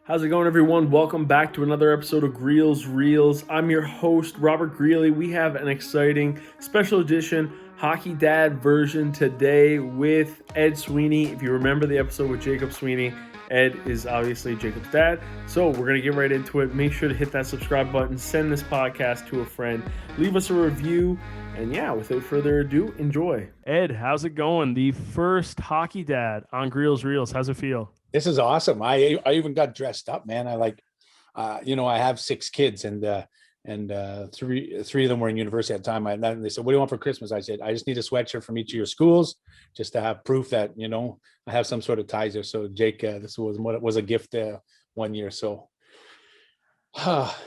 How's it going, everyone? Welcome back to another episode of Greels Reels. I'm your host, Robert Greeley. We have an exciting special edition Hockey Dad version today with Ed Sweeney. If you remember the episode with Jacob Sweeney, Ed is obviously Jacob's dad. So we're going to get right into it. Make sure to hit that subscribe button, send this podcast to a friend, leave us a review, and yeah, without further ado, enjoy. Ed, how's it going? The first Hockey Dad on Greels Reels. How's it feel? This is awesome. I even got dressed up, man. I have six kids, and three of them were in university at the time. And they said, "What do you want for Christmas?" I said, "I just need a sweatshirt from each of your schools, just to have proof that I have some sort of ties there." So Jake, this was a gift one year. So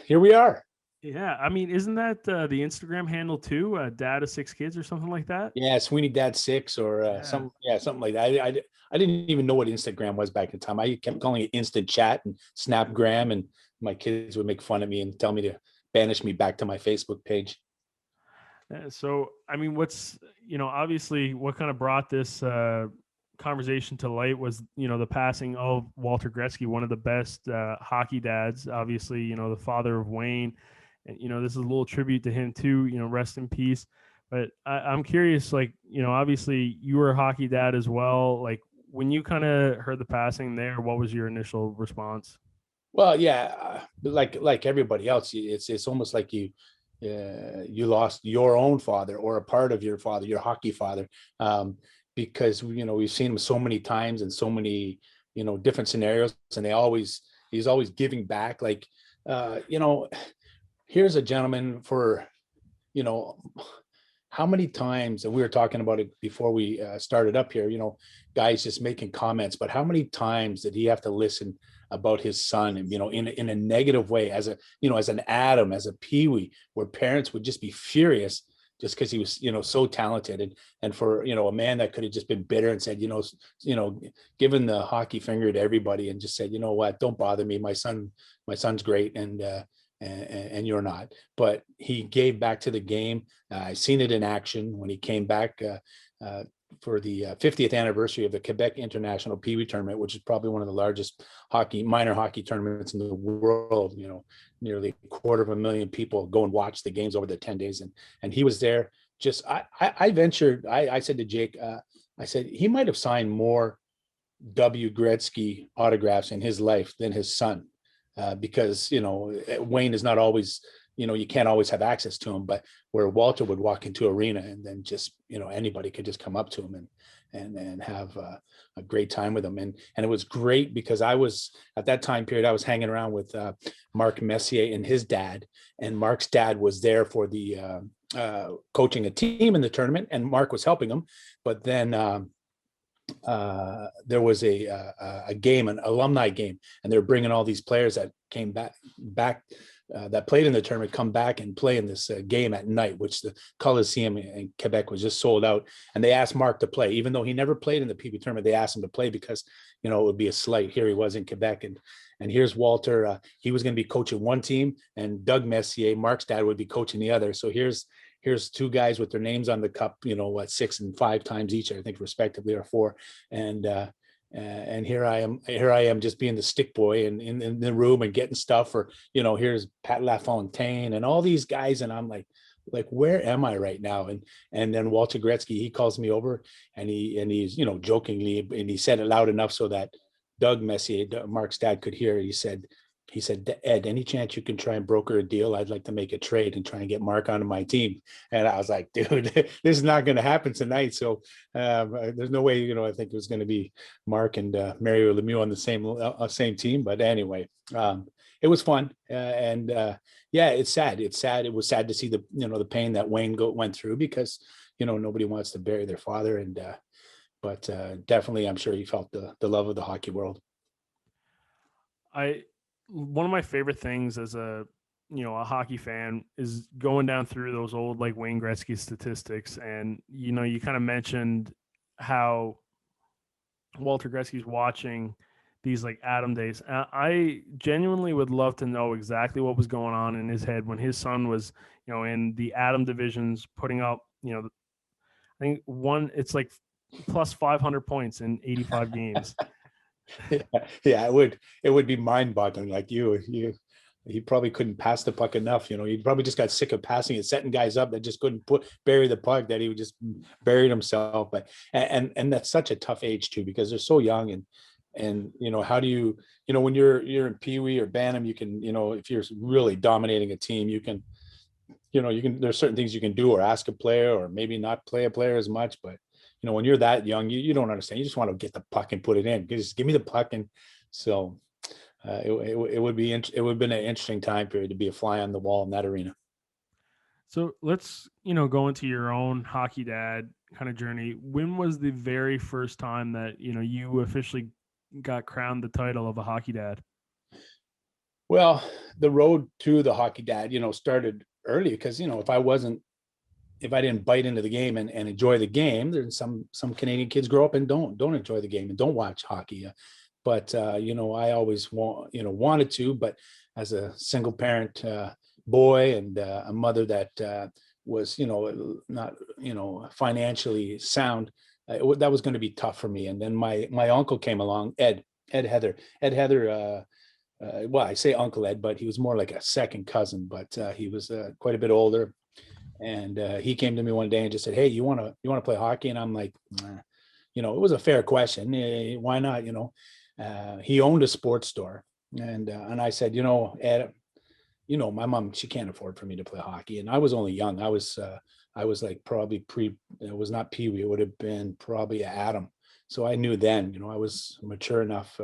here we are. Yeah, I mean, isn't that the Instagram handle too? Dad of six kids or something like that? Yeah, Sweeney Dad Six or Yeah. something like that. I didn't even know what Instagram was back in the time. I kept calling it Instant Chat and Snapgram, and my kids would make fun of me and tell me to banish me back to my Facebook page. So, I mean, obviously what kind of brought this conversation to light was, the passing of Walter Gretzky, one of the best hockey dads, obviously, the father of Wayne. And, this is a little tribute to him too, rest in peace. But I'm curious, like, obviously you were a hockey dad as well. Like, when you kind of heard the passing there, what was your initial response? Well, yeah, like everybody else, it's almost like you lost your own father or a part of your father, your hockey father, because we've seen him so many times in so many different scenarios, and he's always giving back. Like, here's a gentleman for you know how many times, and we were talking about it before we started up here, guys just making comments, but how many times did he have to listen about his son, and in a negative way, as as an Adam, as a Pee-wee, where parents would just be furious just because he was so talented, and for a man that could have just been bitter and said, given the hockey finger to everybody and just said, you know what, don't bother me, my son's great, and you're not. But he gave back to the game. I seen it in action when he came back for the 50th anniversary of the Quebec International Pee Wee Tournament, which is probably one of the largest minor hockey tournaments in the world. Nearly a quarter of a million people go and watch the games over the 10 days, and he was there. Just I ventured. I said to Jake, I said he might have signed more W. Gretzky autographs in his life than his son, because Wayne is not always, you can't always have access to him, but where Walter would walk into arena and then just anybody could just come up to him and have a great time with him, and it was great because I was at that time period I was hanging around with Mark Messier and his dad, and Mark's dad was there for the coaching a team in the tournament, and Mark was helping him, but then there was a game, an alumni game, and they were bringing all these players that came back that played in the tournament come back and play in this game at night, which the Coliseum in Quebec was just sold out. And they asked Mark to play, even though he never played in the PB tournament. They asked him to play because it would be a slight. Here he was in Quebec, and here's Walter. He was going to be coaching one team, and Doug Messier, Mark's dad, would be coaching the other. So here's two guys with their names on the cup, 6 and 5 times each, I think, respectively, or 4. And here I am just being the stick boy and in the room and getting stuff, or here's Pat LaFontaine and all these guys, and I'm like, where am I right now? And then Walter Gretzky, he calls me over, and he's jokingly, and he said it loud enough so that Doug Messier, Mark's dad, could hear it. He said, Ed, any chance you can try and broker a deal? I'd like to make a trade and try and get Mark onto my team. And I was like, dude, this is not going to happen tonight. So there's no way, I think it was going to be Mark and Mario Lemieux on the same team. But anyway, it was fun. Yeah, it's sad. It's sad. It was sad to see the pain that Wayne went through, because, nobody wants to bury their father. But definitely, I'm sure he felt the love of the hockey world. I One of my favorite things as a hockey fan is going down through those old like Wayne Gretzky statistics, and you kind of mentioned how Walter Gretzky's watching these like Adam days. I genuinely would love to know exactly what was going on in his head when his son was in the Adam divisions putting up I think it's like plus 500 points in 85 games. Yeah, it would be mind-boggling. Like he probably couldn't pass the puck enough. He probably just got sick of passing it, setting guys up that just couldn't bury the puck, that he would just buried himself. But and that's such a tough age too, because they're so young. And how do when you're in Pee Wee or Bantam, you can, if you're really dominating a team, there's certain things you can do, or ask a player, or maybe not play a player as much. But when you're that young, you don't understand. You just want to get the puck and put it in. Just give me the puck. And so it would have been an interesting time period to be a fly on the wall in that arena. So let's, go into your own hockey dad kind of journey. When was the very first time that, you officially got crowned the title of a hockey dad? Well, the road to the hockey dad, started early, because, if I didn't bite into the game and enjoy the game, there's some Canadian kids grow up and don't enjoy the game and don't watch hockey. But I always wanted to, but as a single parent boy, and a mother that was not financially sound, that was going to be tough for me. And then my uncle came along, Ed Heather. Well, I say Uncle Ed, but he was more like a second cousin. But he was quite a bit older, and he came to me one day and just said, "Hey, you want to play hockey?" And I'm like, nah. It was a fair question. Why not? He owned a sports store, and I said, Ed, my mom, she can't afford for me to play hockey, and I was only young. I was like probably it was not Pee Wee. It would have been probably Adam. So I knew then. I was mature enough.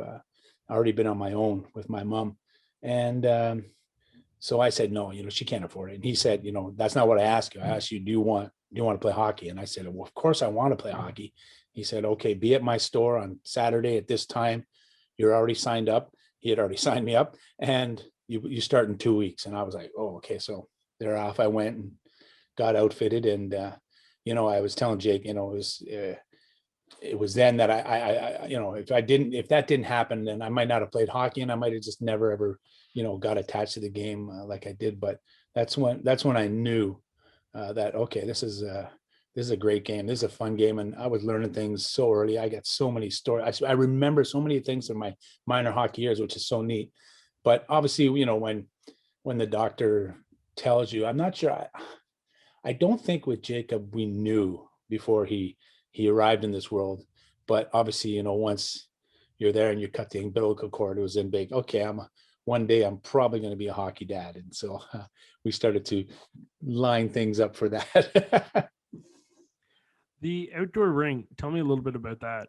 Already been on my own with my mom, and so I said, no, she can't afford it. And he said, that's not what I asked you. I asked you, do you want to play hockey? And I said, well, of course I want to play hockey. He said, okay, be at my store on Saturday at this time. You're already signed up. He had already signed me up, and you start in 2 weeks. And I was like, oh, okay. So there off I went and got outfitted. And, I was telling Jake, it was then that I if that didn't happen, then I might not have played hockey, and I might have just never ever, got attached to the game like I did. But that's when I knew that, okay, this is a great game. This is a fun game. And I was learning things so early. I got so many stories. I remember so many things in my minor hockey years, which is so neat. But obviously, when the doctor tells you, I'm not sure. I don't think with Jacob we knew before he arrived in this world. But obviously, once you're there and you cut the umbilical cord, it was in big. Okay, one day I'm probably going to be a hockey dad, and so we started to line things up for that. The outdoor rink. Tell me a little bit about that.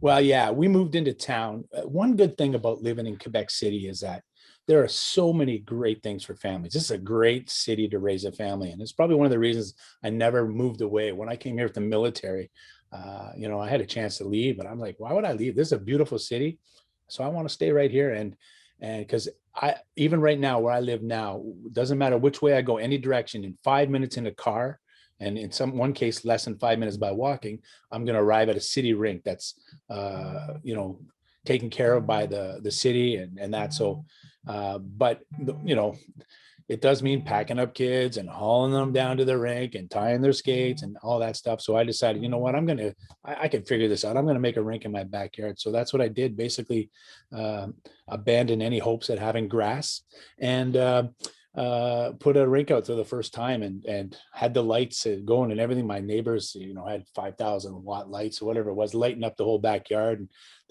Well, yeah, we moved into town. One good thing about living in Quebec City is that there are so many great things for families. This is a great city to raise a family, and it's probably one of the reasons I never moved away. When I came here with the military, I had a chance to leave, but I'm like, why would I leave? This is a beautiful city, so I want to stay right here. And because I even right now where I live now, doesn't matter which way I go, any direction, in 5 minutes in a car, and in one case less than 5 minutes by walking, I'm going to arrive at a city rink that's taken care of by the city and that. So but it does mean packing up kids and hauling them down to the rink and tying their skates and all that stuff. So I decided, what, I can figure this out. I'm going to make a rink in my backyard. So that's what I did. Basically abandon any hopes at having grass, and put a rink out for the first time, and had the lights going and everything. My neighbors, had 5,000 watt lights or whatever it was, lighting up the whole backyard. And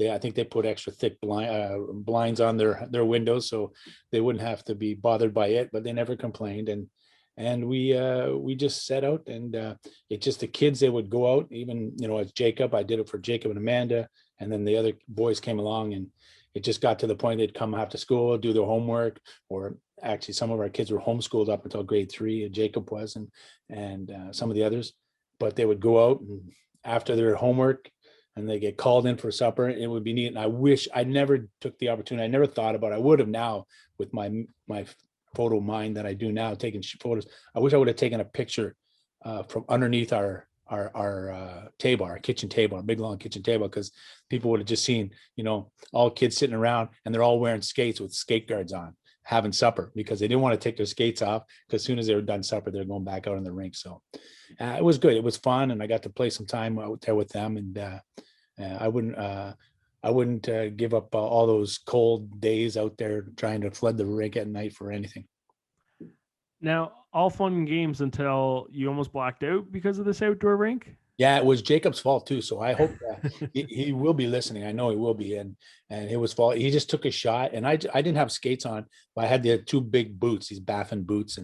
I think they put extra thick blinds on their windows, so they wouldn't have to be bothered by it. But they never complained. And we just set out, and it just, the kids, they would go out, even, as Jacob, I did it for Jacob and Amanda. And then the other boys came along, and it just got to the point they'd come after school, do their homework, or actually some of our kids were homeschooled up until grade 3, and Jacob was, and some of the others. But they would go out, and after their homework, and they get called in for supper. It would be neat. And I wish I never took the opportunity. I never thought about it. I would have now, with my photo mind that I do now, taking photos. I wish I would have taken a picture from underneath our table, our kitchen table, our big long kitchen table, because people would have just seen, all kids sitting around, and they're all wearing skates with skate guards on, having supper, because they didn't want to take their skates off, because as soon as they were done supper, they're going back out in the rink. So it was good. It was fun. And I got to play some time out there with them. And I wouldn't, I wouldn't give up all those cold days out there trying to flood the rink at night for anything. Now, all fun and games until you almost blacked out because of this outdoor rink. Yeah, it was Jacob's fault too. So I hope he will be listening. I know he will be, and it was fault. He just took a shot, and I didn't have skates on, but I had the two big boots, these Baffin boots,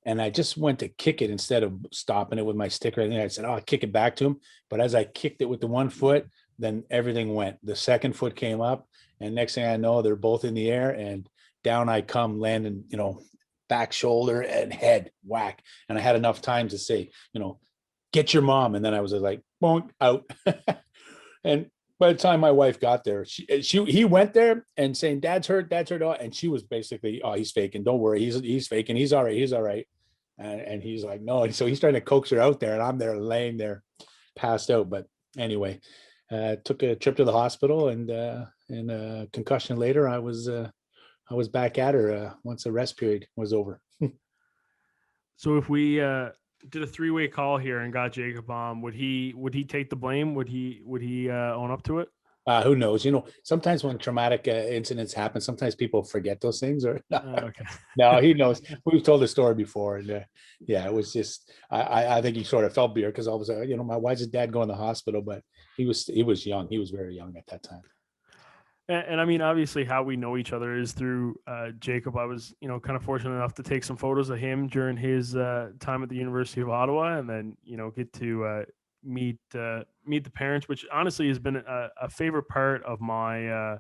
and I just went to kick it instead of stopping it with my stick. Right there, I said, "Oh, I'll kick it back to him." But as I kicked it with the one foot, then everything went. The second foot came up, and next thing I know, they're both in the air, and down I come, landing, back shoulder and head whack. And I had enough time to say, get your mom. And then I was like, bonk, out. And by the time my wife got there, he went there and saying, Dad's hurt. And she was basically, oh, he's faking. Don't worry. He's faking. He's all right. He's all right. And he's like, no. And so he's trying to coax her out there, and I'm there laying there passed out. But anyway, took a trip to the hospital, and a concussion later, I was back at her once the rest period was over. So if we did a three-way call here and got Jacob on, would he take the blame? Would he own up to it? Who knows? Sometimes when traumatic incidents happen, sometimes people forget those things. Or Okay. no, he knows. We've told the story before, and yeah, it was just I think he sort of felt beer because all of a sudden, why is his dad going to the hospital? But he was young. He was very young at that time. And I mean, obviously, how we know each other is through Jacob. I was, kind of fortunate enough to take some photos of him during his time at the University of Ottawa, and then, get to meet the parents, which honestly has been a favorite part of my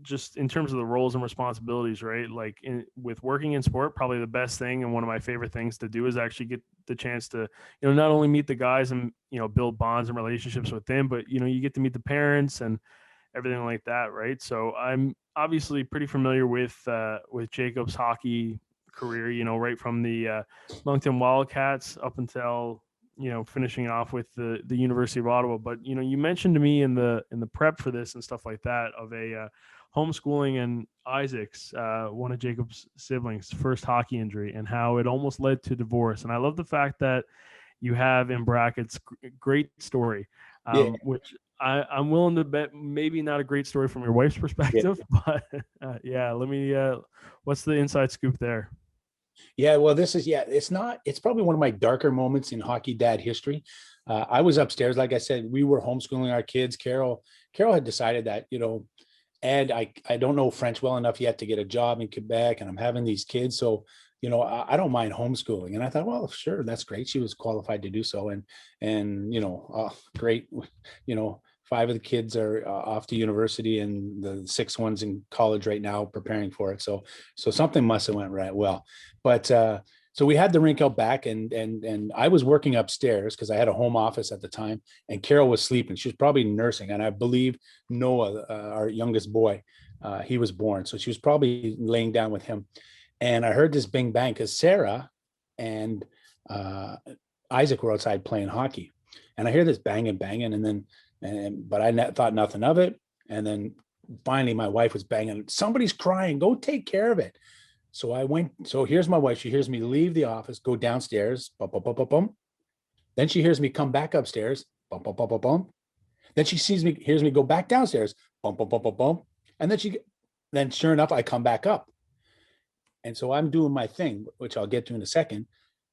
just in terms of the roles and responsibilities, right? Like with working in sport, probably the best thing and one of my favorite things to do is actually get the chance to, not only meet the guys and, build bonds and relationships with them, but, you get to meet the parents and everything like that, right? So I'm obviously pretty familiar with Jacob's hockey career, right from the Moncton Wildcats up until finishing off with the University of Ottawa. But you mentioned to me in the prep for this and stuff like that of a homeschooling and Isaac's one of Jacob's siblings' first hockey injury and how it almost led to divorce. And I love the fact that you have in brackets great story, Yeah. which I'm willing to bet maybe not a great story from your wife's perspective, but yeah, let me, what's the inside scoop there? Yeah, well, it's probably one of my darker moments in hockey dad history. I was upstairs, like I said, we were homeschooling our kids. Carol had decided that, Ed, I don't know French well enough yet to get a job in Quebec, and I'm having these kids. So, I don't mind homeschooling. And I thought, well, sure, that's great. She was qualified to do so. And great, 5 of the kids are off to university, and the 6 ones in college right now preparing for it. So something must have went right well. But so we had the rink out back, and I was working upstairs because I had a home office at the time, and Carol was sleeping. She was probably nursing, and I believe Noah, our youngest boy, he was born, so she was probably laying down with him. And I heard this bing bang because Sarah and Isaac were outside playing hockey, and I hear this banging, but I thought nothing of it. And then finally, my wife was banging. Somebody's crying. Go take care of it. So I went. So here's my wife. She hears me leave the office, go downstairs. Bum, bum, bum, bum, bum. Then she hears me come back upstairs. Bum, bum, bum, bum, bum. Then she hears me go back downstairs. Bum, bum, bum, bum, bum. And then sure enough, I come back up. And so I'm doing my thing, which I'll get to in a second.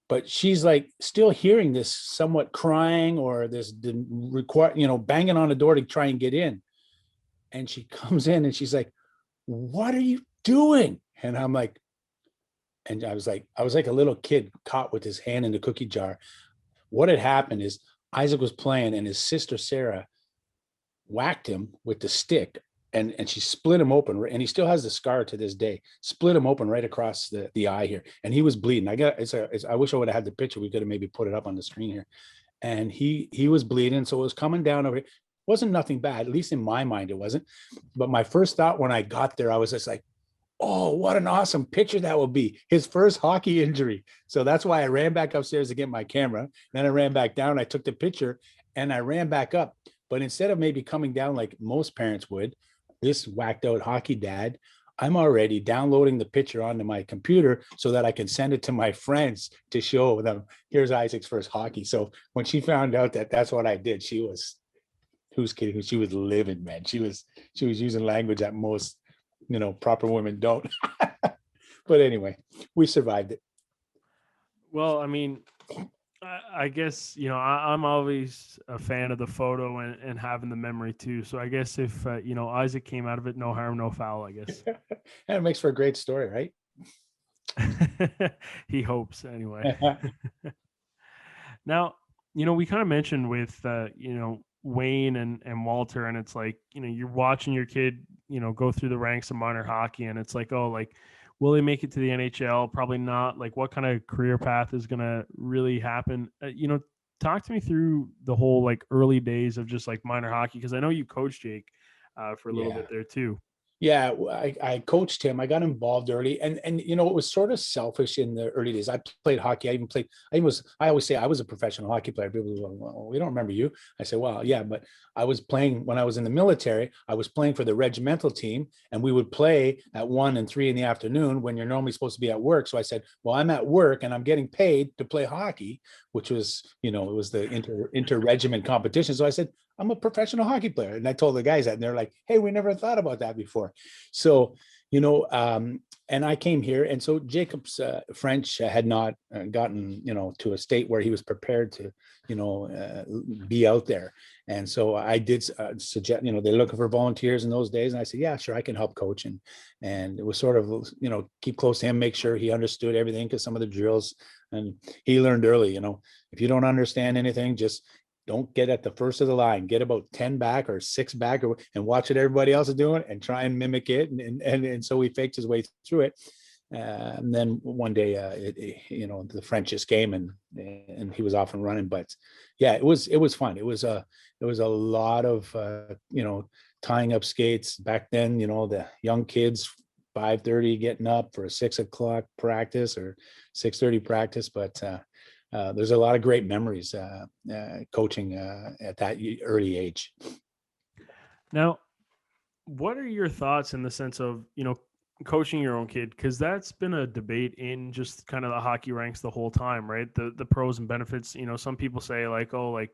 But she's like still hearing this somewhat crying or this banging on the door to try and get in. And she comes in and she's like, "What are you doing?" And I'm like, and I was like a little kid caught with his hand in the cookie jar. What had happened is Isaac was playing, and his sister Sarah whacked him with the stick, and she split him open, and he still has the scar to this day. Split him open right across the eye here, and he was bleeding. I wish I would have had the picture. We could have maybe put it up on the screen here. And he was bleeding, so it was coming down over. It wasn't nothing bad, at least in my mind, it wasn't. But my first thought when I got there, I was just like, "Oh, what an awesome picture that will be! His first hockey injury." So that's why I ran back upstairs to get my camera. Then I ran back down. I took the picture, and I ran back up. But instead of maybe coming down like most parents would, this whacked out hockey dad, I'm already downloading the picture onto my computer so that I can send it to my friends to show them, here's Isaac's first hockey. So when she found out that that's what I did, she was who's kidding? She was livid, man. She was using language that most, proper women don't. But anyway, we survived it. Well, I mean, I guess I'm always a fan of the photo and having the memory too. So I guess if Isaac came out of it, no harm, no foul. I guess And it makes for a great story, right? he hopes anyway. Now, we kind of mentioned with Wayne and Walter, and it's like you're watching your kid go through the ranks of minor hockey, and it's like, oh, like, will they make it to the NHL? Probably not. Like, what kind of career path is gonna really happen? Talk to me through the whole like early days of just like minor hockey, because I know you coached Jake for a little Yeah. bit there too. Yeah, I coached him. I got involved early, and it was sort of selfish in the early days. I played hockey. I even played. I always say I was a professional hockey player. People go, well, we don't remember you. I say, well, yeah, but I was playing when I was in the military. I was playing for the regimental team, and we would play at 1 and 3 in the afternoon when you're normally supposed to be at work. So I said, well, I'm at work and I'm getting paid to play hockey, which was, it was the inter-regiment competition. So I said, I'm a professional hockey player. And I told the guys that, and they're like, hey, we never thought about that before. So, and I came here. And so Jacob's French had not gotten, to a state where he was prepared to, be out there. And so I did suggest, they're looking for volunteers in those days. And I said, yeah, sure, I can help coach. And it was sort of, keep close to him, make sure he understood everything, because some of the drills, and he learned early, if you don't understand anything, just don't get at the first of the line. Get about 10 back or 6 back, and watch what everybody else is doing and try and mimic it. And so he faked his way through it. And then one day, the French just came and he was off and running. But yeah, it was fun. It was a lot of tying up skates back then. The young kids 5:30 getting up for a 6 o'clock practice or 6:30 practice, but there's a lot of great memories coaching at that early age. Now, what are your thoughts in the sense of, coaching your own kid? Because that's been a debate in just kind of the hockey ranks the whole time, right? The pros and benefits. Some people say like, oh, like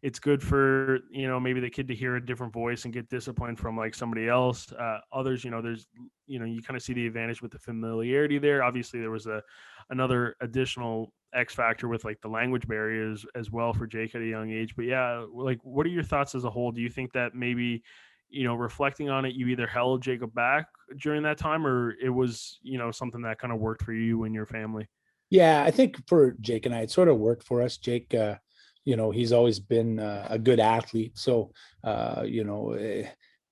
it's good for, maybe the kid to hear a different voice and get disciplined from like somebody else. Others, there's, you kind of see the advantage with the familiarity there. Obviously, there was another additional X factor with like the language barriers as well for Jake at a young age. But yeah, like, what are your thoughts as a whole? Do you think that maybe, reflecting on it, you either held Jacob back during that time, or it was, something that kind of worked for you and your family? Yeah, I think for Jake and I, it sort of worked for us. Jake, he's always been a good athlete. So,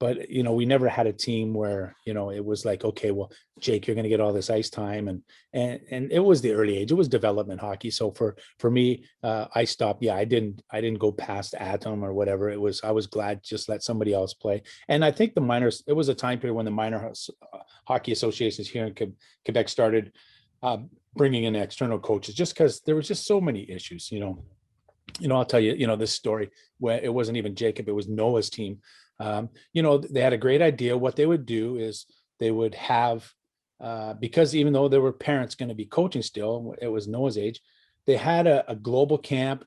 but we never had a team where it was like, okay, well, Jake, you're going to get all this ice time, and it was the early age. It was development hockey. So for me, I stopped. Yeah, I didn't go past Atom or whatever. I was glad to just let somebody else play. And I think the minors. It was a time period when the minor hockey associations here in Quebec started bringing in external coaches, just because there was just so many issues. I'll tell you, this story where it wasn't even Jacob, it was Noah's team. They had a great idea. What they would do is they would have, because even though there were parents going to be coaching still, it was Noah's age, they had a global camp,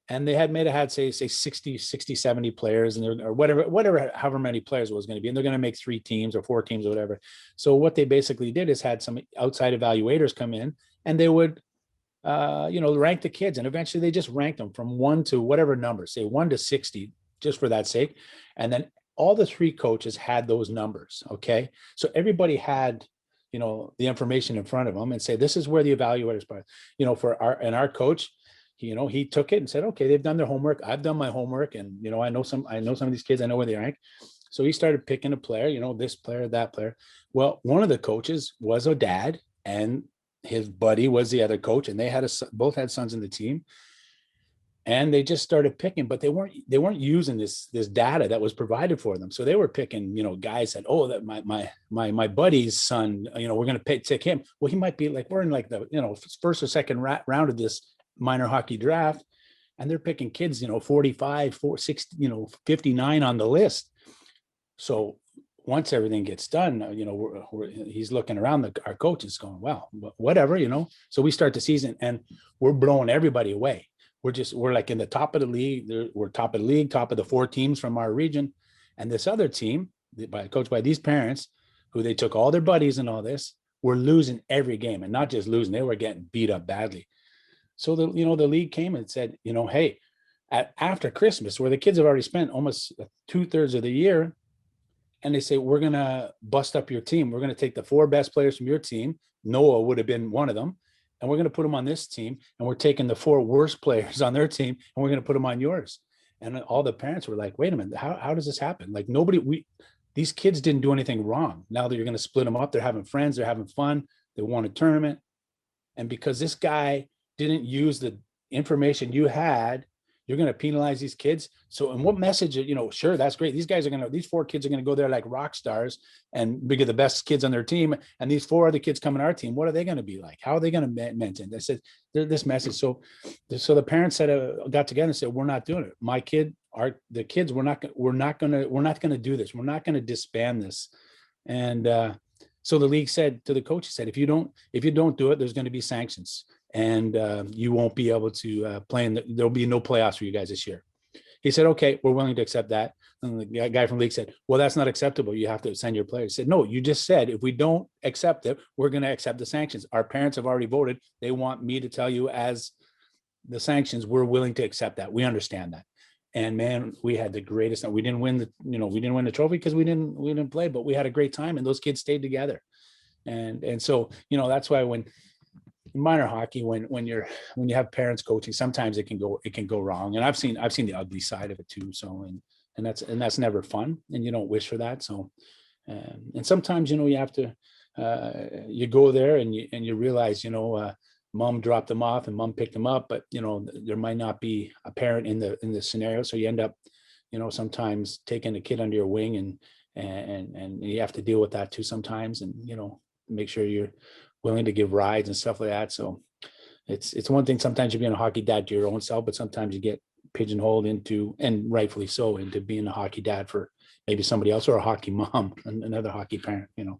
and they had say 60, 70 players, and or whatever, however many players it was going to be. And they're going to make 3 teams or 4 teams or whatever. So what they basically did is had some outside evaluators come in, and they would rank the kids, and eventually they just ranked them from 1 to whatever number, say 1 to 60, just for that sake. And then all the 3 coaches had those numbers. Okay. So everybody had, the information in front of them, and say, this is where the evaluators are, for our coach, he took it and said, okay, they've done their homework. I've done my homework. And, I know some of these kids, I know where they rank. So he started picking a player, this player, that player. Well, one of the coaches was a dad, and his buddy was the other coach, and they both had sons in the team, and they just started picking, but they weren't using this data that was provided for them. So they were picking, guys that, oh, that my buddy's son, we're going to take him. Well, he might be like, we're in like the, first or second round of this minor hockey draft, and they're picking kids, 45, 60, 59 on the list. So once everything gets done, he's looking around, our coach is going, well, whatever, So we start the season, and we're blowing everybody away. we're like in the top of the league. We're top of the league, top of the 4 teams from our region. And this other team, coached by these parents, who they took all their buddies and all this, were losing every game, and not just losing, they were getting beat up badly. So the league came and said, hey, after Christmas, where the kids have already spent almost 2/3 of the year, and they say, we're going to bust up your team. We're going to take the 4 best players from your team. Noah would have been one of them. And we're going to put them on this team. And we're taking the 4 worst players on their team, and we're going to put them on yours. And all the parents were like, wait a minute, how does this happen? Like these kids didn't do anything wrong. Now that you're going to split them up, they're having friends, they're having fun, they won a tournament. And because this guy didn't use the information you had, you're going to penalize these kids. So, and what message, sure, that's great. These 4 kids are going to go there like rock stars and be the best kids on their team. And these 4 other kids come on our team. What are they going to be like? How are they going to maintain? They said this message. So the parents got together and said, we're not doing it. The kids, we're not going to do this. We're not going to disband this. And so the league said to the coaches, said, if you don't do it, there's going to be sanctions. And you won't be able to play there'll be no playoffs for you guys this year. He said, okay, we're willing to accept that. And the guy from the league said, well, that's not acceptable. You have to send your players. He said, no, you just said, if we don't accept it, we're going to accept the sanctions. Our parents have already voted. They want me to tell you as the sanctions, we're willing to accept that. We understand that. And man, we had the greatest, we didn't win the trophy because we didn't play, but we had a great time, and those kids stayed together. And so, that's why when in minor hockey, when you have parents coaching, sometimes it can go wrong. And I've seen the ugly side of it too. So, and that's never fun, and you don't wish for that. So, and sometimes, you have to, you go there and you realize, mom dropped them off and mom picked them up, but there might not be a parent in the scenario. So you end up, sometimes taking a kid under your wing, and you have to deal with that too sometimes, and, make sure you're willing to give rides and stuff like that. So it's one thing sometimes you're being a hockey dad to your own self, but sometimes you get pigeonholed into, and rightfully so, into being a hockey dad for maybe somebody else, or a hockey mom, another hockey parent, Yeah,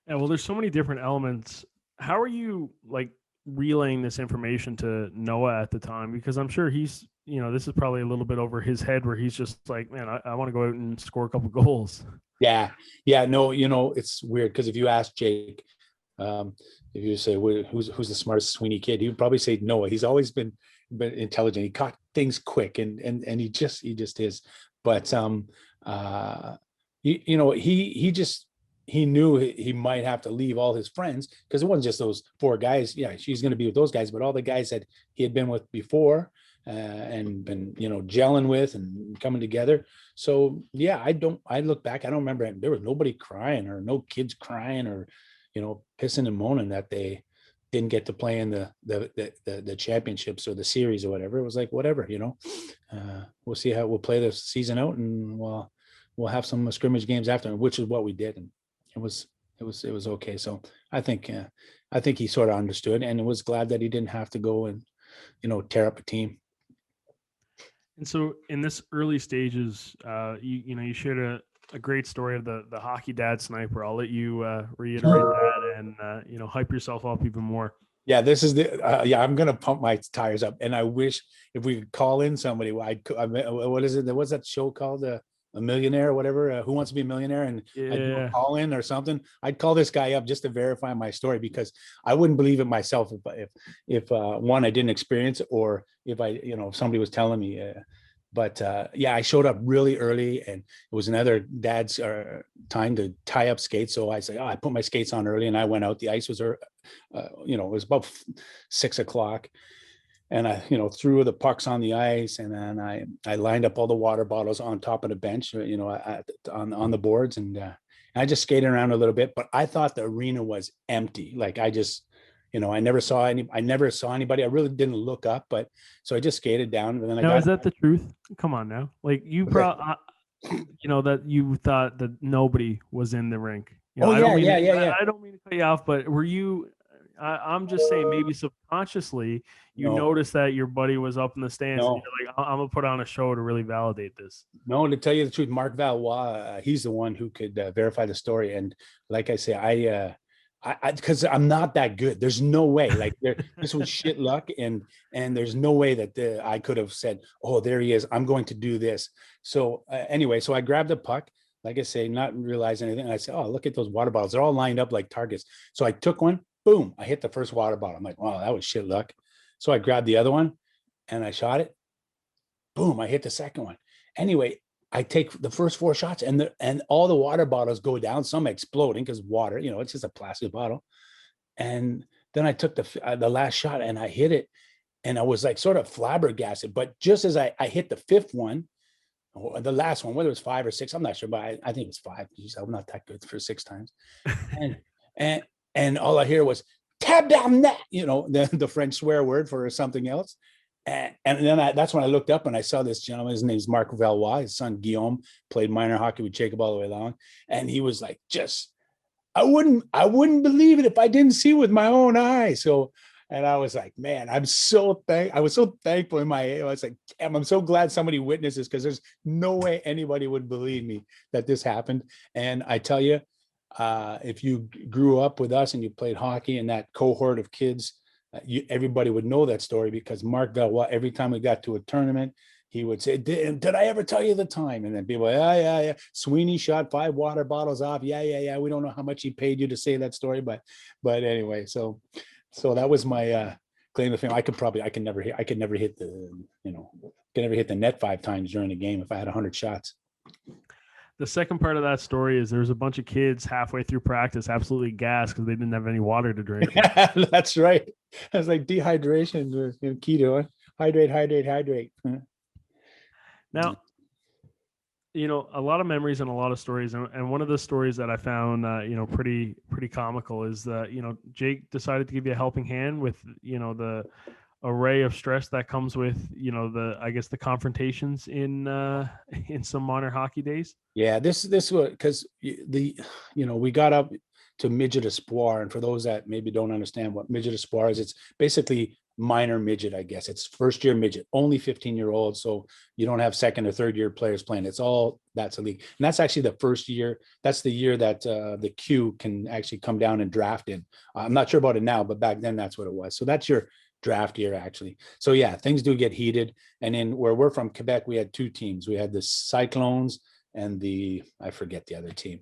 well, there's so many different elements. How are you like relaying this information to Noah at the time? Because I'm sure he's, this is probably a little bit over his head, where he's just like, man, I want to go out and score a couple goals. Yeah. No, it's weird, because if you ask Jake, if you say, who's the smartest Sweeney kid, he would probably say Noah. He's always been intelligent. He caught things quick, and he just is. But he knew he might have to leave all his friends, because it wasn't just those 4 guys. Yeah, she's going to be with those guys, but all the guys that he had been with before, and been, gelling with and coming together. So yeah, I look back, I don't remember, there was nobody crying, or no kids crying, or, pissing and moaning that they didn't get to play in the championships or the series or whatever. It was like, whatever, we'll see how we'll play the season out, and we'll have some scrimmage games after, which is what we did. And it was okay. So I think he sort of understood, and was glad that he didn't have to go and, tear up a team. And so in this early stages, you shared a great story of the hockey dad sniper. I'll let you reiterate that and hype yourself up even more. Yeah, this is I'm gonna pump my tires up, and I wish if we could call in somebody. What is it? What's that show called? A Millionaire or whatever? Who Wants to Be a Millionaire? And I'd do a call in or something. I'd call this guy up just to verify my story, because I wouldn't believe it myself if one, I didn't experience it, or if if somebody was telling me. But I showed up really early, and it was another dad's time to tie up skates. So I say, I put my skates on early, and I went out. The ice was, it was about 6 o'clock, and I, threw the pucks on the ice, and then I lined up all the water bottles on top of the bench, on the boards, and I just skated around a little bit. But I thought the arena was empty. Like I just, I never saw anybody. I really didn't look up, but so I just skated down. And then is that the truth? Come on now. Like you probably, that you thought that nobody was in the rink. I don't mean to cut you off, but were you, I'm just saying, maybe subconsciously you noticed that your buddy was up in the stands, and you're like, I'm gonna put on a show to really validate this. No, to tell you the truth, Mark Valois, he's the one who could verify the story. And like I say, because I'm not that good. There's no way. Like this was shit luck, and there's no way that I could have said, "Oh, there he is. I'm going to do this." So anyway, so I grabbed the puck, like I say, not realizing anything. And I said, "Oh, look at those water bottles. They're all lined up like targets." So I took one. Boom! I hit the first water bottle. I'm like, "Wow, that was shit luck." So I grabbed the other one, and I shot it. Boom! I hit the second one. Anyway, I take the first 4 shots, and all the water bottles go down. Some exploding because water, it's just a plastic bottle. And then I took the last shot and I hit it, and I was like sort of flabbergasted. But just as I hit the fifth one, or the last one, whether it was 5 or 6, I'm not sure, but I think it was 5. Jeez, I'm not that good for 6 times. And and and all I hear was "tab down that," the French swear word for something else. And then that's when I looked up and I saw this gentleman. His name's Marc Valois. His son Guillaume played minor hockey with Jacob all the way along, and he was like, just I wouldn't believe it if I didn't see it with my own eyes. So, and I was like, man, I was so thankful in I was like, damn, I'm so glad somebody witnessed this, because there's no way anybody would believe me that this happened. And I tell you, if you grew up with us and you played hockey in that cohort of kids, everybody would know that story, because Marc Valois, every time we got to a tournament, he would say, did I ever tell you the time? And then people, yeah. Sweeney shot 5 water bottles off. Yeah. We don't know how much he paid you to say that story, but anyway, so that was my claim to fame. I could never hit the net 5 times during the game if I had 100 shots. The second part of that story is there's a bunch of kids halfway through practice absolutely gassed because they didn't have any water to drink. That's right. It's like dehydration, keto. Hydrate. Now, a lot of memories and a lot of stories. And one of the stories that I found, pretty comical is that, Jake decided to give you a helping hand with, the array of stress that comes with, the confrontations in some minor hockey days. Yeah, this was because we got up to midget espoir, and for those that maybe don't understand what midget espoir is, it's basically minor midget, I guess. It's first year midget, only 15-year-olds, so you don't have second or third year players playing. That's a league, and that's actually the first year. That's the year that the Q can actually come down and draft in. I'm not sure about it now, but back then that's what it was. So that's your draft year, actually. So yeah, things do get heated. And in where we're from, Quebec, we had 2 teams. We had the Cyclones and I forget the other team.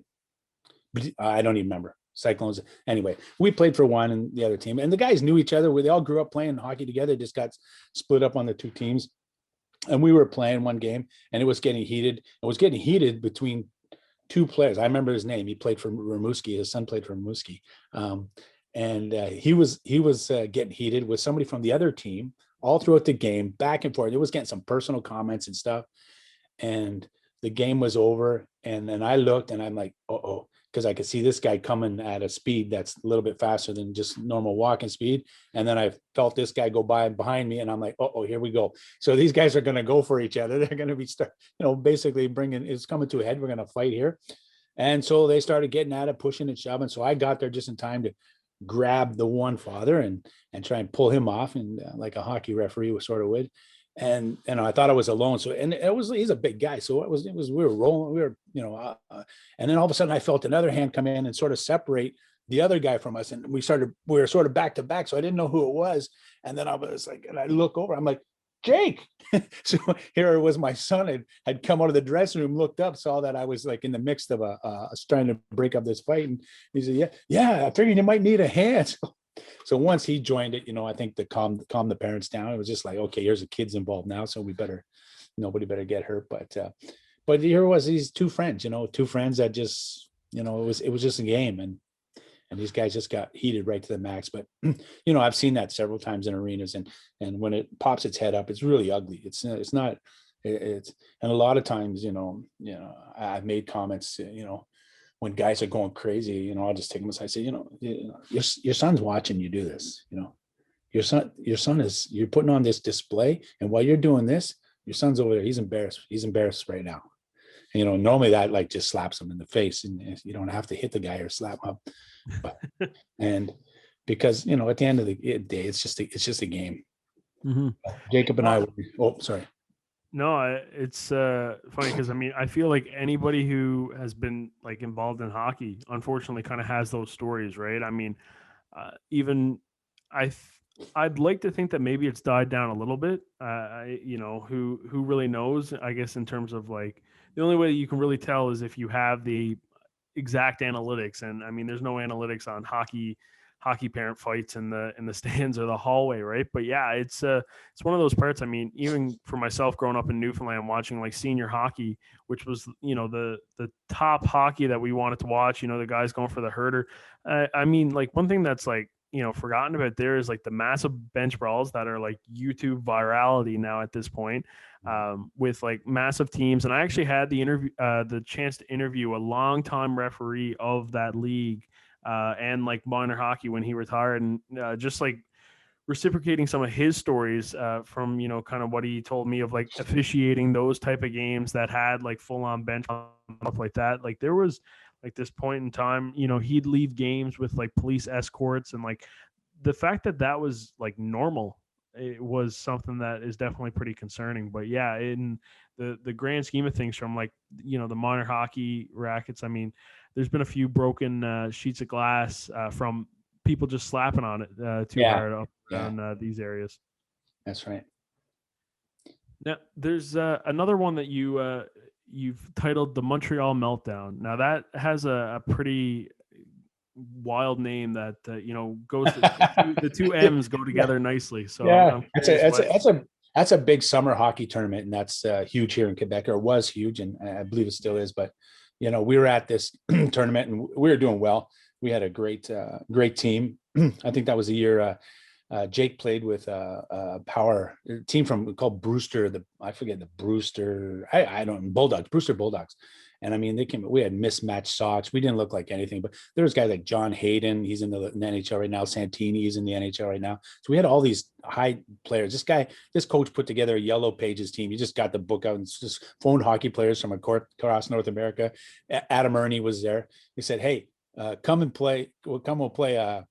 I don't even remember. Cyclones. Anyway, we played for one and the other team, and the guys knew each other. They all grew up playing hockey together, just got split up on the 2 teams. And we were playing one game, and it was getting heated. It was getting heated between 2 players. I remember his name. He played for Rimouski. His son played for Rimouski. And he was getting heated with somebody from the other team all throughout the game, back and forth. It was getting some personal comments and stuff. And the game was over. And then I looked, and I'm like, uh-oh, because I could see this guy coming at a speed that's a little bit faster than just normal walking speed. And then I felt this guy go by behind me, and I'm like, uh-oh, here we go. So these guys are going to go for each other. They're going to be basically it's coming to a head. We're going to fight here. And so they started getting at it, pushing and shoving. So I got there just in time to grab the one father and try and pull him off, and like a hockey referee was sort of would. And I thought I was alone. So, and he's a big guy. So we were rolling, and then all of a sudden I felt another hand come in and sort of separate the other guy from us. And we were sort of back to back. So I didn't know who it was. And then I was like, and I look over, I'm like, Jake. So here it was, my son had come out of the dressing room, looked up, saw that I was like in the midst of trying to break up this fight. And he said, yeah, I figured you might need a hand. So once he joined it, I think to calm the parents down, it was just like, okay, here's the kids involved now, so nobody better get hurt. But here was these 2 friends, 2 friends that just, it was just a game, and these guys just got heated right to the max. But I've seen that several times in arenas, and when it pops its head up, it's really ugly. It's not, and a lot of times, I've made comments, when guys are going crazy, I'll just take them aside. I say, your son's watching you do this. Your son is, you're putting on this display, and while you're doing this, your son's over there. He's embarrassed. He's embarrassed right now. And, normally that like just slaps him in the face, and you don't have to hit the guy or slap him up. But, and because at the end of the day, it's just a game. Mm-hmm. Jacob and I. Oh, sorry. No, it's funny because I mean I feel like anybody who has been like involved in hockey, unfortunately, kind of has those stories, right? I mean, even I, th- I'd like to think that maybe it's died down a little bit. Who really knows? I guess in terms of like the only way you can really tell is if you have the exact analytics. And I mean, there's no analytics on hockey parent fights in the stands or the hallway, right? But yeah, it's one of those parts. I mean, even for myself growing up in Newfoundland, watching like senior hockey, which was the top hockey that we wanted to watch. You know, the guys going for the herder. I mean, like one thing that's like forgotten about there is like the massive bench brawls that are like YouTube virality now at this point, with like massive teams. And I actually had the chance to interview a longtime referee of that league, and like minor hockey when he retired, and just like reciprocating some of his stories, from kind of what he told me of like officiating those type of games that had like full on bench stuff like that. Like there was like this point in time, he'd leave games with like police escorts, and like the fact that that was like normal, it was something that is definitely pretty concerning. But yeah, in the grand scheme of things, from like the minor hockey rackets, I mean, there's been a few broken sheets of glass, from people just slapping on it too Yeah, hard up yeah, around these areas. that's right. Now, there's another one that you've titled the Montreal Meltdown. Now that has a pretty wild name that goes to the two M's go Yeah, together nicely. So yeah. I'm That's a curious that's a what. that's a that's a big summer hockey tournament, and that's huge here in Quebec, or was huge, and I believe it still is. But we were at this tournament, and we were doing well. We had a great team. I think that was the year Jake played with a power team from called Brewster. I forget the Brewster. I don't Bulldogs. Brewster Bulldogs. And I mean, they came. We had mismatched socks. We didn't look like anything. But there was guys like John Hayden. He's in the NHL right now. Santini is in the NHL right now. So we had all these high players. This coach put together a Yellow Pages team. He just got the book out and just phoned hockey players from across North America. Adam Ernie was there. He said, "Hey, come and play. We'll play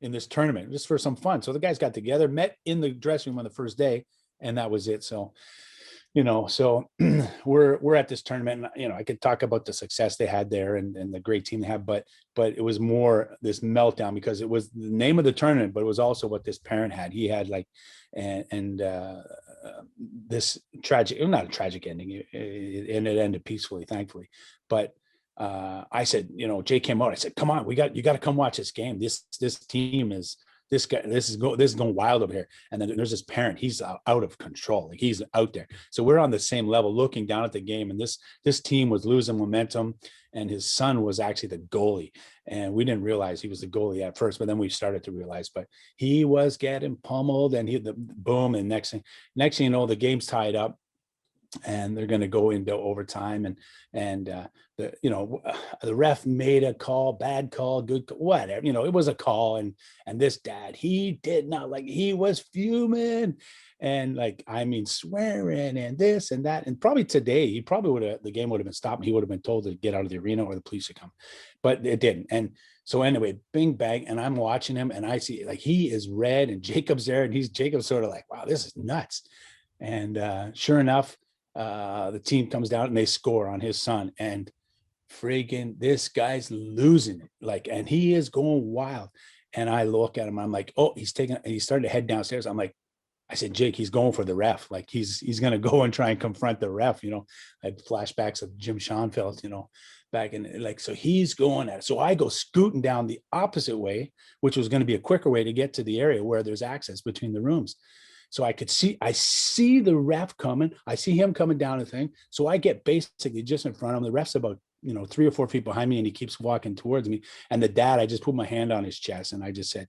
in this tournament just for some fun." So the guys got together, met in the dressing room on the first day, and that was it. So, so we're at this tournament, and I could talk about the success they had there and the great team they have, but it was more this meltdown because it was the name of the tournament, but it was also what this parent had. He had like, and this tragic, not a tragic ending, and it ended peacefully, thankfully. But I said, Jay came out. I said, "Come on, you got to come watch this game. This team is this guy. This is going wild over here." And then there's this parent. He's out of control. Like he's out there. So we're on the same level, looking down at the game. And this team was losing momentum. And his son was actually the goalie. And we didn't realize he was the goalie at first, but then we started to realize. But he was getting pummeled, and the boom. And next thing you know, the game's tied up, and they're going to go into overtime, and the ref made a call, bad call, good call, whatever, it was a call. And this dad, he did not like, he was fuming, and like, I mean, swearing and this and that. And probably today he probably would have, the game would have been stopped, he would have been told to get out of the arena or the police would come, but it didn't. And so anyway, bing bang, and I'm watching him, and I see like he is red, and Jacob's there, and Jacob's sort of like, wow, this is nuts. And sure enough, the team comes down and they score on his son, and friggin' this guy's losing it, like, and he is going wild. And I look at him, I'm like, oh, he's starting to head downstairs. I'm like, I said, Jake, he's going for the ref. Like he's gonna go and try and confront the ref. I had flashbacks of Jim Schoenfeld, back in, like, so he's going at it. So I go scooting down the opposite way, which was going to be a quicker way to get to the area where there's access between the rooms. So I see the ref coming. I see him coming down the thing. So I get basically just in front of him. The ref's about, 3 or 4 feet behind me, and he keeps walking towards me. And the dad, I just put my hand on his chest, and I said,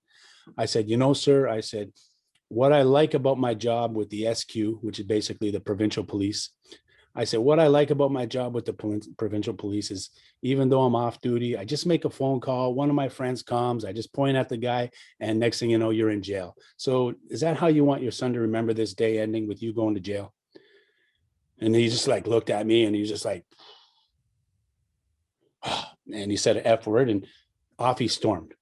sir, I said, what I like about my job with the SQ, which is basically the provincial police, I said, what I like about my job with the provincial police is, even though I'm off duty, I just make a phone call. One of my friends comes, I just point at the guy, and next thing you know, you're in jail. So is that how you want your son to remember this day ending, with you going to jail? And he just like looked at me, and he was just like, and he said an F word, and off he stormed.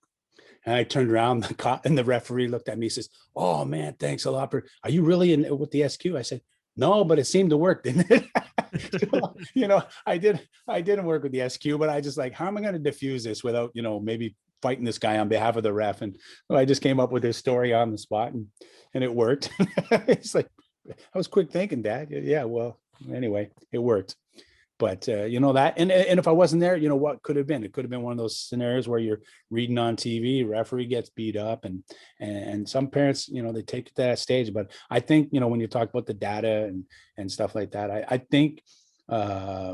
And I turned around, and the referee looked at me, says, "Oh man, thanks a lot for, are you really in with the SQ?" I said, No, but it seemed to work, didn't it? So, I didn't work with the SQ, but I just like, how am I going to diffuse this without, maybe fighting this guy on behalf of the ref? And so I just came up with this story on the spot, and it worked. It's like, I was quick thinking, Dad. Yeah, well, anyway, it worked. But that, and if I wasn't there, what could have been? It could have been one of those scenarios where you're reading on TV, referee gets beat up, and some parents, they take it to that stage. But I think, when you talk about the data and stuff like that, I think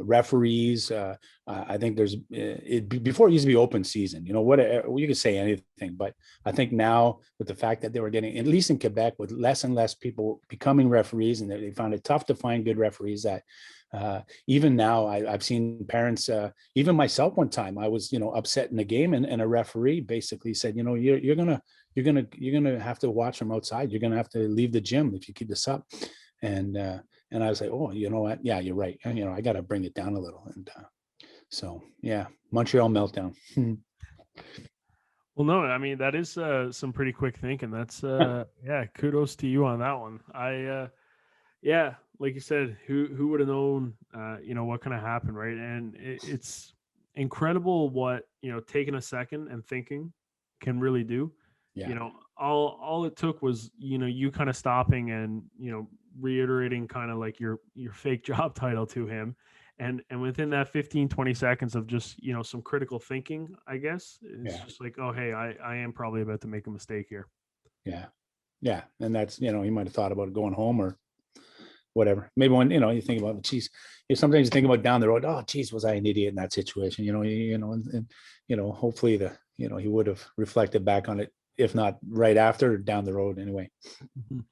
referees, I think there's before it used to be open season. You could say anything, but I think now with the fact that they were getting, at least in Quebec, with less and less people becoming referees, and they found it tough to find good referees, that even now I've seen parents, even myself, one time I was, upset in the game, and a referee basically said, you're gonna have to watch from outside. You're gonna have to leave the gym if you keep this up. And I was like, oh, you know what? Yeah, you're right. I got to bring it down a little. And so, yeah, Montreal meltdown. Well, no, I mean, that is some pretty quick thinking. That's yeah, kudos to you on that one. Yeah, like you said, who would have known, what kind of happen, right? And it's incredible what, taking a second and thinking can really do. Yeah. All it took was, you kind of stopping and, reiterating kind of like your fake job title to him. And within that 15-20 seconds of just, some critical thinking, I guess, it's Yeah. just like, oh, hey, I am probably about to make a mistake here. Yeah. Yeah. And that's, he might have thought about going home or whatever. Maybe when, you think about, geez, sometimes you think about down the road, oh, geez, was I an idiot in that situation? And hopefully he would have reflected back on it, if not right after, down the road anyway. Mhm.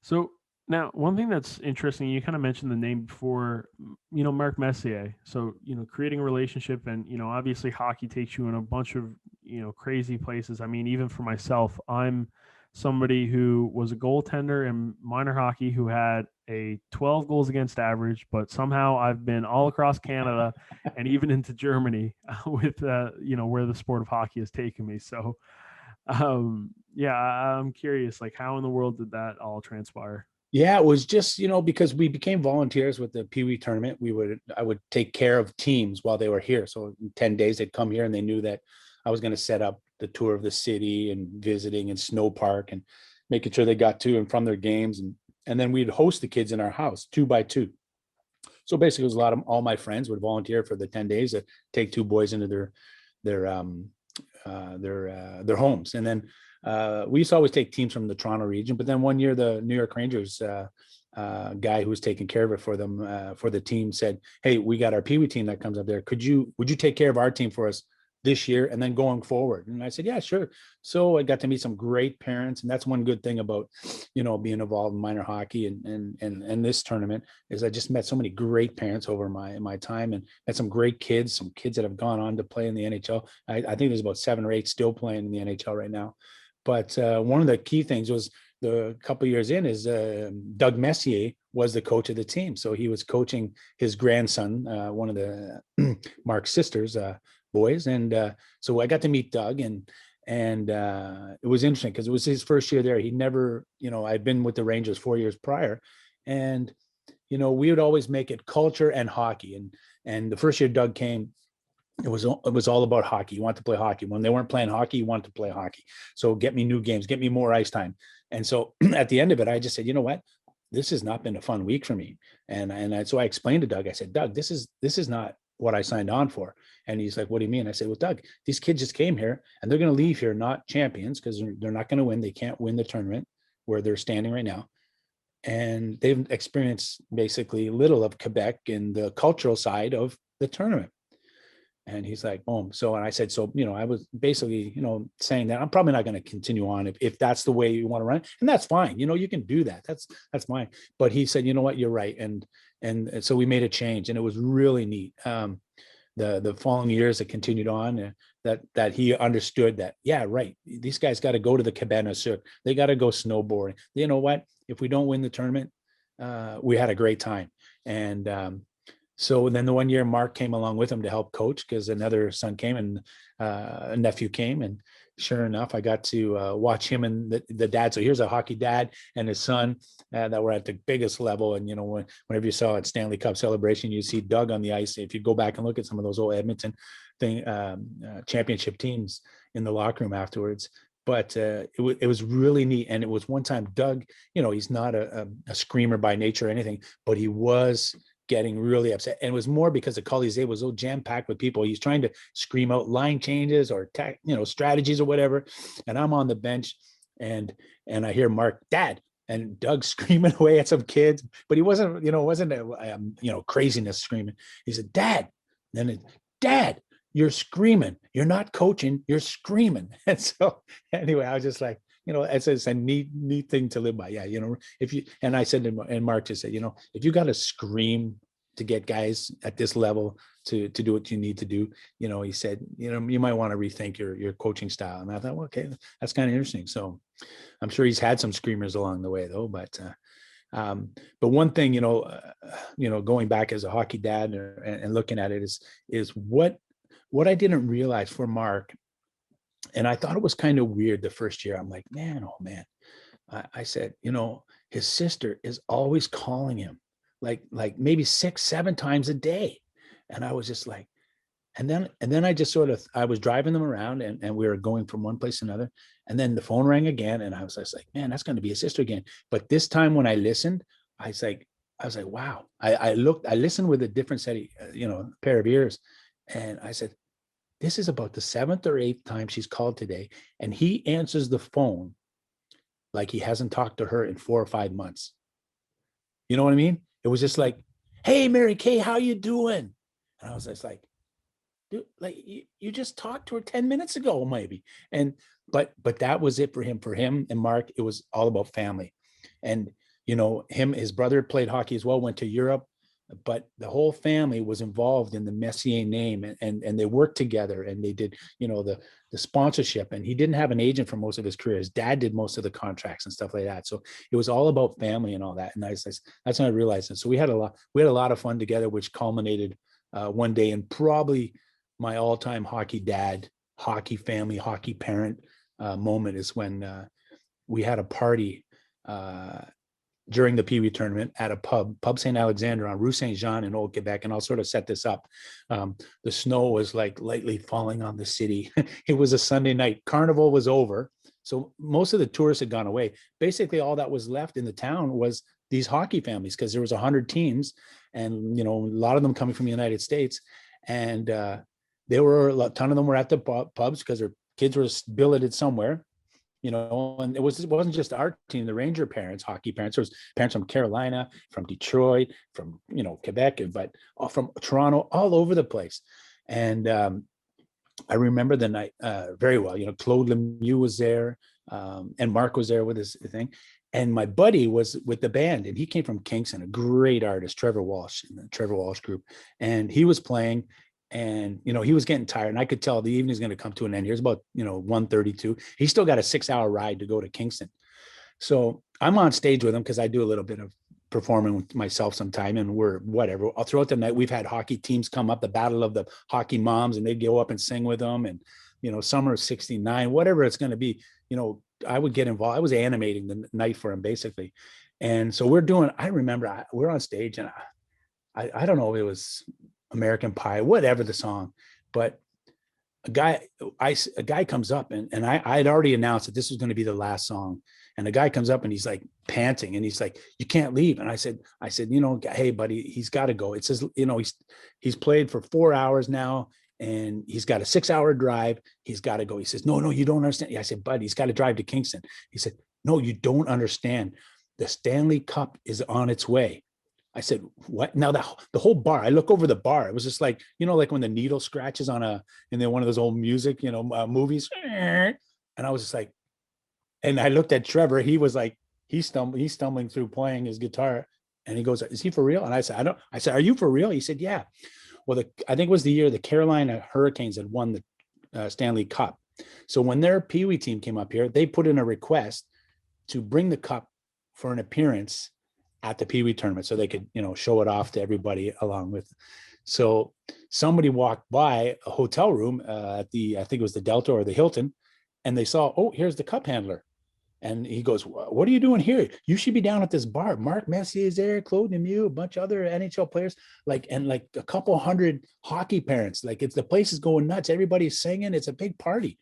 So now, one thing that's interesting, you kind of mentioned the name before, Mark Messier. So, creating a relationship, and, obviously hockey takes you in a bunch of, crazy places. I mean, even for myself, I'm somebody who was a goaltender in minor hockey who had a 12 goals against average, but somehow I've been all across Canada and even into Germany with, where the sport of hockey has taken me. So, yeah, I'm curious, like, how in the world did that all transpire? Yeah, it was just, because we became volunteers with the Pee Wee tournament. I would take care of teams while they were here. So in 10 days they'd come here, and they knew that I was going to set up the tour of the city and visiting and snow park and making sure they got to and from their games. And then we'd host the kids in our house 2 by 2. So basically it was all my friends would volunteer for the 10 days to take 2 boys into their homes. And then we used to always take teams from the Toronto region, but then one year the New York Rangers guy who was taking care of it for them, for the team, said, hey, we got our Pee Wee team that comes up there. Would you take care of our team for us this year and then going forward? And I said, yeah, sure. So I got to meet some great parents. And that's one good thing about, being involved in minor hockey and this tournament, is I just met so many great parents over my time, and met some great kids, some kids that have gone on to play in the NHL. I think there's about 7 or 8 still playing in the NHL right now. But one of the key things was, the couple of years in, is Doug Messier was the coach of the team. So he was coaching his grandson, one of the Mark's sisters, boys. And so I got to meet Doug, and it was interesting because it was his first year there. He never, I'd been with the Rangers 4 years prior, and we would always make it culture and hockey. And the first year Doug came, it was all about hockey. You want to play hockey. When they weren't playing hockey, you want to play hockey. So get me new games, get me more ice time. And so at the end of it, I just said, you know what? This has not been a fun week for me. So I explained to Doug, I said, Doug, this is not what I signed on for. And he's like, what do you mean? I said, well, Doug, these kids just came here and they're going to leave here not champions, because they're not going to win. They can't win the tournament where they're standing right now. And they've experienced basically little of Quebec and the cultural side of the tournament. And he's like, boom. So, and I said, so, I was basically, saying that I'm probably not going to continue on if that's the way you want to run. And that's fine. You can do that. That's fine. But he said, you know what, you're right. And so we made a change, and it was really neat. The following years, it continued on, that he understood that, yeah, right. These guys got to go to the Cabana Cirque. They got to go snowboarding. You know what? If we don't win the tournament, we had a great time. And, so then the one year Mark came along with him to help coach, because another son came, and a nephew came. And sure enough, I got to watch him and the dad. So here's a hockey dad and his son that were at the biggest level. And, whenever you saw at Stanley Cup celebration, you see Doug on the ice. If you go back and look at some of those old Edmonton championship teams in the locker room afterwards. But it was really neat. And it was one time Doug, he's not a screamer by nature or anything, but he was getting really upset. And it was more because the Colisée was so jam-packed with people. He's trying to scream out line changes or strategies or whatever. And I'm on the bench and I hear Mark, Dad, and Doug screaming away at some kids, but he wasn't, craziness screaming. He said, Dad, Dad, you're screaming. You're not coaching, you're screaming. And so anyway, I was just like, it's a neat thing to live by. Yeah. If you, and I said, and Mark just said, if you got to scream to get guys at this level to do what you need to do, he said, you might want to rethink your coaching style. And I thought, well, okay, that's kind of interesting. So I'm sure he's had some screamers along the way though, but one thing, going back as a hockey dad and looking at it is what I didn't realize for Mark. And I thought it was kind of weird the first year. I'm like, man, oh man. I said, his sister is always calling him like maybe 6-7 times a day. And I was just like, and then I just I was driving them around and we were going from one place to another. And then the phone rang again. And I was just like, man, that's going to be his sister again. But this time when I listened, I was like, wow. I listened with a different set of, pair of ears. And I said, this is about the 7th or 8th time she's called today. And he answers the phone like he hasn't talked to her in 4 or 5 months. You know what I mean? It was just like, hey, Mary Kay, how you doing? And I was just like, dude, like you just talked to her 10 minutes ago, maybe. And, but that was it for him. For him and Mark, it was all about family. And, his brother played hockey as well, went to Europe. But the whole family was involved in the Messier name and they worked together and they did, the sponsorship. And he didn't have an agent for most of his career. His dad did most of the contracts and stuff like that. So it was all about family and all that. And that's when I realized it. So we had a lot of fun together, which culminated one day in probably my all-time hockey dad, hockey family, hockey parent moment is when we had a party during the Pee Wee tournament at a pub St. Alexander on Rue Saint Jean in Old Quebec. And I'll sort of set this up. The snow was like lightly falling on the city. It was a Sunday night. Carnival was over. So most of the tourists had gone away. Basically, all that was left in the town was these hockey families, because there was 100 teams and, a lot of them coming from the United States. And there were a ton of them were at the pubs because their kids were billeted somewhere. And it wasn't just our team, the Ranger parents, hockey parents. There was parents from Carolina, from Detroit, from, Quebec, but from Toronto, all over the place. And I remember the night very well. Claude Lemieux was there and Mark was there with his thing. And my buddy was with the band and he came from Kingston, a great artist, Trevor Walsh, in the Trevor Walsh group. And he was playing. And, he was getting tired and I could tell the evening's going to come to an end. Here's about, 1:32. He still got a 6-hour ride to go to Kingston. So I'm on stage with him because I do a little bit of performing with myself sometime and we're whatever. All throughout the night, we've had hockey teams come up, the Battle of the Hockey Moms, and they'd go up and sing with them. And, Summer of '69, whatever it's going to be, I would get involved. I was animating the night for him basically. And so I remember we're on stage and I don't know if it was American Pie, whatever the song, but a guy comes up and I had already announced that this was going to be the last song. And the guy comes up and he's like panting and he's like, you can't leave. And I said, hey buddy, he's got to go. It says, he's played for 4 hours now and he's got a 6-hour drive. He's got to go. He says, no, you don't understand. I said, buddy, he's got to drive to Kingston. He said, no, you don't understand. The Stanley Cup is on its way. I said, what? Now the whole bar, I look over the bar. It was just like, like when the needle scratches on and then one of those old music, movies. And I was just like, and I looked at Trevor. He was like, he's stumbling through playing his guitar. And he goes, is he for real? And I said, I said, are you for real? He said, yeah. Well, I think it was the year the Carolina Hurricanes had won the Stanley Cup. So when their Pee Wee team came up here, they put in a request to bring the cup for an appearance at the Pee Wee tournament so they could, show it off to everybody along with. So somebody walked by a hotel room at I think it was the Delta or the Hilton. and they saw, oh, here's the cup handler. And he goes, what are you doing here? You should be down at this bar. Mark Messier is there, Claude Lemieux, a bunch of other NHL players, and a couple hundred hockey parents. Like, it's the place is going nuts. Everybody's singing. It's a big party.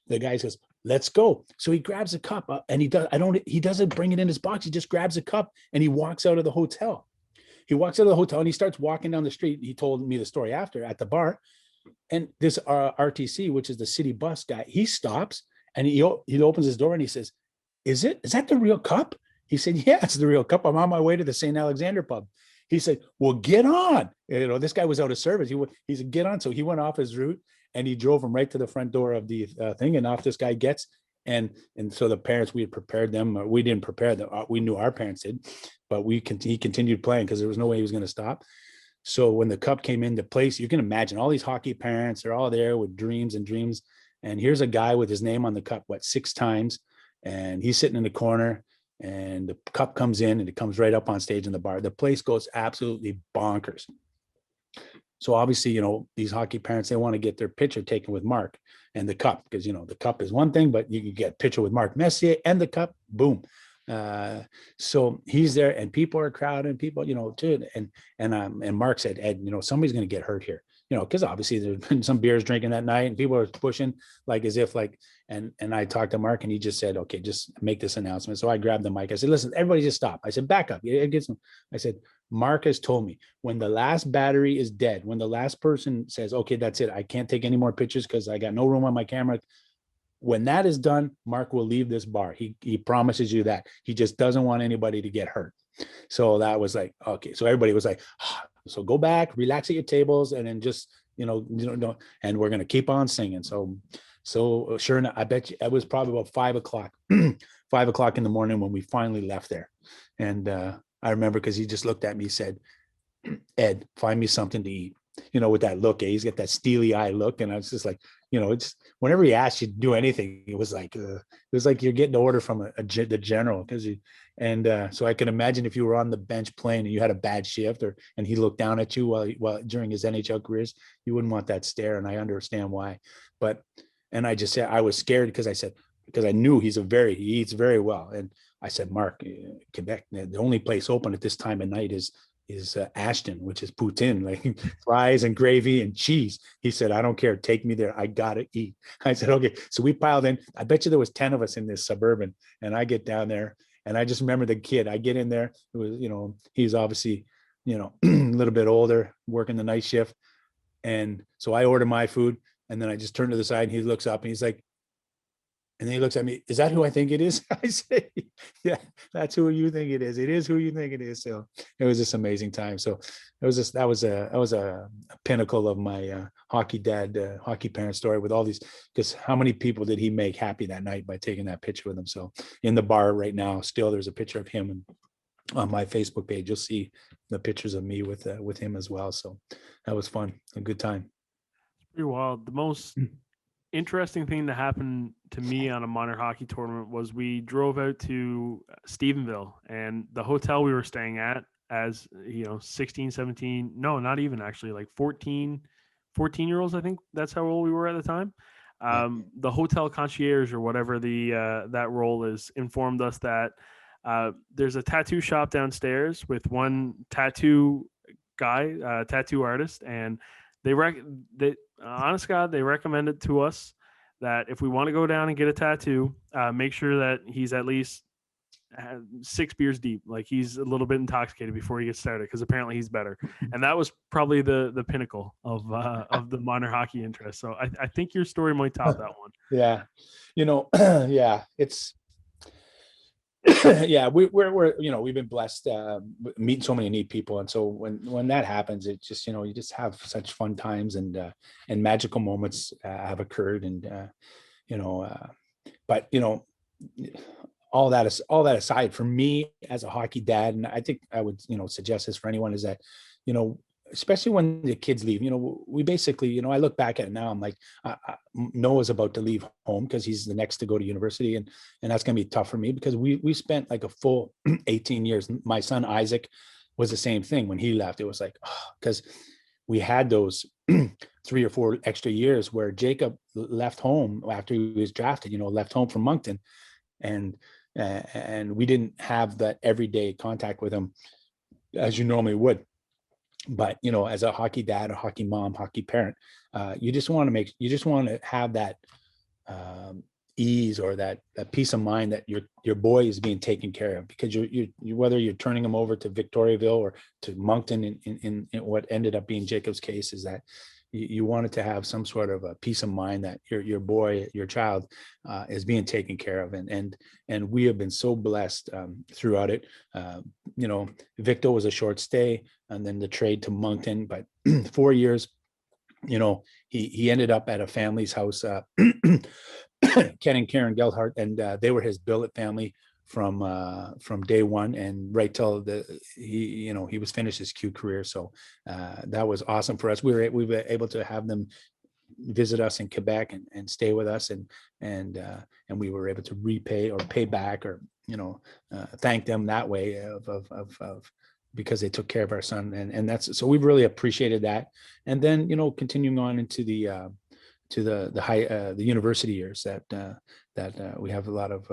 The guy says, let's go. So he grabs a cup and he doesn't bring it in his box. He just grabs a cup and he walks out of the hotel. He walks out of the hotel and he starts walking down the street. He told me the story after at the bar. And this RTC, which is the city bus guy, he stops and he opens his door and he says, is that the real cup? He said, yeah, it's the real cup. I'm on my way to the St. Alexander pub. He said, well, get on. This guy was out of service. He said, get on. So he went off his route and he drove him right to the front door of the thing. And off this guy gets. And so the parents, we had prepared them. We didn't prepare them. We knew our parents did, but he continued playing because there was no way he was going to stop. So when the cup came into place, you can imagine all these hockey parents are all there with dreams and dreams. And here's a guy with his name on the cup, 6 times. And he's sitting in the corner and the cup comes in and it comes right up on stage in the bar. The place goes absolutely bonkers. So obviously, these hockey parents, they want to get their picture taken with Mark and the cup, because, the cup is one thing, but you can get a picture with Mark Messier and the cup, boom. So he's there and people are crowding, people, too. And Mark said, Ed, somebody's going to get hurt here, because obviously there's been some beers drinking that night and people are pushing and I talked to Mark and he just said, okay, just make this announcement. So I grabbed the mic. I said, listen, everybody just stop. I said, back up. I said, Mark has told me when the last battery is dead, when the last person says, okay, that's it, I can't take any more pictures because I got no room on my camera. When that is done, Mark will leave this bar. He promises you that. He just doesn't want anybody to get hurt. So that was like, okay. So everybody was like, so go back, relax at your tables, and then just, and we're going to keep on singing. So sure enough, I bet you it was probably about 5:00, 5:00 in the morning when we finally left there. And I remember because he just looked at me, he said, Ed, find me something to eat. With that look, he's got that steely eye look. And I was just like, it's whenever he asked you to do anything, it was like you're getting an order from the general. So I can imagine if you were on the bench playing and you had a bad shift and he looked down at you while during his NHL careers, you wouldn't want that stare. And I understand why, and I just said, I was scared because I knew he eats very well. And I said, Mark, Quebec, the only place open at this time of night is Ashton, which is poutine, like fries and gravy and cheese. He said, I don't care. Take me there. I got to eat. I said, okay. So we piled in. I bet you there was 10 of us in this Suburban. And I get down there and I just remember the kid. I get in there. It was, he's obviously, a little bit older, working the night shift. And so I order my food and then I just turn to the side and he looks up and he's like, and then he looks at me, is that who I think it is? I say, yeah, that's who you think it is. It is who you think it is. So it was this amazing time. So that was a pinnacle of my hockey parent story with all these, because how many people did he make happy that night by taking that picture with him? So in the bar right now, still there's a picture of him, and on my Facebook page, you'll see the pictures of me with him as well. So that was fun, a good time. Pretty wild. The most interesting thing that happened to me on a minor hockey tournament was we drove out to Stephenville, and the hotel we were staying at as 16, 17, no, not even actually, like 14-year olds. I think that's how old we were at the time. The hotel concierge or whatever that role is informed us that there's a tattoo shop downstairs with one tattoo guy, tattoo artist, and honest God, they recommended to us that if we want to go down and get a tattoo, make sure that he's at least 6 beers deep, like he's a little bit intoxicated before he gets started, because apparently he's better. And that was probably the pinnacle of the minor hockey interest. So I think your story might top that one. Yeah, yeah, it's yeah, we're we've been blessed meeting so many neat people, and so when that happens, it just you just have such fun times and magical moments have occurred, and but all that aside, for me as a hockey dad, and I think I would suggest this for anyone, is that especially when the kids leave, we basically, I look back at it now, I'm like, Noah's about to leave home because he's the next to go to university. And that's going to be tough for me because we spent like a full 18 years. My son, Isaac, was the same thing when he left. It was like, because we had those 3 or 4 extra years where Jacob left home after he was drafted, left home from Moncton, and we didn't have that everyday contact with him as you normally would. But as a hockey dad, a hockey mom, hockey parent, you just want to have that ease, or that peace of mind that your boy is being taken care of, because you whether you're turning him over to Victoriaville or to Moncton, in what ended up being Jacob's case, is that you wanted to have some sort of a peace of mind that your boy, your child, is being taken care of, and we have been so blessed throughout it. Victor was a short stay, and then the trade to Moncton, but 4 years. He ended up at a family's house, Ken and Karen Gelhart, and they were his billet family from day one, and right till he was finished his Q career. So that was awesome for us. We were able to have them visit us in Quebec and stay with us, and we were able to repay or pay back, or thank them that way of because they took care of our son, and that's, so we've really appreciated that. And then continuing on into the university years, that we have a lot of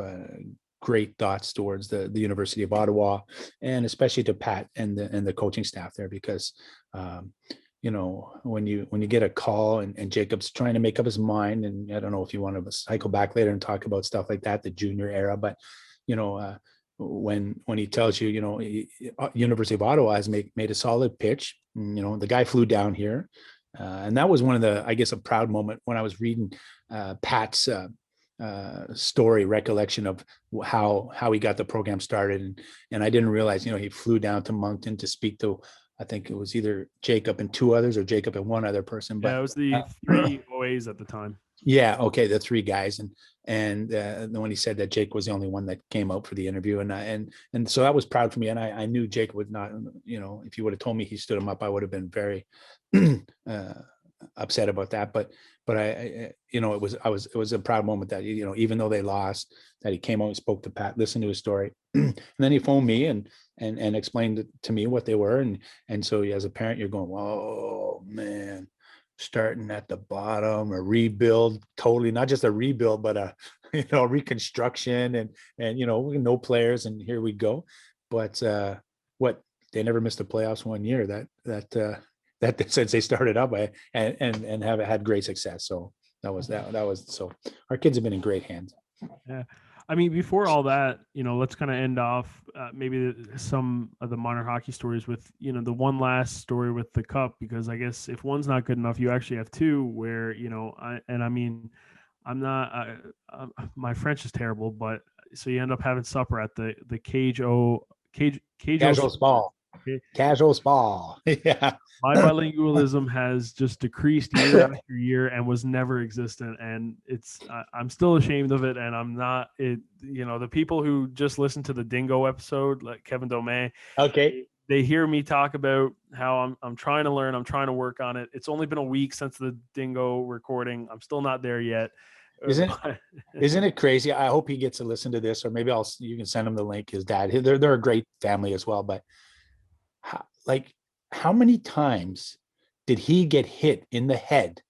great thoughts towards the University of Ottawa, and especially to Pat and the coaching staff there, because when you get a call and Jacob's trying to make up his mind, and I don't know if you want to cycle back later and talk about stuff like that, the junior era, but when he tells you, University of Ottawa has made a solid pitch, the guy flew down here. And that was one of the, I guess, a proud moment when I was reading Pat's story, recollection of how he got the program started. And I didn't realize, he flew down to Moncton to speak to, I think it was either Jacob and 2 others, or Jacob and 1 other person. But yeah, it was the 3 OAs at the time. Yeah. Okay. The 3 guys. And when he said that Jake was the only one that came out for the interview, and so that was proud for me. And I knew Jake would not, if you would have told me he stood him up, I would have been very upset about that. But it was a proud moment that, even though they lost, that he came out and spoke to Pat, listened to his story. And then he phoned me and explained to me what they were. And so as a parent, you're going, oh man, starting at the bottom, a rebuild, totally, not just a rebuild, but a reconstruction, and no players, and here we go. But they never missed the playoffs 1 year that since they started up, and have had great success. So that was so our kids have been in great hands. Yeah. I mean, before all that, let's kind of end off maybe some of the modern hockey stories with, the one last story with the cup, because I guess if one's not good enough, you actually have 2 where, I'm not, my French is terrible, but so you end up having supper at the Casual Spa. Casual Spa. Yeah. My bilingualism has just decreased year after year and was never existent. And I'm still ashamed of it. And I'm not, the people who just listened to the Dingo episode, like Kevin Domain, okay, they hear me talk about how I'm trying to learn, I'm trying to work on it. It's only been a week since the Dingo recording. I'm still not there yet. Isn't it crazy? I hope he gets to listen to this, or maybe you can send him the link. His dad, they're a great family as well. But how many times did he get hit in the head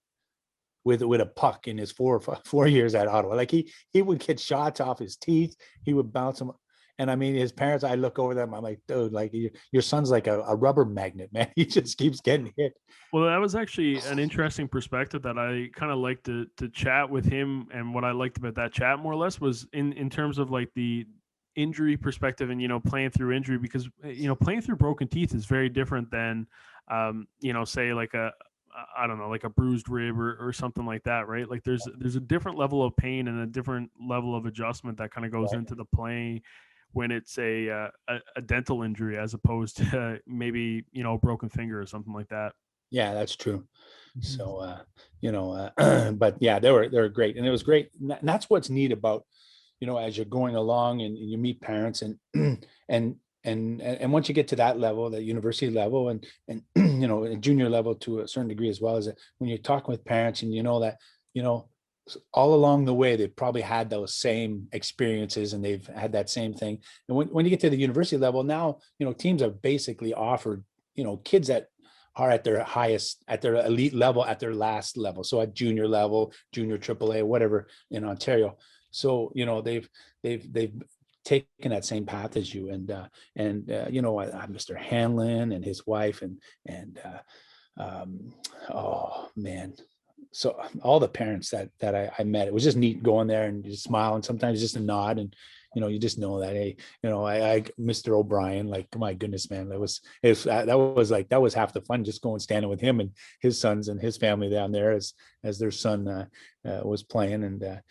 with a puck in his 4 years at Ottawa? Like he would get shots off his teeth. He would bounce them. And I mean, his parents, I look over them, I'm like, dude, like your son's like a rubber magnet, man. He just keeps getting hit. Well, that was actually an interesting perspective that I kind of liked to chat with him. And what I liked about that chat more or less was in terms of like the injury perspective and, playing through injury, because, playing through broken teeth is very different than, say like I don't know, like a bruised rib or something like that, right? Like there's a different level of pain and a different level of adjustment that kind of goes into the playing when it's a dental injury, as opposed to maybe, a broken finger or something like that. Yeah, that's true. So, but yeah, they were great. And it was great. And that's what's neat about, as you're going along and you meet parents and once you get to that level, the university level and junior level to a certain degree as well, as when you're talking with parents and that, all along the way, they've probably had those same experiences and they've had that same thing. And when you get to the university level now, teams are basically offered, kids that are at their highest, at their elite level, at their last level. So at junior level, junior AAA, whatever in Ontario. So, they've taken that same path as you. And Mr. Hanlon and his wife oh man. So all the parents that I met, it was just neat going there and just smile, and sometimes just a nod, and you just know that, hey, Mr. O'Brien, like, my goodness, man, that was half the fun, just going standing with him and his sons and his family down there as their son was playing. And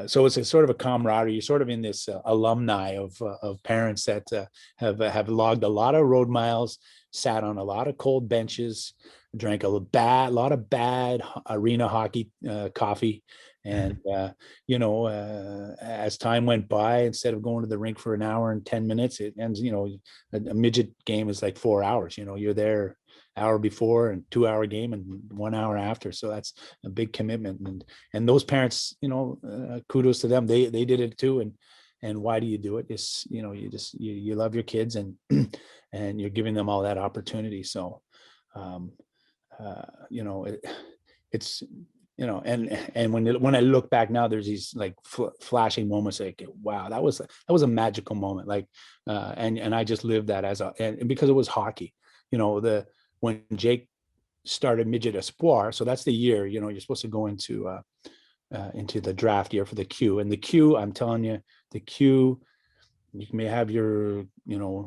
so it's a sort of a camaraderie. You're sort of in this alumni of parents that have logged a lot of road miles, sat on a lot of cold benches, drank a lot of bad arena hockey coffee. And, as time went by, instead of going to the rink for an hour and 10 minutes, it ends, a midget game is like 4 hours. You're there hour before and 2 hour game and 1 hour after. So that's a big commitment. And those parents, kudos to them. They did it too. And why do you do it? It's, you love your kids, and, and you're giving them all that opportunity. So, it's, and when I look back now, there's these like flashing moments, like, wow, that was a magical moment. Like, and I just lived that and because it was hockey, when Jake started midget espoir. So that's the year, you're supposed to go into the draft year for the Q. And the Q, I'm telling you, the Q, you may have your,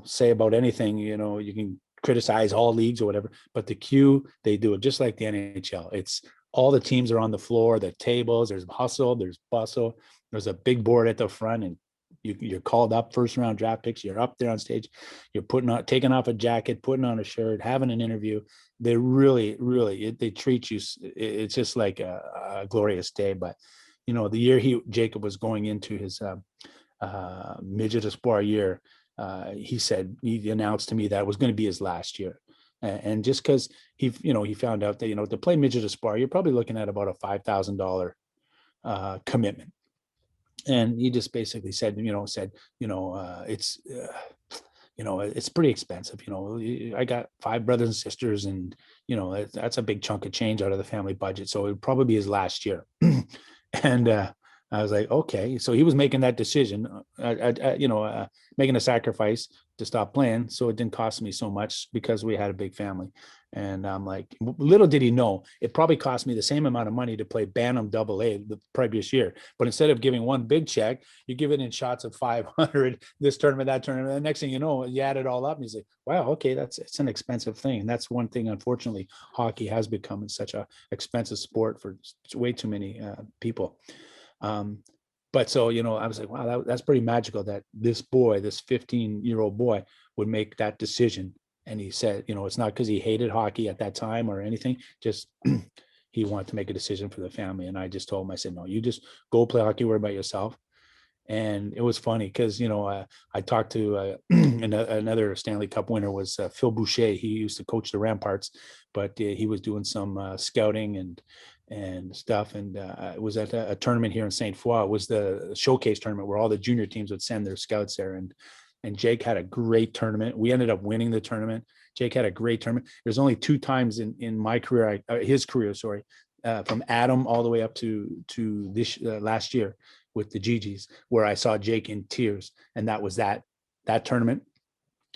say about anything, you can criticize all leagues or whatever, but the Q, they do it just like the NHL. It's all the teams are on the floor, the tables, there's hustle, there's bustle, there's a big board at the front, and you're called up, first round draft picks. You're up there on stage, you're taking off a jacket, putting on a shirt, having an interview. They really, really, they treat you. It's just like a glorious day. But the year Jacob was going into his midget espoir year, he announced to me that it was going to be his last year. And just because he found out that, to play midget espoir, you're probably looking at about a $5,000 commitment. And he just basically said, it's, it's pretty expensive. I got 5 brothers and sisters, and, that's a big chunk of change out of the family budget. So it would probably be his last year. And I was like, okay. So he was making that decision, making a sacrifice to stop playing, so it didn't cost me so much because we had a big family. And I'm like, little did he know, it probably cost me the same amount of money to play Bantam AA the previous year. But instead of giving one big check, you give it in shots of 500, this tournament, that tournament. The next thing you know, you add it all up, and he's like, wow, okay, it's an expensive thing. And that's one thing, unfortunately, hockey has become such a expensive sport for way too many people. But so, I was like, wow, that's pretty magical that this 15-year-old boy would make that decision. And he said, it's not because he hated hockey at that time or anything, just he wanted to make a decision for the family. And I just told him, I said, no, you just go play hockey, worry about yourself. And it was funny because, I talked to another Stanley Cup winner was Phil Boucher. He used to coach the Ramparts, but he was doing some scouting and stuff. And it was at a tournament here in St. Foy. It was the showcase tournament where all the junior teams would send their scouts there. And Jake had a great tournament. We ended up winning the tournament. Jake had a great tournament. There's only 2 times in my career, his career, sorry, from Adam all the way up to this last year with the GGs, where I saw Jake in tears. And that was that tournament.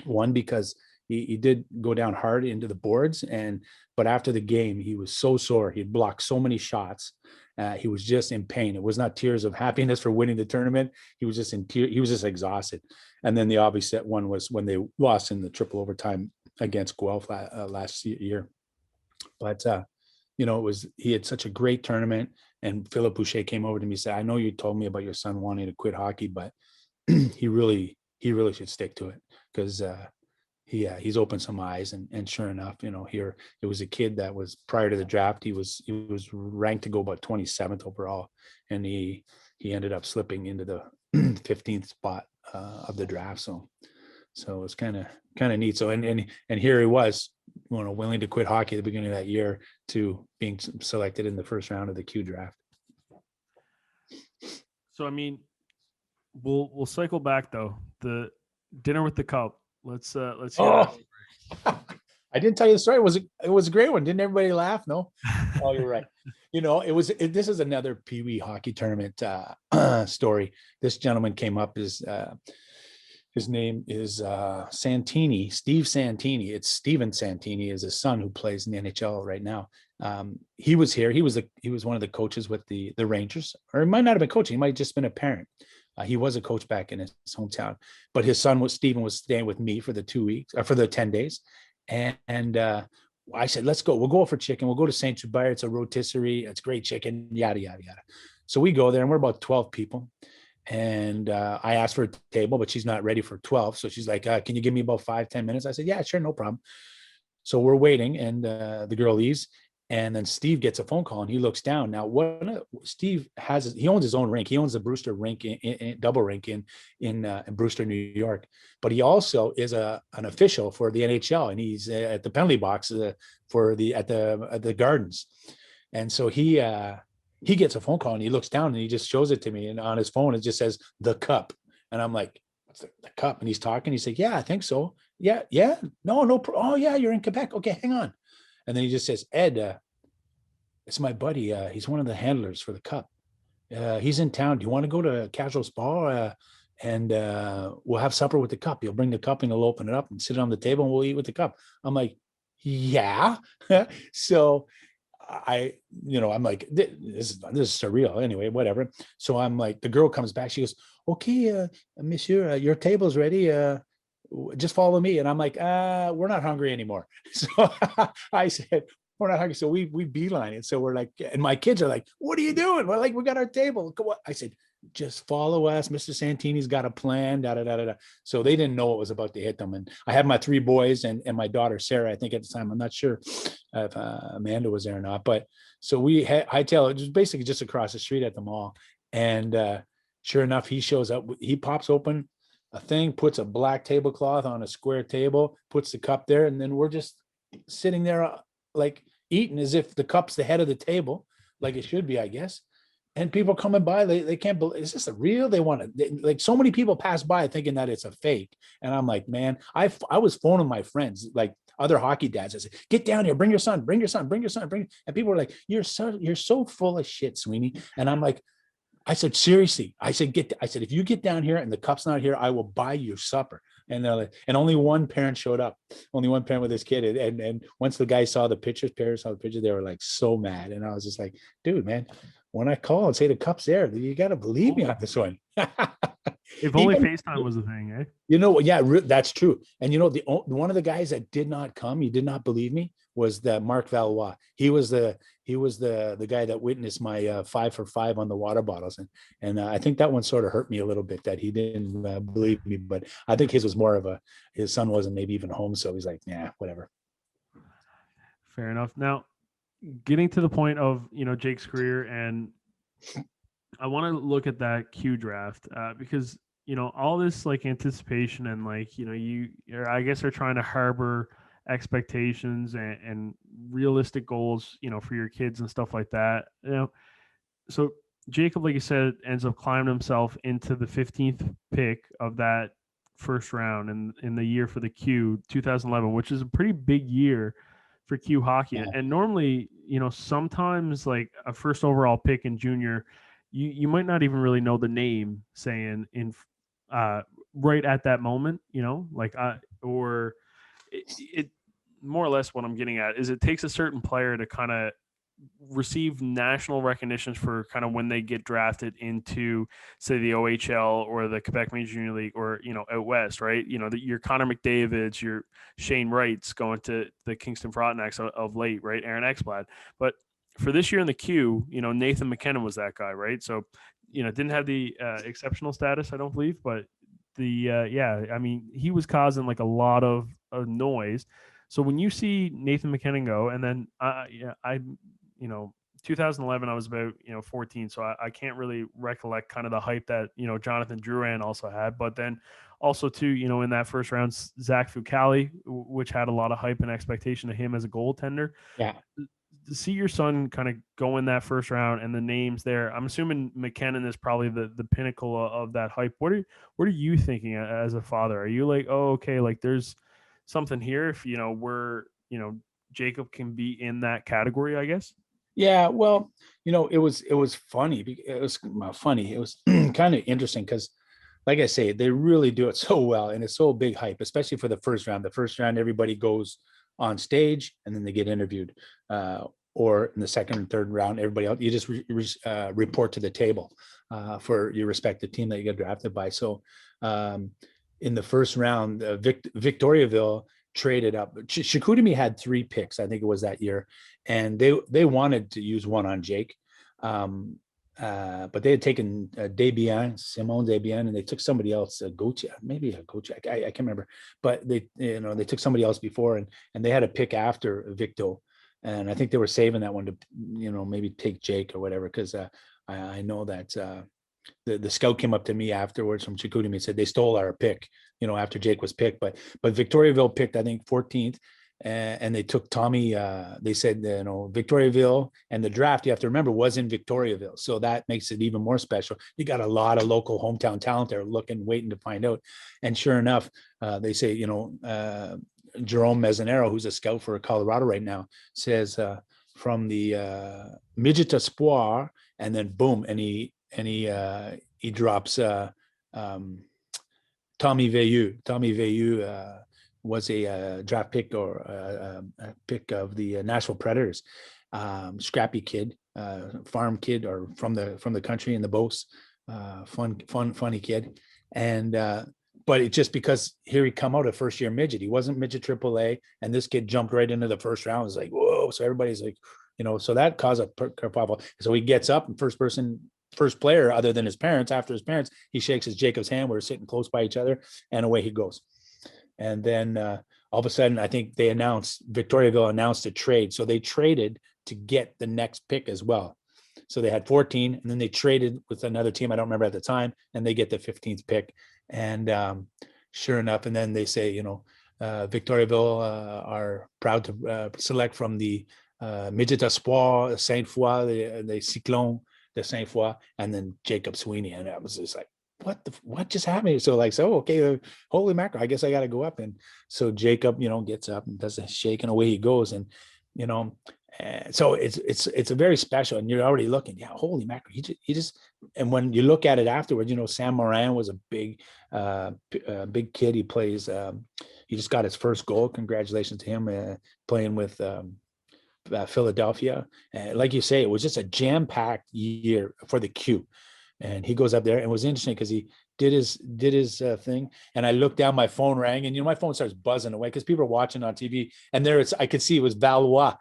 One, because he did go down hard into the boards, but after the game, he was so sore. He'd blocked so many shots. He was just in pain. It was not tears of happiness for winning the tournament. He was just in tears. He was just exhausted. And then the obvious one was when they lost in the triple overtime against Guelph last year. But he had such a great tournament. And Philip Boucher came over to me and said, I know you told me about your son wanting to quit hockey, but he really should stick to it, because he's opened some eyes. And sure enough, here it was a kid that was, prior to the draft, he was ranked to go about 27th overall, and he ended up slipping into the 15th spot of the draft. So it's kind of neat. So and here he was, willing to quit hockey at the beginning of that year to being selected in the first round of the Q draft. So I mean, we'll cycle back though. The dinner with the cup. Let's hear that. I didn't tell you the story. It was a great one. Didn't everybody laugh? No. Oh, you're right. This is another Pee Wee hockey tournament story. This gentleman came up. His name is Santini, Steve Santini. It's Steven Santini is his son who plays in the NHL right now. He was here. He was one of the coaches with the Rangers, or he might not have been coaching. He might have just been a parent. He was a coach back in his hometown, but his son Steven was staying with me for the 2 weeks, or for the 10 days. And I said, let's go. We'll go for chicken. We'll go to Saint Hubert. It's a rotisserie. It's great chicken, yada, yada, yada. So we go there and we're about 12 people. And I asked for a table, but she's not ready for 12. So she's like, can you give me about 5-10 minutes? I said, yeah, sure. No problem. So we're waiting and the girl leaves. And then Steve gets a phone call and he looks down. Now, Steve he owns his own rink. He owns the Brewster rink, in double rink in Brewster, New York. But he also is an official for the NHL, and he's at the penalty box at the Gardens. And so he gets a phone call and he looks down and he just shows it to me. And on his phone, it just says the Cup. And I'm like, what's the Cup? And he's talking. He's like, yeah, I think so. Yeah. No. Oh yeah, you're in Quebec. Okay, hang on. And then he just says, Ed, it's my buddy. He's one of the handlers for the Cup. He's in town. Do you want to go to Casual Spa? And we'll have supper with the Cup. He'll bring the cup and he'll open it up and sit it on the table and we'll eat with the Cup. I'm like, yeah. So I'm like, this is surreal. Anyway, whatever. So I'm like, the girl comes back. She goes, okay, monsieur, your table's ready. Just follow me. And I'm like, we're not hungry anymore. So I said, we're not hungry. So we beeline it. So we're like, and my kids are like, what are you doing? We're like, we got our table. Come on. I said, just follow us. Mr. Santini's got a plan. Da, da, da, da, da. So they didn't know it was about to hit them. And I had my 3 boys and my daughter, Sarah, I think at the time. I'm not sure if Amanda was there or not. But so we had hightail. It was basically just across the street at the mall. And sure enough, he shows up. He pops open a thing, puts a black tablecloth on a square table, puts the cup there, and then we're just sitting there like eating as if the cup's the head of the table, like it should be, I guess. And people coming by, they can't believe, is this a real? They want to, like, so many people pass by thinking that it's a fake. And I'm like, man, I was phoning my friends, like other hockey dads. I said, get down here, bring your son. And people were like, you're so full of shit, Sweeney. And I'm like, I said, seriously, I said, if you get down here and the cup's not here, I will buy you supper. And only one parent showed up, only one parent with his kid. And once the guy saw the pictures, parents saw the picture, they were like so mad. And I was just like, dude, man, when I call and say the cup's there, you got to believe me on this one. If only FaceTime was a thing, eh? Yeah, that's true. And the one of the guys that did not come, he did not believe me, was that Mark Valois. He was the guy that witnessed my 5 for 5 on the water bottles, and I think that one sort of hurt me a little bit that he didn't believe me. But I think his was more of his son wasn't maybe even home, so he's like, yeah, whatever. Fair enough. Now, getting to the point of Jake's career, and I want to look at that Q draft because all this like anticipation and like I guess they're trying to harbor expectations and realistic goals for your kids and stuff like that. So Jacob, like you said, ends up climbing himself into the 15th pick of that first round in the year for the Q 2011, which is a pretty big year for Q hockey. Yeah. And normally, sometimes like a first overall pick in junior, you might not even really know the name saying in right at that moment, or it more or less what I'm getting at is it takes a certain player to kind of receive national recognitions for kind of when they get drafted into, say, the OHL or the Quebec Major Junior League or, out west, right? Your Connor McDavid's, your Shane Wright's going to the Kingston Frontenacs of late, right? Aaron Ekblad. But for this year in the Q, Nathan McKinnon was that guy, right? So, didn't have the exceptional status, I don't believe, but he was causing like a lot of noise. So when you see Nathan McKinnon go, and then 2011, I was about 14, so I can't really recollect kind of the hype that Jonathan Drouin also had. But then also too, in that first round, Zach Fucali, which had a lot of hype and expectation of him as a goaltender. Yeah. To see your son kind of go in that first round and the names there, I'm assuming McKinnon is probably the pinnacle of that hype. What are you thinking as a father? Are you like, oh, okay, like there's something here if we're Jacob can be in that category, I guess. Yeah, well, it was funny. It was funny. It was kind of interesting because, like I say, they really do it so well, and it's so big hype, especially for the first round. The first round, everybody goes on stage, and then they get interviewed. Or in the second and third round, everybody else, you just report to the table for your respective team that you get drafted by. So, um, in the first round, Victoriaville traded up. Chicoutimi had 3 picks, I think it was that year, and they wanted to use one on Jake, but they had taken Simone Debian, and they took somebody else, maybe a Gocha, I can't remember, but they took somebody else before, and they had a pick after Victo, and I think they were saving that one to maybe take Jake or whatever, because I know that the scout came up to me afterwards from Chicoutimi and said they stole our pick, after Jake was picked. But Victoriaville picked, I think, 14th, and they took Tommy. They said, Victoriaville, and the draft, you have to remember, was in Victoriaville, so that makes it even more special. You got a lot of local hometown talent there waiting to find out. And sure enough, they say, Jerome Mezzanero, who's a scout for Colorado right now, says from the midget espoir, and then boom, and he drops Tommy Veilleux. Tommy Veilleux was a draft pick, or a pick of the Nashville Predators. Scrappy kid, farm kid, or from the country in the Beauce. Funny kid. And but it's just because here he come out a first year midget. He wasn't midget AAA, and this kid jumped right into the first round. It's like, whoa! So everybody's like, so that caused a kerfuffle. So he gets up, and first player other than his parents, after his parents, he shakes his Jacob's hand. We're sitting close by each other, and away he goes. And then all of a sudden, I think Victoriaville announced a trade. So they traded to get the next pick as well. So they had 14, and then they traded with another team I don't remember at the time, and they get the 15th pick. And sure enough, and then they say, Victoriaville are proud to select from the midget espoir Saint Foy, the Cyclone de Saint Foy, and then Jacob Sweeney. And I was just like, what just happened? So okay, holy mackerel, I guess I got to go up. And so Jacob, gets up and does a shake, and away he goes. And so it's a very special, and you're already looking, holy mackerel, he just, and when you look at it afterwards, Sam Morin was a big kid. He plays, he just got his first goal. Congratulations to him, playing with Philadelphia. Like you say, it was just a jam-packed year for the Q. And he goes up there, and it was interesting because he did his thing, and I looked down, my phone rang, and my phone starts buzzing away because people are watching on TV, and I could see it was Valois.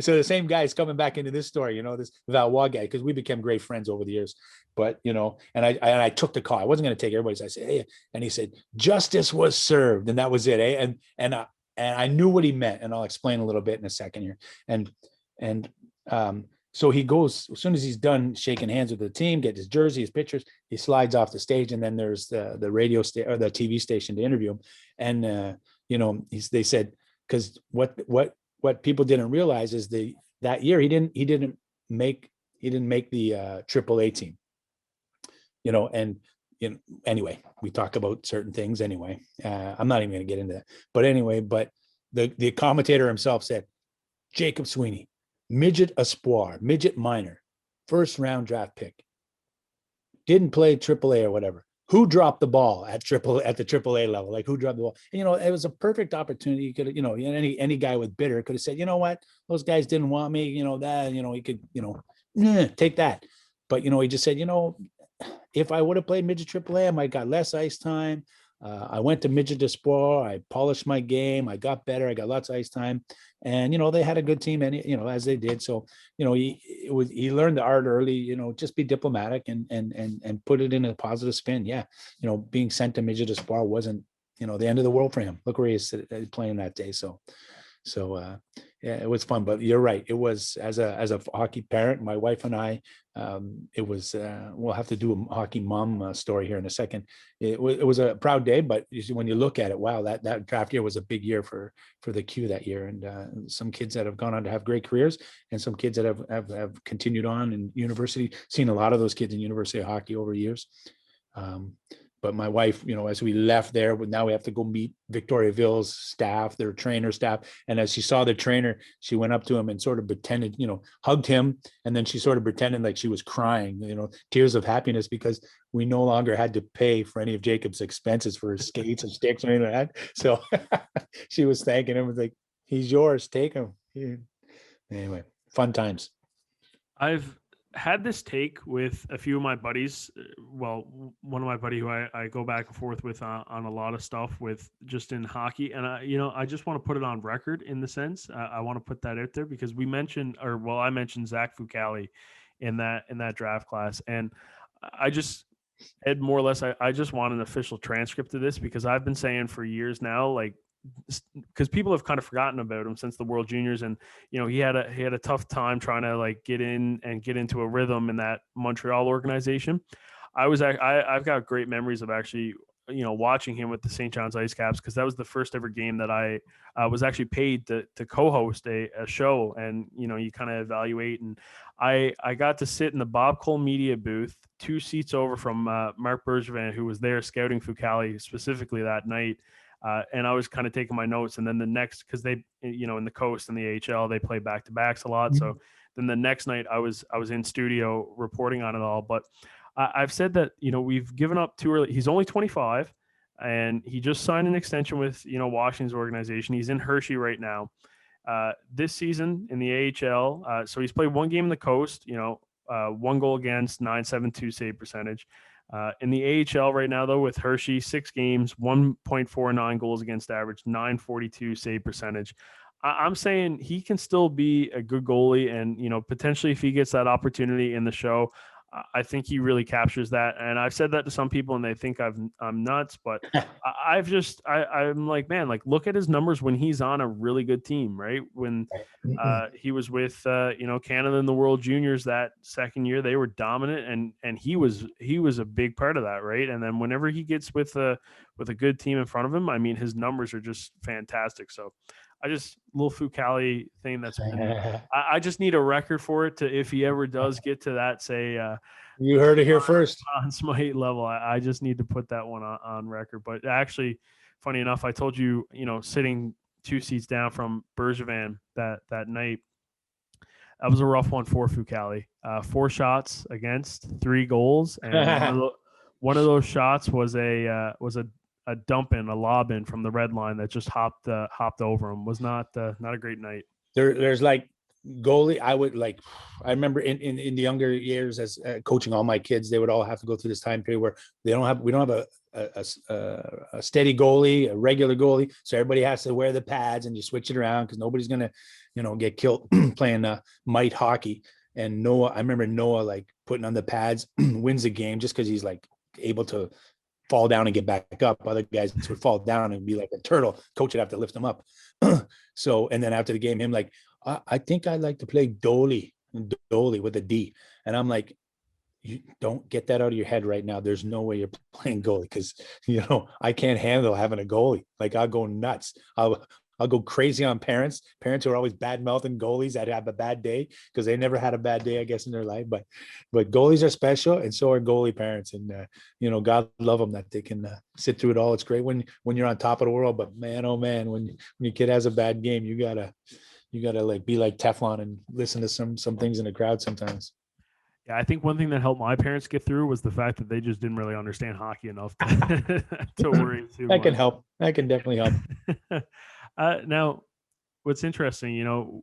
So the same guy is coming back into this story, this Valois guy, because we became great friends over the years. But and I took the call. I wasn't going to take everybody's. I said, hey, and he said, justice was served, and that was it, eh? And I knew what he meant, and I'll explain a little bit in a second here. And so he goes, as soon as he's done shaking hands with the team, get his jersey, his pictures, he slides off the stage, and then there's the radio or the TV station to interview him. And they said, because what people didn't realize is that year he didn't make the AAA team. And anyway, we talk about certain things anyway. I'm not even going to get into that. But anyway, the commentator himself said, Jacob Sweeney, midget espoir, midget minor, first round draft pick, didn't play AAA or whatever. Who dropped the ball at the AAA level? Like, who dropped the ball? And, it was a perfect opportunity. You could, any guy with bitter could have said, you know what, those guys didn't want me. He could, take that. But he just said, if I would have played midget AAA, I might got less ice time. I went to midget espoir. I polished my game. I got better. I got lots of ice time, and they had a good team, and as they did. So he learned the art early. Just be diplomatic and put it in a positive spin. Yeah, being sent to midget espoir wasn't the end of the world for him. Look where he's playing that day. So yeah, it was fun. But you're right. It was, as a hockey parent, my wife and I, it was, we'll have to do a hockey mom story here in a second. It was a proud day, but when you look at it, wow, that draft year was a big year for the Q that year. And some kids that have gone on to have great careers, and some kids that have continued on in university, seen a lot of those kids in university hockey over years. but my wife, as we left there, now we have to go meet Victoriaville's staff, their trainer staff. And as she saw the trainer, she went up to him and sort of pretended, hugged him. And then she sort of pretended like she was crying, tears of happiness, because we no longer had to pay for any of Jacob's expenses for his skates and sticks or anything like that. So she was thanking him, was like, he's yours, take him. Anyway, fun times. I've had this take with a few of my buddies. Well, one of my buddy who I go back and forth with on a lot of stuff with just in hockey. And I just want to put it on record in the sense I want to put that out there because I mentioned Zach Fucale in that draft class. And I just, Ed, more or less, I just want an official transcript of this because I've been saying for years now, like, because people have kind of forgotten about him since the World Juniors, and he had a tough time trying to like get into a rhythm in that Montreal organization. I've got great memories of actually watching him with the St. John's Ice Caps because that was the first ever game that I was actually paid to co-host a show, and you kind of evaluate, and I got to sit in the Bob Cole media booth 2 seats over from Mark Bergevin, who was there scouting Fucale specifically that night. And I was kind of taking my notes, and then the next, because they, in the Coast and the AHL, they play back to backs a lot. So then the next night, I was in studio reporting on it all. But I've said that we've given up too early. He's only 25, and he just signed an extension with Washington's organization. He's in Hershey right now. This season in the AHL, so he's played 1 game in the Coast. 1 goal against, .972 save percentage. In the AHL right now, though, with Hershey, 6 games, 1.49 goals against average, .942 save percentage. I'm saying he can still be a good goalie, and potentially if he gets that opportunity in the show, I think he really captures that. And I've said that to some people, and they think I'm nuts, but I'm like, man, like look at his numbers when he's on a really good team, right? When he was with Canada in the World Juniors that second year, they were dominant, and he was a big part of that, right? And then whenever he gets with a good team in front of him, I mean, his numbers are just fantastic. So little Fucale thing that's been, I just need a record for it to, if he ever does get to that, say, you heard it here first on Smite level. I just need to put that one on record. But actually, funny enough, I told you, sitting 2 seats down from Bergevin that night, that was a rough one for Fucale. 4 shots against, 3 goals, and one of those shots was a dump in, a lob in from the red line that just hopped over him. Was not a great night. There's like goalie. I remember in the younger years as coaching all my kids, they would all have to go through this time period where we don't have a steady goalie, a regular goalie. So everybody has to wear the pads and you switch it around because nobody's going to, get killed playing mite hockey. And I remember Noah like putting on the pads, wins the game just because he's like able to fall down and get back up. Other guys would fall down and be like a turtle. Coach would have to lift them up. So, and then after the game, him like, I think I'd like to play Dolly with a D. And I'm like, you don't get that out of your head right now. There's no way you're playing goalie because, I can't handle having a goalie. Like I'll go nuts. I'll go crazy on parents who are always bad mouthing goalies that have a bad day because they never had a bad day, I guess, in their life. But goalies are special, and so are goalie parents. And God love them that they can sit through it all. It's great when you're on top of the world. But man, oh man, when your kid has a bad game, you gotta like be like Teflon and listen to some things in the crowd sometimes. Yeah, I think one thing that helped my parents get through was the fact that they just didn't really understand hockey enough to worry too much. That can help. That can definitely help. Now, what's interesting,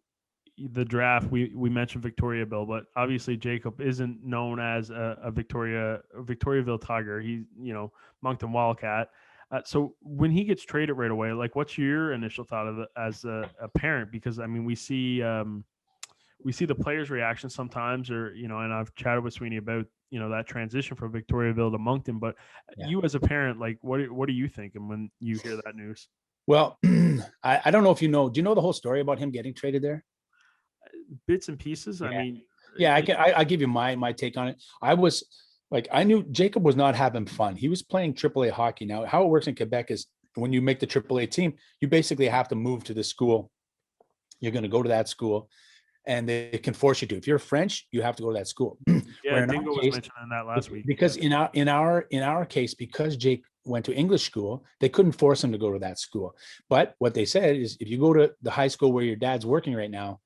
the draft, we mentioned Victoriaville, but obviously Jacob isn't known as a Victoriaville Tiger. He's, Moncton Wildcat. So when he gets traded right away, like what's your initial thought of it as a parent? Because I mean, we see the players' reaction sometimes, or and I've chatted with Sweeney about that transition from Victoriaville to Moncton. But you as a parent, like what are you thinking when you hear that news? Well, I don't know if do you know the whole story about him getting traded there? Bits and pieces. Yeah. I mean, I'll give you my take on it. I knew Jacob was not having fun. He was playing AAA hockey. Now, how it works in Quebec is when you make the AAA team, you basically have to move to the school. You're going to go to that school. and they can force you to. If you're French, you have to go to that school. Yeah, Where in our Dingo was case, mentioning that last week. because in our case, because Jake went to English school, they couldn't force him to go to that school. But what they said is, if you go to the high school where your dad's working right now,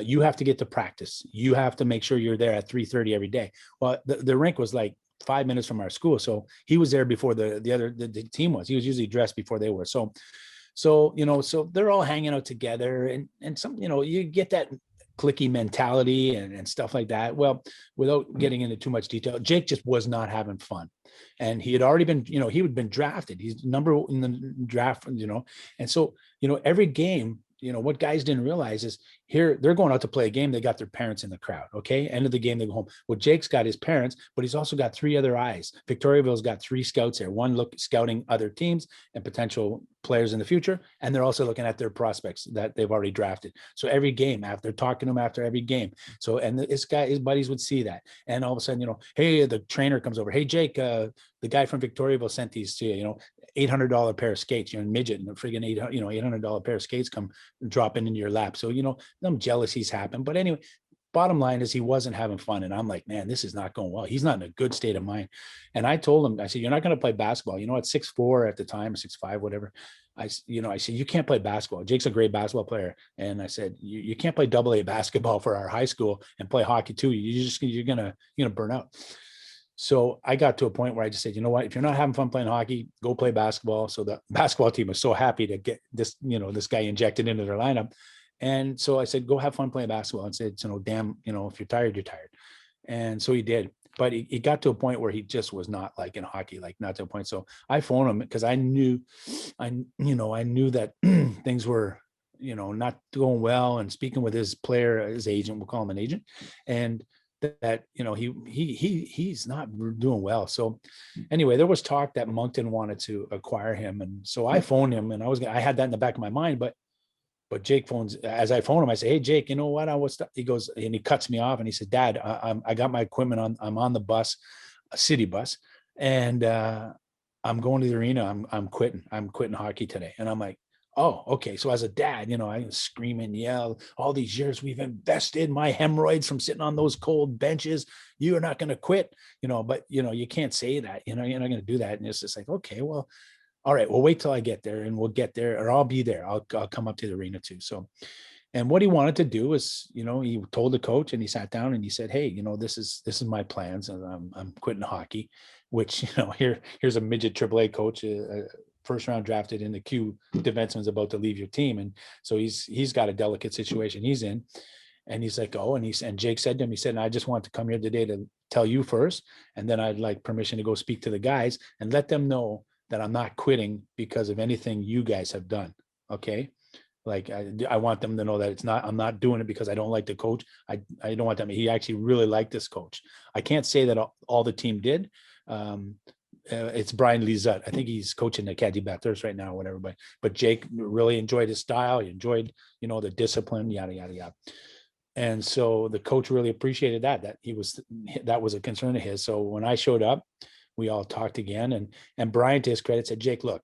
you have to get to practice. You have to make sure you're there at 3:30 every day. Well, the rink was like 5 minutes from our school, so he was there before the team was. He was usually dressed before they were. So they're all hanging out together, and some, you get that clicky mentality and stuff like that. Well, without getting into too much detail, Jake just was not having fun. And he had already been, he had been drafted. He's number in the draft, and so, every game, what guys didn't realize is, here they're going out to play a game. They got their parents in the crowd. Okay. End of the game, they go home. Well, Jake's got his parents, but he's also got 3 other eyes. Victoriaville's got 3 scouts there. One scouting other teams and potential players in the future. And they're also looking at their prospects that they've already drafted. So every game, after talking to him after every game. So, and this guy, his buddies would see that. And all of a sudden, hey, the trainer comes over. Hey, Jake, the guy from Victoriaville sent these to you, $800 pair of skates, midget, and a friggin' $800 pair of skates come dropping into your lap. So, some jealousies happen. But anyway, bottom line is, he wasn't having fun. And I'm like, man, this is not going well. He's not in a good state of mind. And I told him, I said, you're not going to play basketball. At 6'4" at the time, or 6'5", whatever. I said, you can't play basketball. Jake's a great basketball player. And I said, you can't play AA basketball for our high school and play hockey too. You're going to burn out. So I got to a point where I just said, you know what, if you're not having fun playing hockey, go play basketball. So the basketball team was so happy to get this, this guy injected into their lineup. And so I said, go have fun playing basketball. And said, damn, if you're tired, you're tired. And so he did. But he got to a point where he just was not like in hockey, like not to a point. So I phoned him because I knew that things were, not going well, and speaking with his player, his agent, we'll call him an agent. And that he's not doing well. So anyway, there was talk that Moncton wanted to acquire him, and so I phoned him, and I had that in the back of my mind. But Jake phones. As I phone him, I say, "Hey, Jake, you know what? He goes, and he cuts me off, and he said, "Dad, I got my equipment on. I'm on the bus, a city bus, and I'm going to the arena. I'm quitting. I'm quitting hockey today." And I'm like, oh, okay. So as a dad, I scream and yell, all these years we've invested, my hemorrhoids from sitting on those cold benches. You are not going to quit, but you can't say that, you're not going to do that. And it's just like, okay, well, all right, we'll wait till I get there, and we'll get there, or I'll be there. I'll come up to the arena too. So, and what he wanted to do is, he told the coach, and he sat down and he said, hey, this is my plans, and I'm quitting hockey, which, here's a midget AAA coach, first round drafted in the queue, defenseman's about to leave your team. And so he's got a delicate situation he's in. And he's like, oh, and Jake said to him, he said, I just want to come here today to tell you first, and then I'd like permission to go speak to the guys and let them know that I'm not quitting because of anything you guys have done. Okay. Like I want them to know that I'm not doing it because I don't like the coach. I don't want them. He actually really liked this coach. I can't say that all the team did. It's Brian Lizette. I think he's coaching the Caddy Bathurst right now or whatever, but Jake really enjoyed his style. He enjoyed, the discipline, yada, yada, yada. And so the coach really appreciated that was a concern of his. So when I showed up, we all talked again, and Brian, to his credit, said, Jake, look,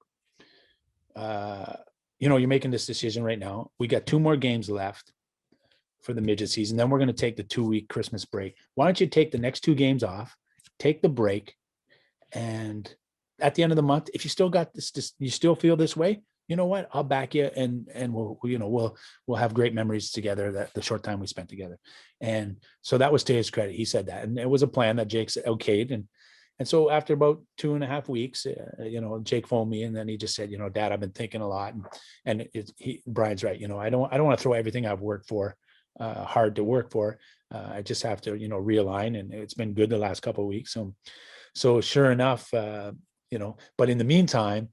you're making this decision right now. We got 2 more games left for the midget season. Then we're going to take the 2-week Christmas break. Why don't you take the next 2 games off, take the break, and at the end of the month, if you still got this, you still feel this way, you know what? I'll back you, and we'll have great memories together, that the short time we spent together. And so that was to his credit. He said that, and it was a plan that Jake okayed. And so after about 2.5 weeks, Jake phoned me, and then he just said, Dad, I've been thinking a lot, and Brian's right. I don't want to throw everything I've worked for, hard to work for. I just have to, realign, and it's been good the last couple of weeks. So sure enough, but in the meantime,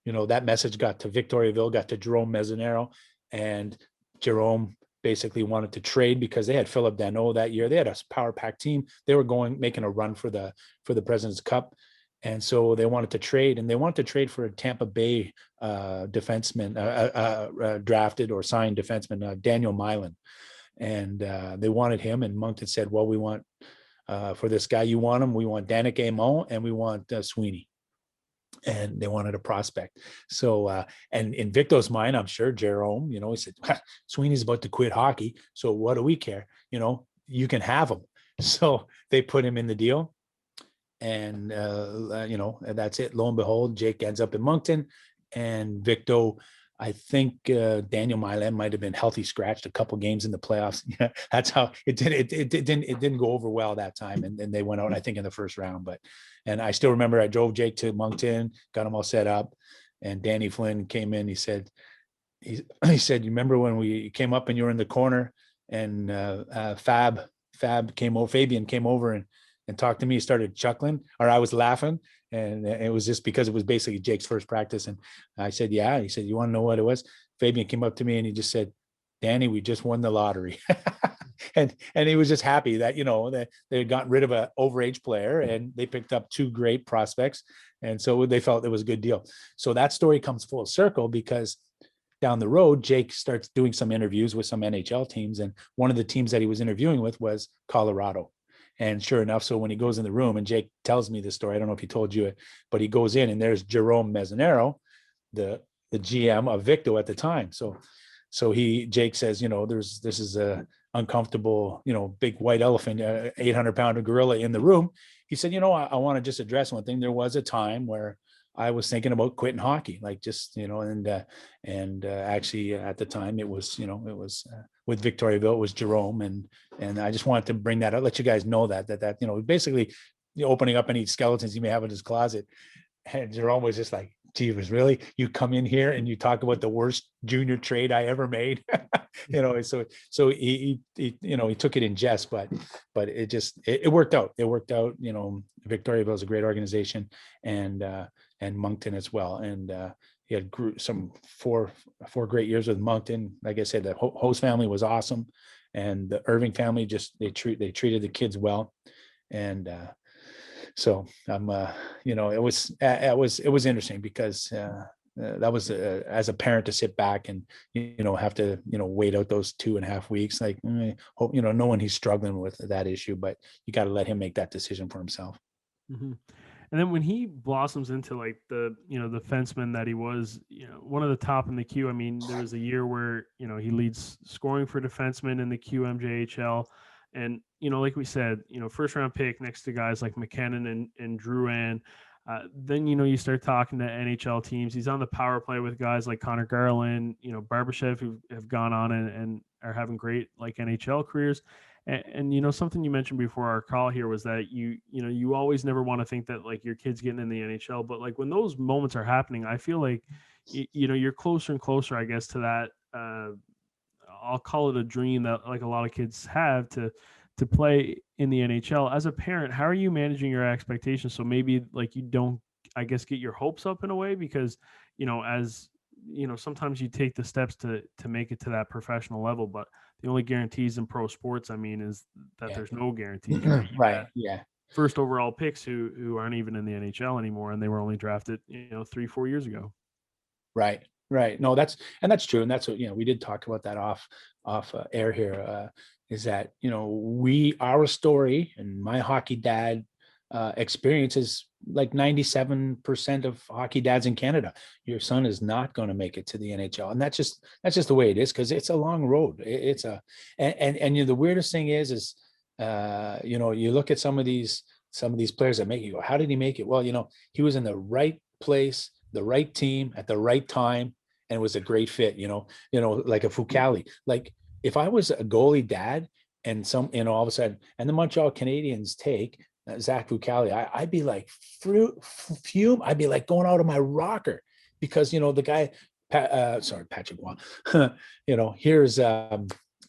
that message got to Victoriaville, got to Jerome Mezzanero, and Jerome basically wanted to trade because they had Philip Danault that year. They had a power pack team. They were making a run for the President's Cup. And so they wanted to trade, and they wanted to trade for a Tampa Bay defenseman, drafted or signed defenseman, Daniel Milan. And they wanted him, and Moncton said, well, we want, for this guy, you want him, we want Danik Amon, and we want Sweeney. and they wanted a prospect. So, and in Victor's mind, I'm sure Jerome, he said, Sweeney's about to quit hockey. So what do we care? You can have him. So they put him in the deal. And, that's it. Lo and behold, Jake ends up in Moncton, and Victor, I think Daniel Milan might have been healthy scratched a couple games in the playoffs. Yeah, that's how it did. It didn't go over well that time, and then they went out, I think, in the first round. And I still remember I drove Jake to Moncton, got him all set up, and Danny Flynn came in. He said, you remember when we came up and you were in the corner, and Fabian came over and talked to me, started chuckling, or I was laughing. And it was just because it was basically Jake's first practice. And I said, yeah. He said, you want to know what it was? Fabian came up to me and he just said, Danny, we just won the lottery. and he was just happy that, that they had gotten rid of an overage player and they picked up two great prospects. And so they felt it was a good deal. So that story comes full circle, because down the road, Jake starts doing some interviews with some NHL teams. And one of the teams that he was interviewing with was Colorado. And sure enough, so when he goes in the room, and Jake tells me this story, I don't know if he told you it, but he goes in and there's Jerome Mezzanero, the GM of Victo at the time. So Jake says, this is a uncomfortable, big white elephant, 800-pound gorilla in the room. He said, I want to just address one thing. There was a time where I was thinking about quitting hockey, like just, and actually at the time it was with Victoriaville, it was Jerome. And I just wanted to bring that up, let you guys know that basically opening up any skeletons he may have in his closet. And Jerome was just like, Jeeves, really? You come in here and you talk about the worst junior trade I ever made. So he took it in jest, but it worked out. It worked out. Victoriaville is a great organization, and Moncton as well. And he had some four great years with Moncton. Like I said, the host family was awesome, and the Irving family they treated the kids well. And so I'm, it was interesting, because that was as a parent to sit back and have to wait out those 2.5 weeks. Like, hope knowing he's struggling with that issue, but you got to let him make that decision for himself. Mm-hmm. And then when he blossoms into like the the fenceman that he was, one of the top in the queue. I mean, there was a year where he leads scoring for defensemen in the QMJHL, and like we said, first round pick next to guys like McKinnon and Drouin. Then you start talking to NHL teams. He's on the power play with guys like Connor Garland, Barbashev, who have gone on and are having great like NHL careers. And something you mentioned before our call here was that you always never want to think that like your kid's getting in the NHL, but like when those moments are happening, I feel like you're closer and closer, I guess, to that. I'll call it a dream that like a lot of kids have to play in the NHL. As a parent, how are you managing your expectations? So maybe like you don't, I guess, get your hopes up in a way, because as sometimes you take the steps to make it to that professional level, but the only guarantees in pro sports, I mean, is that there's no guarantees, right? Right. Yeah. First overall picks who aren't even in the NHL anymore, and they were only drafted 3-4 years ago. Right. No, that's true. And that's what, we did talk about that off air here, is that, our story and my hockey dad experience is like 97% of hockey dads in Canada. Your son is not going to make it to the NHL. And that's just the way it is, because it's a long road. And the weirdest thing is, you look at some of these players that make it, you go, how did he make it? Well, he was in the right place, the right team at the right time, and it was a great fit, like a Fucali. Like if I was a goalie dad and all of a sudden, and the Montreal Canadiens take Zach Fucali, I'd be like fume. I'd be like going out of my rocker, because the guy, Patrick Waugh, here's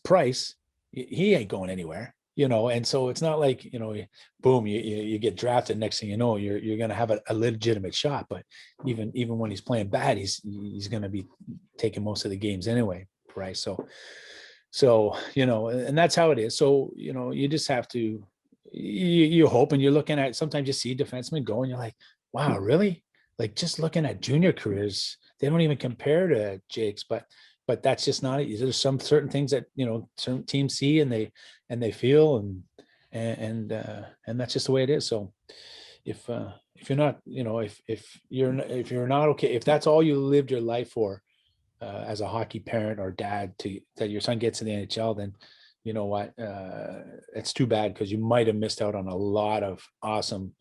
Price. He ain't going anywhere, and so it's not like boom, you get drafted. Next thing you know, you're going to have a legitimate shot. But even when he's playing bad, he's going to be taking most of the games anyway, right? So and that's how it is. So you just have to. You hope, and you're looking at, sometimes you see defensemen go and you're like, wow, really? Like just looking at junior careers, they don't even compare to Jake's, but that's just not it. There's some certain things that certain teams see and they feel, and that's just the way it is. So if you're not, if you're not okay, if that's all you lived your life for, as a hockey parent or dad, to that your son gets to the NHL, then you know what, it's too bad, because you might have missed out on a lot of awesome,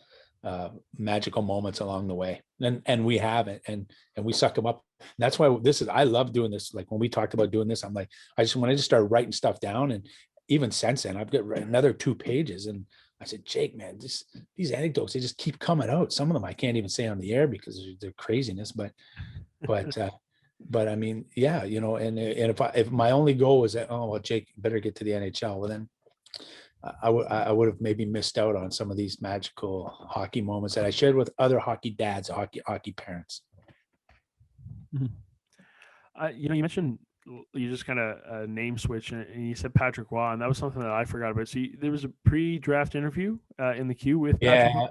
magical moments along the way, and we haven't, and we suck them up. And that's why I love doing this. Like when we talked about doing this, I'm like, when I just started writing stuff down, and even since then, I've got another 2 pages, and I said, Jake, man, these anecdotes, they just keep coming out. Some of them I can't even say on the air because they're craziness, but I mean, yeah, and if my only goal was that, oh well, Jake better get to the NHL, well then I would have maybe missed out on some of these magical hockey moments that I shared with other hockey dads, hockey parents. You mentioned you just kind of name switch, and you said Patrick Waugh, and that was something that I forgot about. So there was a pre-draft interview in the queue with Patrick Waugh?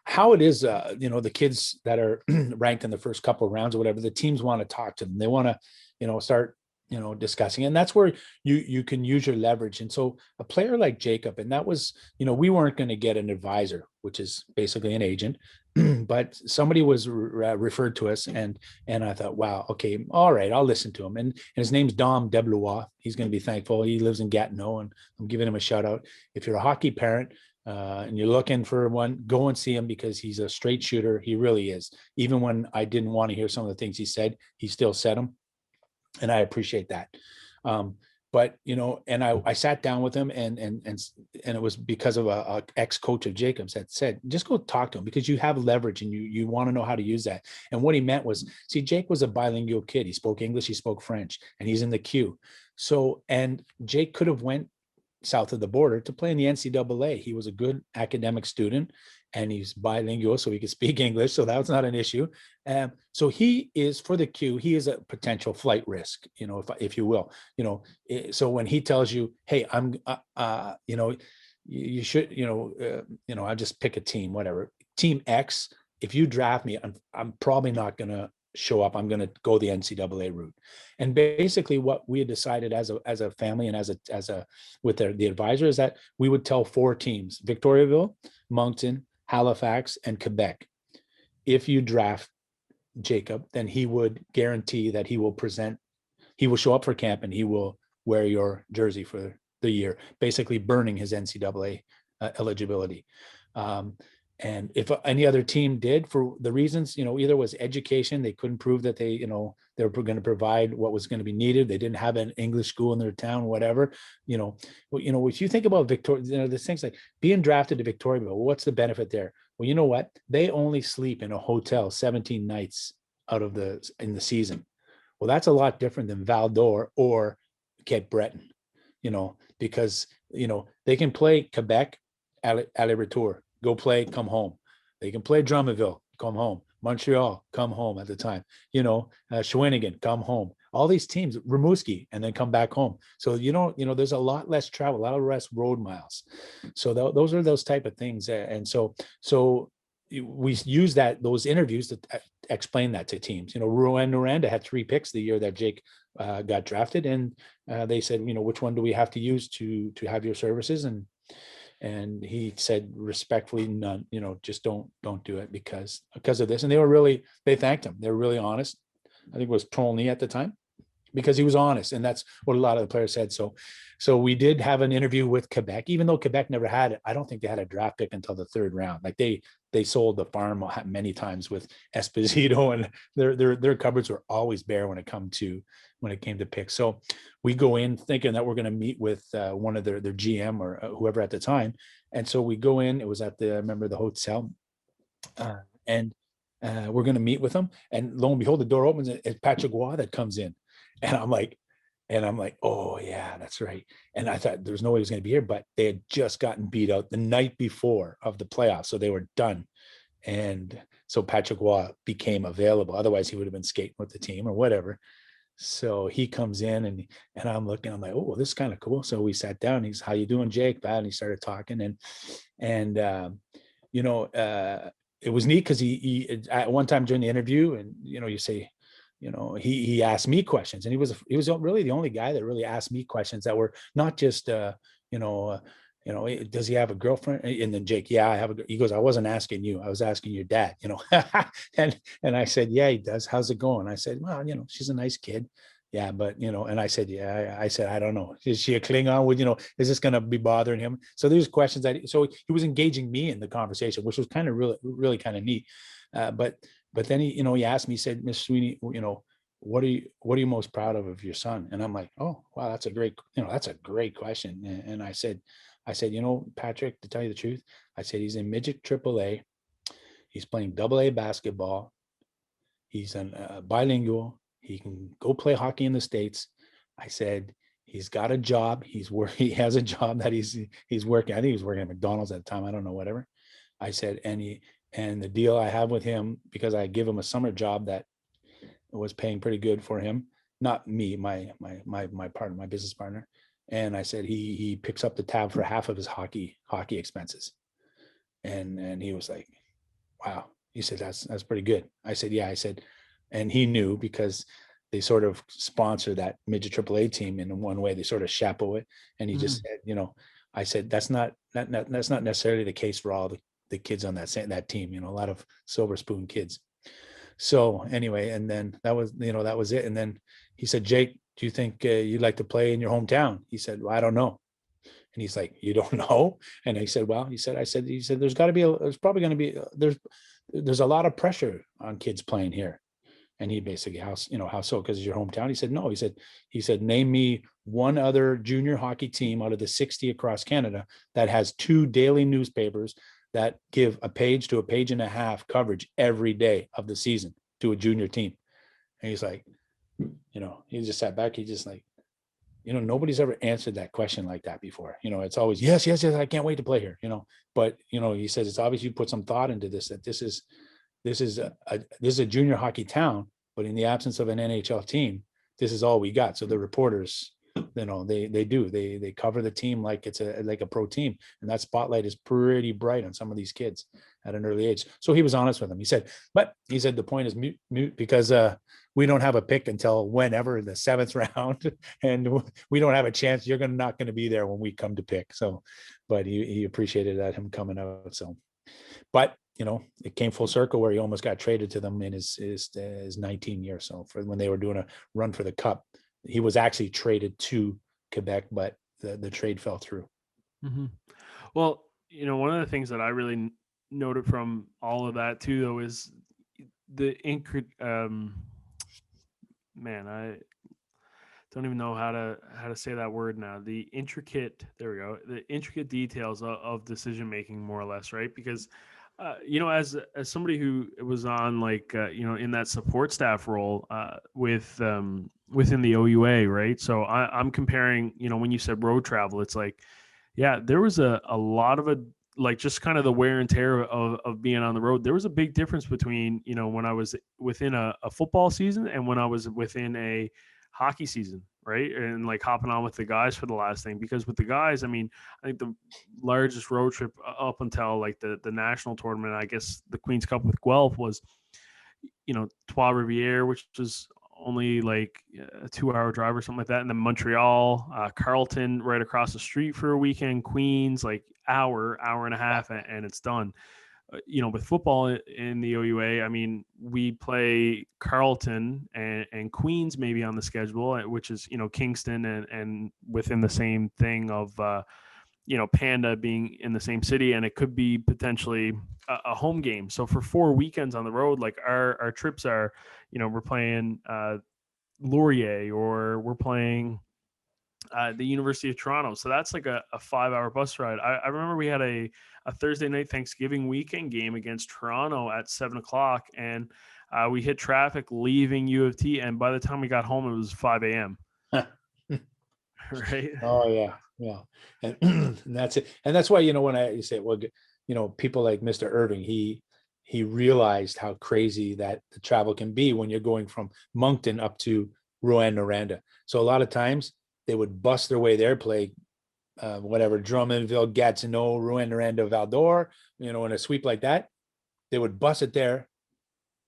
How it is, the kids that are ranked in the first couple of rounds or whatever, the teams want to talk to them. They want to, start, discussing, and that's where you can use your leverage. And so a player like Jacob, and that was, we weren't going to get an advisor, which is basically an agent, but somebody was referred to us, and I thought, wow, okay, all right, I'll listen to him. And his name's Dom Deblois. He's going to be thankful. He lives in Gatineau, and I'm giving him a shout out. If you're a hockey parent, and you're looking for one, go and see him, because he's a straight shooter. He really is. Even when I didn't want to hear some of the things he said, he still said them, and I appreciate that. But and I sat down with him, and it was because of a ex-coach of Jacobs that said, just go talk to him, because you have leverage, and you want to know how to use that. And what he meant was, see, Jake was a bilingual kid. He spoke English, he spoke French, and he's in the queue. So, and Jake could have went south of the border to play in the NCAA. He was a good academic student, and he's bilingual, so he could speak English. So that was not an issue. So he is, for the Q, he is a potential flight risk, if you will, so when he tells you, hey, I'm, you should, I just pick a team, whatever, team X, if you draft me, I'm probably not going to show up. I'm going to go the NCAA route. And basically what we had decided as a family, and as a with the advisor, is that we would tell 4 teams: Victoriaville, Moncton, Halifax, and Quebec. If you draft Jacob, then he would guarantee that he will show up for camp, and he will wear your jersey for the year, basically burning his NCAA eligibility. And if any other team did, for the reasons, either was education, they couldn't prove that they were going to provide what was going to be needed. They didn't have an English school in their town, whatever, if you think about Victoria, there's things like being drafted to Victoriaville. Well, what's the benefit there? Well, you know what? They only sleep in a hotel 17 nights in the season. Well, that's a lot different than Val d'Or or Cape Breton, because, they can play Quebec, aller-retour. Go play, come home. They can play Drummondville, come home. Montreal, come home at the time. Shawinigan, come home. All these teams, Rimouski, and then come back home. So there's a lot less travel, a lot less road miles. So those are those type of things, and so we use those interviews to explain that to teams. Rouen-Noranda had 3 picks the year that Jake got drafted, and they said, which one do we have to use to have your services? And he said respectfully, none, just don't do it because of this. And they thanked him. They were really honest. I think it was Tolney at the time, because he was honest. And that's what a lot of the players said. So we did have an interview with Quebec, even though Quebec never had it. I don't think they had a draft pick until the 3rd round. Like they sold the farm many times with Esposito, and their cupboards were always bare when it came to picks. So we go in thinking that we're going to meet with one of their GM or whoever at the time. And so we go in, it was at the hotel, and we're going to meet with them. And lo and behold, the door opens, and it's Patrick Waugh that comes in. And I'm like, oh yeah, that's right. And I thought there's no way he was going to be here, but they had just gotten beat out the night before of the playoffs. So they were done. And so Patrick Waugh became available. Otherwise he would have been skating with the team or whatever. So he comes in, and I'm looking, I'm like, oh, well, this is kind of cool. So we sat down. He's, how you doing, Jake? Bad. And he started talking, and it was neat because he at one time during the interview, and you say, he asked me questions, and he was really the only guy that really asked me questions that were not just you know, does he have a girlfriend? And then Jake, yeah, I have he goes, I wasn't asking you, I was asking your dad, you know. and I said, yeah, he does. How's it going? I said, well, you know, she's a nice kid. Yeah, but you know, and I said, yeah, I said, I don't know. Is she a Klingon? Would you know, is this gonna be bothering him? So there's questions so he was engaging me in the conversation, which was kind of really kind of neat. But then he, you know, he asked me, he said, Miss Sweeney, you know, what are you most proud of your son? And I'm like, oh wow, that's a great, you know, that's a great question. And I said, you know, Patrick, to tell you the truth, I said, he's in midget AAA. He's playing AA basketball. He's bilingual. He can go play hockey in the States. I said, he's got a job. He has a job that he's working. I think he was working at McDonald's at the time. I don't know, whatever. I said, and the deal I have with him, because I give him a summer job that was paying pretty good for him, not me, my partner, my business partner. And I said, he picks up the tab for half of his hockey expenses. And he was like, wow. He said, that's pretty good. I said, yeah. I said, and he knew because they sort of sponsor that midget AAA team in one way. They sort of chapeau it. And he just said, you know, I said, that's not necessarily the case for all the kids on that team. You know, a lot of silver spoon kids. So anyway, and then that was, you know, that was it. And then he said, Jake, do you think you'd like to play in your hometown? He said, well, I don't know. And he's like, you don't know? And I said, well, he said, there's got to be, there's probably going to be, there's a lot of pressure on kids playing here. And he basically, how so? Because it's your hometown. He said, no. He said, name me one other junior hockey team out of the 60 across Canada that has 2 daily newspapers that give a page to a page and a half coverage every day of the season to a junior team. And he's like, you know, he just sat back. He just like, you know, nobody's ever answered that question like that before. You know, it's always, yes, I can't wait to play here, you know. But, you know, he says, it's obvious you put some thought into this, that this is a junior hockey town, but in the absence of an NHL team, this is all we got. So the reporters, you know, they cover the team like it's like a pro team, and that spotlight is pretty bright on some of these kids at an early age. So he was honest with him. He said the point is mute because we don't have a pick until whenever in the 7th round, and we don't have a chance. You're not going to be there when we come to pick. So, but he appreciated that, him coming out. So, but you know, it came full circle where he almost got traded to them in his 19 years. So for when they were doing a run for the cup, he was actually traded to Quebec, but the trade fell through. Mm-hmm. Well, you know, one of the things that I really noted from all of that too, though, is the man, I don't even know how to say that word now. The intricate, there we go, the intricate details of decision making, more or less, right? Because you know, as somebody who was on like you know, in that support staff role with within the OUA, right? So I'm comparing, you know, when you said road travel, it's like, yeah, there was a lot of like just kind of the wear and tear of being on the road. There was a big difference between, you know, when I was within a football season and when I was within a hockey season, right? And like hopping on with the guys for the last thing, because with the guys, I mean, I think the largest road trip up until like the national tournament, I guess the Queen's Cup with Guelph was, you know, Trois Rivières, which was only like a 2-hour drive or something like that. And then Montreal, Carleton, right across the street for a weekend, Queens, like hour and a half, and it's done. You know, with football in the OUA, I mean, we play Carleton and Queens maybe on the schedule, which is, you know, Kingston and within the same thing of, you know, Panda being in the same city, and it could be potentially a home game. So for 4 weekends on the road, like our trips are, you know, we're playing Laurier or we're playing the University of Toronto. So that's like a 5-hour bus ride. I remember we had a Thursday night Thanksgiving weekend game against Toronto at 7 o'clock, and we hit traffic leaving U of T, and by the time we got home, it was 5 a.m. Right? Oh yeah, yeah, and that's it. And that's why, you know, when you say, well, you know, people like Mr. Irving, he realized how crazy that the travel can be when you're going from Moncton up to Rouyn-Noranda. So a lot of times they would bust their way there, play whatever, Drummondville, Gatineau, Rouyn-Noranda, Val-d'Or, you know, in a sweep like that. They would bust it there,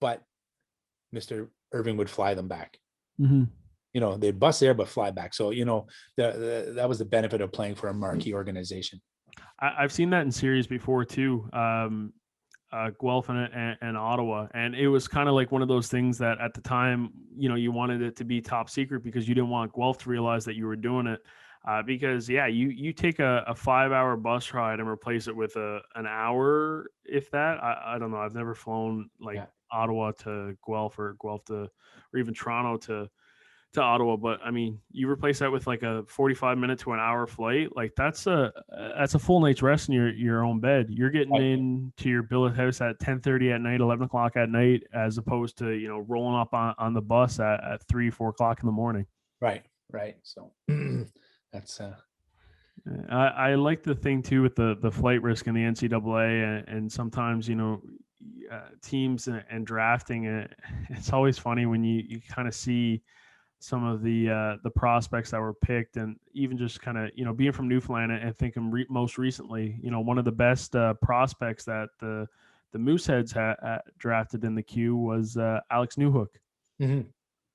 but Mr. Irving would fly them back. Mm-hmm. You know, they'd bust there but fly back. So, you know, that was the benefit of playing for a marquee organization. I've seen that in series before too. Guelph and Ottawa, and it was kind of like one of those things that at the time, you wanted it to be top secret because you didn't want Guelph to realize that you were doing it. Because yeah, you take a 5 hour bus ride and replace it with an hour, if that. I don't know. I've never flown like Yeah. Ottawa to Guelph or Guelph to, or even Toronto to Ottawa, but I mean, you replace that with like a 45 minute to an hour flight, like that's a full night's rest in your own bed. You're getting Right. into your billet house at 10:30 at night, 11 o'clock at night, as opposed to rolling up on the bus at 3 4 o'clock in the morning. Right. Right. So that's I like the thing too with the flight risk in the NCAA, and sometimes teams and drafting. It's always funny when you kind of see some of the prospects that were picked, and even just kind of being from Newfoundland and thinking most recently, one of the best prospects that the Mooseheads drafted in the queue was Alex Newhook, mhm.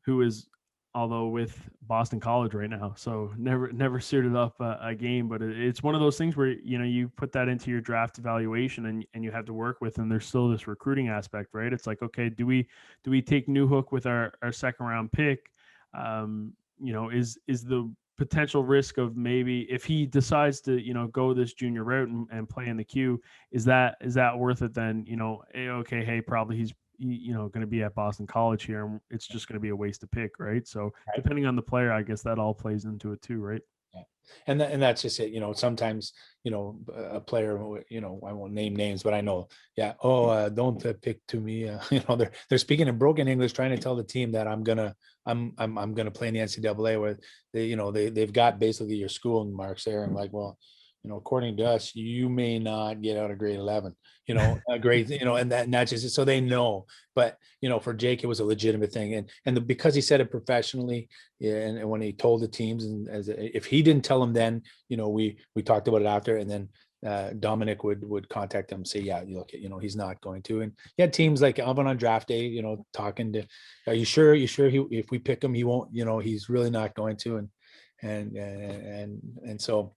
who is, although with Boston College right now, so never suited up a game. But it's one of those things where you put that into your draft evaluation, and you have to work with, and there's still this recruiting aspect, right? It's like, okay, do we take Newhook with our second round pick? Is the potential risk of maybe if he decides to go this junior route and play in the queue, is that worth it then? Okay, hey, probably he's going to be at Boston College here, and it's just going to be a waste of pick, right? So Right. depending on the player, I guess that all plays into it too, right? Yeah. And that's just it. Sometimes, a player, I won't name names, but I know, yeah. Oh, don't pick to me. They're speaking in broken English, trying to tell the team that I'm gonna play in the NCAA, where they've got basically your schooling marks there, and like, well, according to us, you may not get out of grade 11, grade, and that's just so they know. But for Jake, it was a legitimate thing, and because he said it professionally, yeah, and when he told the teams, and if he didn't tell them then, we talked about it after, and then Dominic would contact him and say, yeah, you look at, he's not going to. And he had teams like Alvin on draft day, talking to, are you sure? If we pick him, he won't, he's really not going to. And so,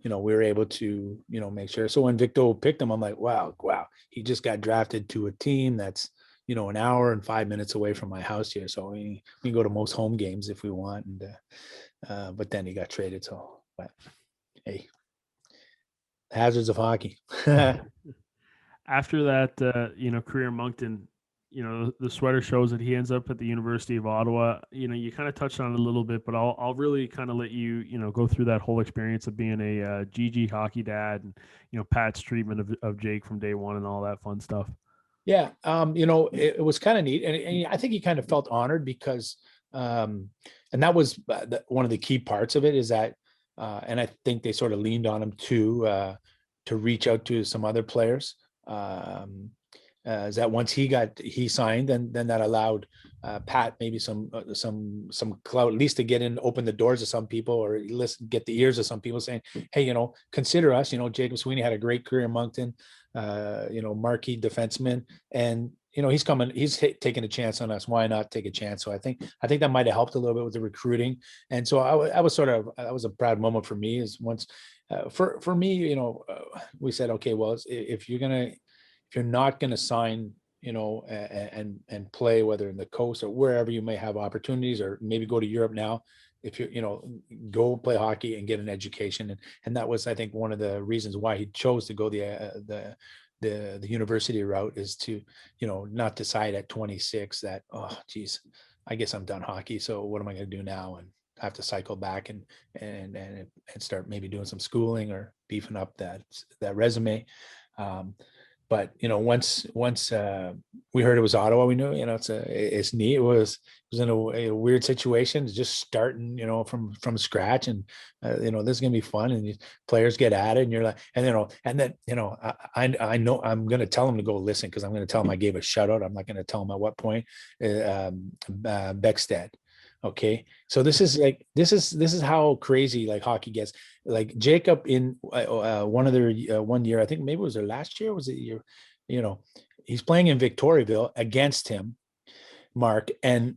we were able to, make sure. So when Victor picked him, I'm like, wow, he just got drafted to a team that's, an hour and 5 minutes away from my house here. So we can go to most home games if we want. And but then he got traded. So, but hey, hazards of hockey. After that, career in Moncton, the sweater shows that he ends up at the University of Ottawa. You kind of touched on it a little bit, but I'll really kind of let you, go through that whole experience of being a GG hockey dad, and Pat's treatment of Jake from day one and all that fun stuff. Yeah, it was kind of neat, and I think he kind of felt honored because, and that was one of the key parts of it is that, and I think they sort of leaned on him to reach out to some other players. Is that once he signed, then that allowed Pat maybe some clout, at least to get in, open the doors to some people, or listen, get the ears of some people saying, hey, consider us. Jacob Sweeney had a great career in Moncton, marquee defenseman, and he's taking a chance on us. Why not take a chance? So I think that might have helped a little bit with the recruiting. And so I was that was a proud moment for me, is once for me, we said, okay, well, if you're not going to sign, and play, whether in the coast or wherever you may have opportunities, or maybe go to Europe now, if you go play hockey and get an education. And that was, I think, one of the reasons why he chose to go the university route, is to, not decide at 26 that, oh geez, I guess I'm done hockey, so what am I going to do now? And I have to cycle back and start maybe doing some schooling or beefing up that resume. But once we heard it was Ottawa, we knew, it's neat. It was in a weird situation, just starting, from scratch, and this is gonna be fun, and these players get at it, and you're like, and then I know I'm gonna tell them to go listen, because I'm gonna tell them I gave a shout out. I'm not gonna tell them at what point. Beckstead. Okay, so this is how crazy like hockey gets. Like Jacob in one of their 1 year, I think maybe it was their last year, was it year? He's playing in Victoriaville against him, Mark, and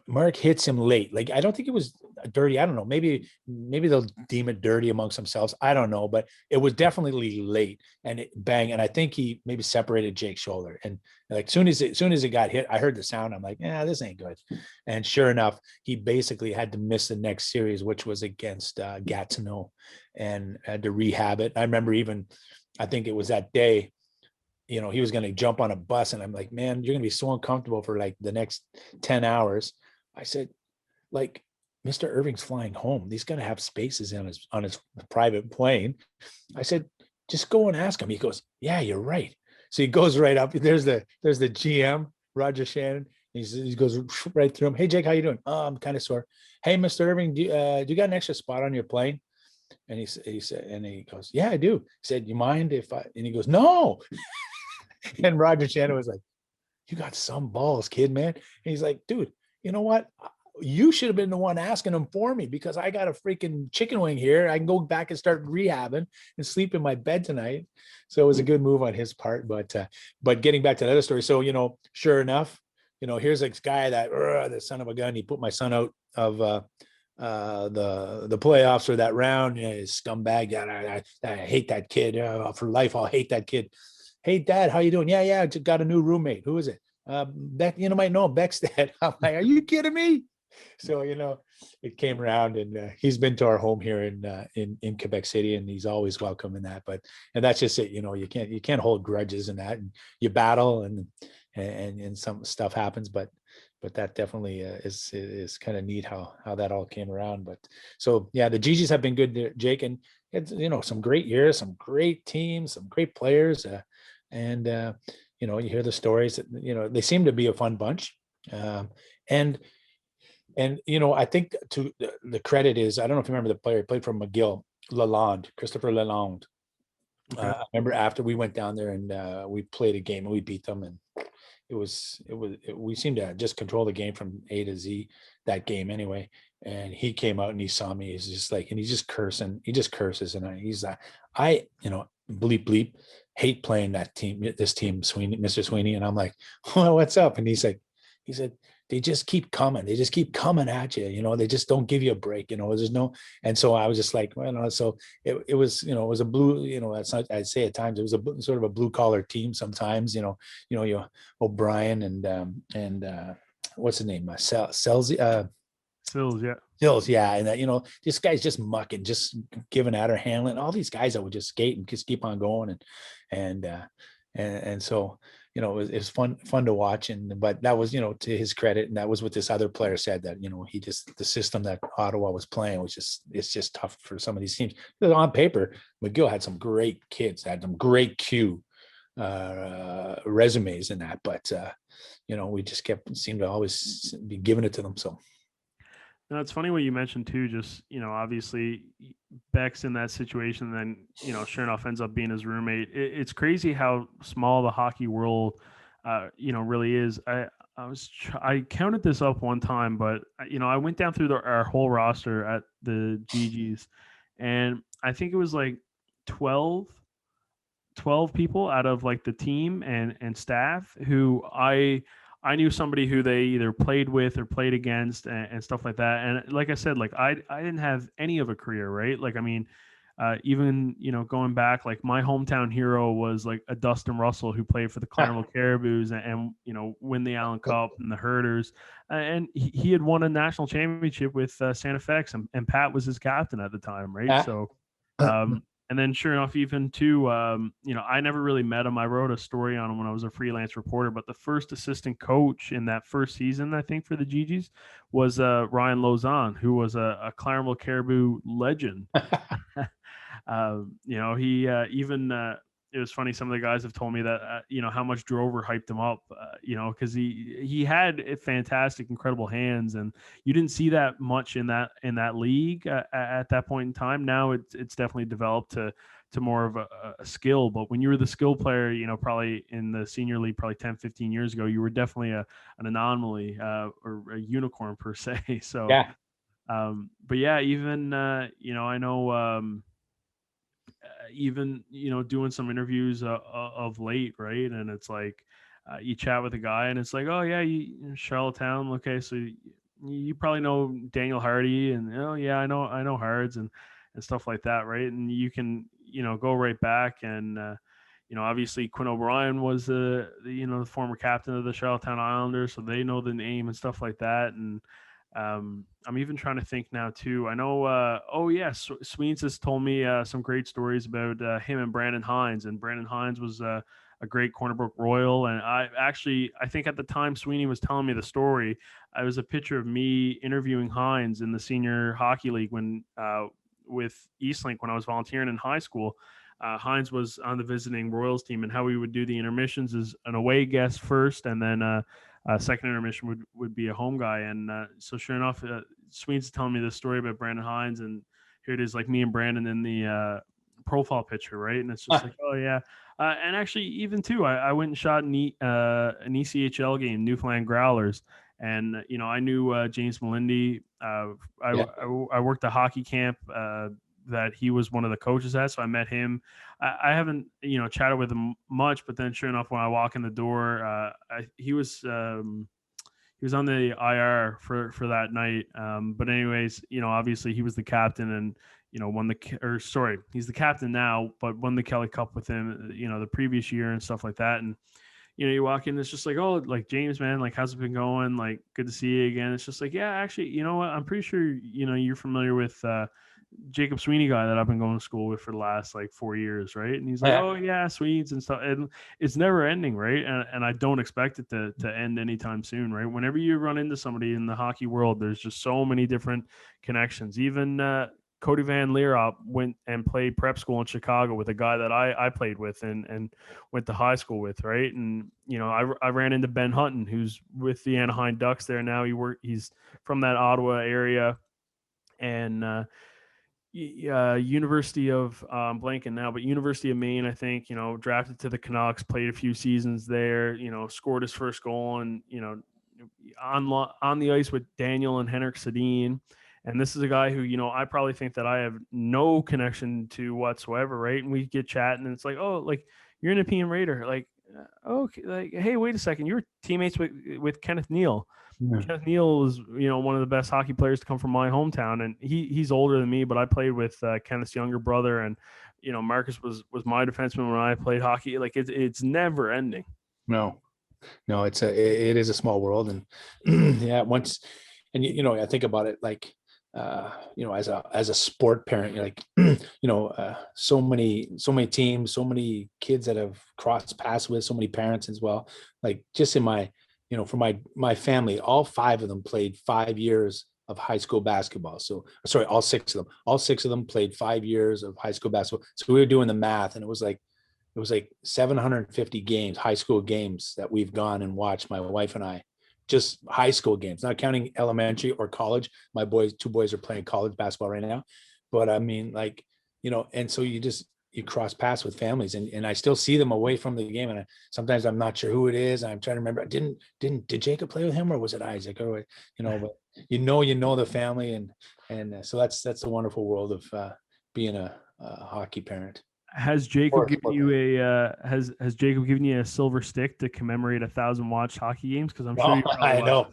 Mark hits him late. Like, I don't think it was dirty. I don't know. Maybe they'll deem it dirty amongst themselves. I don't know, but it was definitely late and it bang. And I think he maybe separated Jake's shoulder. And like soon as it got hit, I heard the sound. I'm like, yeah, this ain't good. And sure enough, he basically had to miss the next series, which was against Gatineau, and had to rehab it. I remember I think it was that day, he was going to jump on a bus, and I'm like, man, you're going to be so uncomfortable for like the next 10 hours. I said, like, Mr. Irving's flying home. He's going to have spaces on his private plane. I said, just go and ask him. He goes, yeah, you're right. So he goes right up. There's the GM, Roger Shannon. He goes right through him. Hey, Jake, how you doing? Oh, I'm kind of sore. Hey, Mr. Irving, do you got an extra spot on your plane? And he said, and he goes, yeah, I do. He said, you mind if I, and he goes, no. And Roger Shannon was like, you got some balls, kid, man. And he's like, dude, you know what? You should have been the one asking him for me, because I got a freaking chicken wing here. I can go back and start rehabbing and sleep in my bed tonight. So it was a good move on his part. But getting back to the other story. So, sure enough, here's this guy the son of a gun. He put my son out of the playoffs or that round. Scumbag. Yeah, I hate that kid. For life, I'll hate that kid. Hey, Dad, how you doing? Yeah, I just got a new roommate. Who is it? Beck, might know him, Beck's dad. I'm like, are you kidding me? So, it came around, and he's been to our home here in Quebec City, and he's always welcome in that. And that's just it. You can't hold grudges in that, and you battle, and some stuff happens, but that definitely is kind of neat how that all came around. But so, yeah, the GGs have been good, Jake, and it's, some great years, some great teams, some great players. And you hear the stories that, they seem to be a fun bunch. And I think to the credit is, I don't know if you remember the player who played for McGill, Christopher Lalonde. Okay. I remember after we went down there, and we played a game and we beat them, and we seemed to just control the game from A to Z that game anyway. And he came out and he saw me. He's just like, and he's just cursing. He just curses. And he's like, bleep, bleep, hate playing this team, Sweeney, Mr. Sweeney. And I'm like, well, what's up? And he said, they just keep coming. They just keep coming at you. They just don't give you a break. There's no. And so I was just like, well, so it was, it was a blue, that's not, I'd say at times it was a sort of a blue collar team sometimes, you O'Brien and what's the name? Selzy, Sills, yeah. Hills, yeah. And this guy's just mucking, just giving at her, handling all these guys that would just skate and just keep on going. And so, it was fun to watch. But that was, to his credit. And that was what this other player said, that, the system that Ottawa was playing was it's just tough for some of these teams. On paper, McGill had some great kids, had some great Q resumes in that, but we just seemed to always be giving it to them. So. No, it's funny what you mentioned too. Just obviously Beck's in that situation, then sure enough ends up being his roommate. It's crazy how small the hockey world, really is. I counted this up one time, but I went down through our whole roster at the GGs, and I think it was like 12 people out of like the team and staff who I knew somebody who they either played with or played against and stuff like that. And like I said, like I didn't have any of a career, right? Like, I mean, even, going back, like my hometown hero was like a Dustin Russell who played for the Claremont Caribous and win the Allen Cup and the Herders. And he had won a national championship with Santa Fe, and Pat was his captain at the time, right? So, and then sure enough, even too, I never really met him. I wrote a story on him when I was a freelance reporter, but the first assistant coach in that first season, I think, for the GGs was Ryan Lozon, who was a Claremont Caribou legend. He even it was funny. Some of the guys have told me that how much Drover hyped him up. Because he had fantastic, incredible hands, and you didn't see that much in that league at that point in time. Now it's definitely developed to more of a skill. But when you were the skill player, probably in the senior league, probably 10, 15 years ago, you were definitely an anomaly or a unicorn per se. So, Yeah. but yeah, even I know. Even doing some interviews of late, right? And it's like you chat with a guy and it's like, oh yeah, Charlottetown. Okay, so you probably know Daniel Hardy, and oh yeah, I know Hards and stuff like that, right? And you can go right back and. Obviously Quinn O'Brien was the former captain of the Charlottetown Islanders, so they know the name and stuff like that. And I'm even trying to think now too. I know. Oh yeah, Sweens has told me some great stories about him and Brandon Hines. And Brandon Hines was a great Cornerbrook Royal. And I think at the time Sweeney was telling me the story, I was a picture of me interviewing Hines in the senior hockey league when with Eastlink when I was volunteering in high school. Hines was on the visiting Royals team, and how we would do the intermissions is an away guest first, and then second intermission would be a home guy. And so sure enough, Sweeney's telling me this story about Brandon Hines, and here it is, like me and Brandon in the profile picture, right? And it's just like, oh yeah. And actually, even too, I went and shot an ECHL game, Newfoundland Growlers, and I knew James Melindy. I worked a hockey camp that he was one of the coaches at, so I met him. I haven't chatted with him much, but then sure enough, when I walk in the door, he was on the IR for that night. But anyways, obviously he was the captain and won he's the captain now, but won the Kelly Cup with him, the previous year and stuff like that. And you walk in, it's just like, oh, like James, man, like how's it been going? Like good to see you again. It's just like, yeah, actually, you know what? I'm pretty sure you're familiar with Jacob Sweeney guy that I've been going to school with for the last like 4 years, right? And he's like, oh yeah, Swedes and stuff, and it's never ending, right? And I don't expect it to end anytime soon, right? Whenever you run into somebody in the hockey world, there's just so many different connections. Even Cody Van Leerop went and played prep school in Chicago with a guy that I played with and went to high school with, right? And I ran into Ben Hutton, who's with the Anaheim Ducks there now. He's from that Ottawa area, and University of blanking now, but University of Maine, I think, drafted to the Canucks, played a few seasons there, scored his first goal and, on the ice with Daniel and Henrik Sedin. And this is a guy who, I probably think that I have no connection to whatsoever, right? And we get chatting and it's like, oh, like you're an Nepean Raider. Like, okay, like, hey, wait a second. You were teammates with Kenneth Neal. Yeah. Kenneth Neal was, one of the best hockey players to come from my hometown, and he's older than me, but I played with Kenneth's younger brother, and Marcus was my defenseman when I played hockey. Like it's never ending. No, it is a small world, and yeah, once, and I think about it like, as a sport parent, you're like, so many teams, so many kids that have crossed paths with, so many parents as well. Like just in my, for my family, all 5 of them played 5 years of high school basketball. So sorry, all 6 of them played 5 years of high school basketball. So we were doing the math, and it was like 750 games, high school games that we've gone and watched, my wife and I, just high school games, not counting elementary or college. My 2 boys are playing college basketball right now. But I mean, like, and so you cross paths with families, and I still see them away from the game. And sometimes I'm not sure who it is. I'm trying to remember. Did Jacob play with him, or was it Isaac? Or, but the family. And so that's the wonderful world of being a hockey parent. Has Jacob given you has Jacob given you a silver stick to commemorate 1,000 watched hockey games? Because I'm sure you probably I know.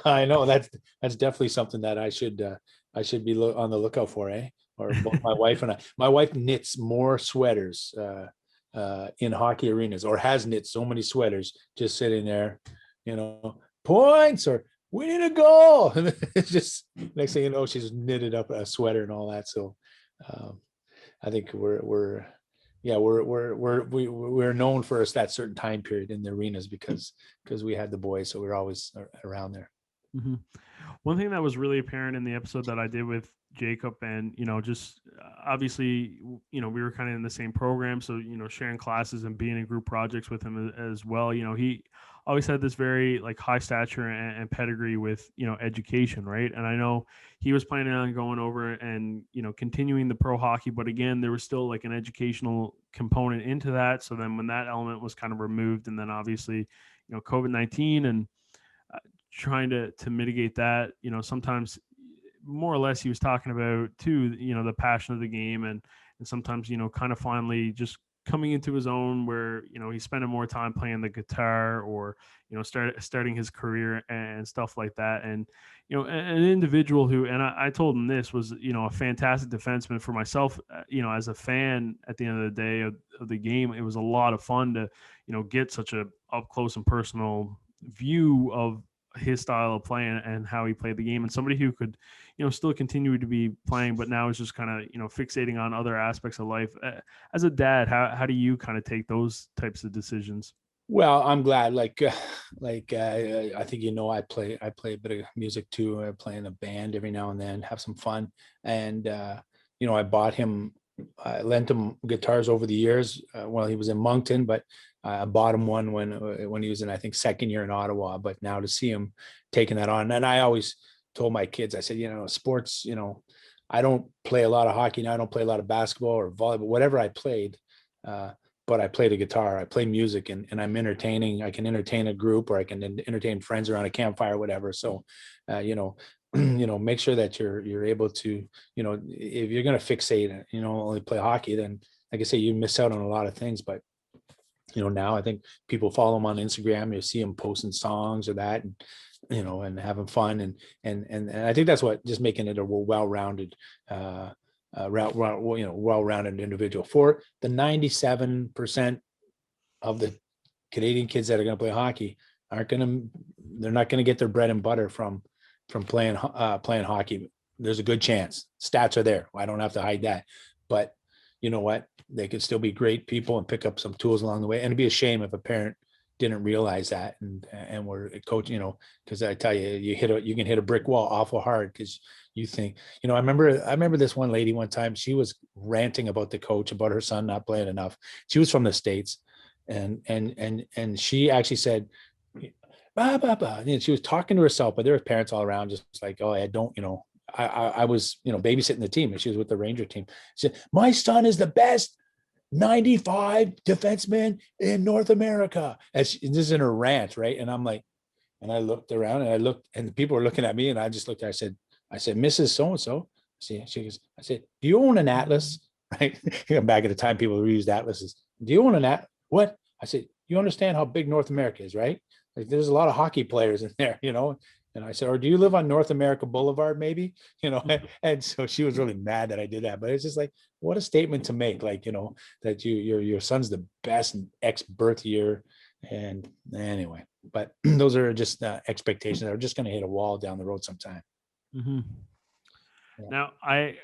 I know that's definitely something that I should be on the lookout for, eh? Or both my wife and I. My wife knits more sweaters in hockey arenas, or has knit so many sweaters just sitting there, points or we need a goal. And it's just next thing you know, she's knitted up a sweater and all that. So I think we're known for that certain time period in the arenas because we had the boys, so we're always around there. Mm-hmm. One thing that was really apparent in the episode that I did with Jacob, and just obviously, we were kind of in the same program, so sharing classes and being in group projects with him as well. He always had this very like high stature and pedigree with education, right? And I know he was planning on going over and continuing the pro hockey, but again, there was still like an educational component into that. So then when that element was kind of removed, and then obviously COVID-19 and trying to mitigate that, sometimes more or less he was talking about too, the passion of the game, and sometimes kind of finally just coming into his own, where he's spending more time playing the guitar, or starting his career and stuff like that. And an individual who, and I told him this, was a fantastic defenseman. For myself, as a fan, at the end of the day of the game, it was a lot of fun to get such a up close and personal view of his style of playing and how he played the game, and somebody who could still continue to be playing, but now is just kind of fixating on other aspects of life. As a dad, how do you kind of take those types of decisions? Well, I'm glad. I think I play a bit of music too. I play in a band every now and then, have some fun. And I bought him, I lent him guitars over the years while he was in Moncton, but I bought him one when he was in, I think, second year in Ottawa. But now to see him taking that on, and I always told my kids, I said, sports, I don't play a lot of hockey now. I don't play a lot of basketball or volleyball, whatever I played. Uh, but I play the guitar, I play music, and I'm entertaining. I can entertain a group, or I can entertain friends around a campfire, whatever. So, make sure that you're able to, if you're going to fixate, only play hockey, then like I say, you miss out on a lot of things. But now I think people follow them on Instagram. You see them posting songs or that, and and having fun, and I think that's what, just making it a well-rounded well-rounded individual. For the 97% of the Canadian kids that are going to play hockey, they're not going to get their bread and butter from playing hockey. There's a good chance. Stats are there. I don't have to hide that. But you know what? They could still be great people and pick up some tools along the way. And it'd be a shame if a parent didn't realize that, and we're coaching, because I tell you, you can hit a brick wall awful hard, because you think, I remember this one lady one time, she was ranting about the coach, about her son not playing enough. She was from the States, and she actually said, bah, bah, bah. And she was talking to herself, but there were parents all around, just like, oh, I don't, I was, babysitting the team, and she was with the Ranger team. She said, my son is the best 95 defensemen in North America. This is in her rant, right? And I'm like, and I looked around, and the people were looking at me, and I just looked. I said, Mrs. So and so. She goes, I said, do you own an atlas? Right? Back at the time, people used atlases. Do you own an atlas? What? I said, you understand how big North America is, right? Like, there's a lot of hockey players in there, And I said, or do you live on North America Boulevard, maybe? And so she was really mad that I did that. But it's just like, what a statement to make, like, that your son's the best X birth year. And anyway, but those are just expectations that are just going to hit a wall down the road sometime. Mm-hmm. Yeah. Now, I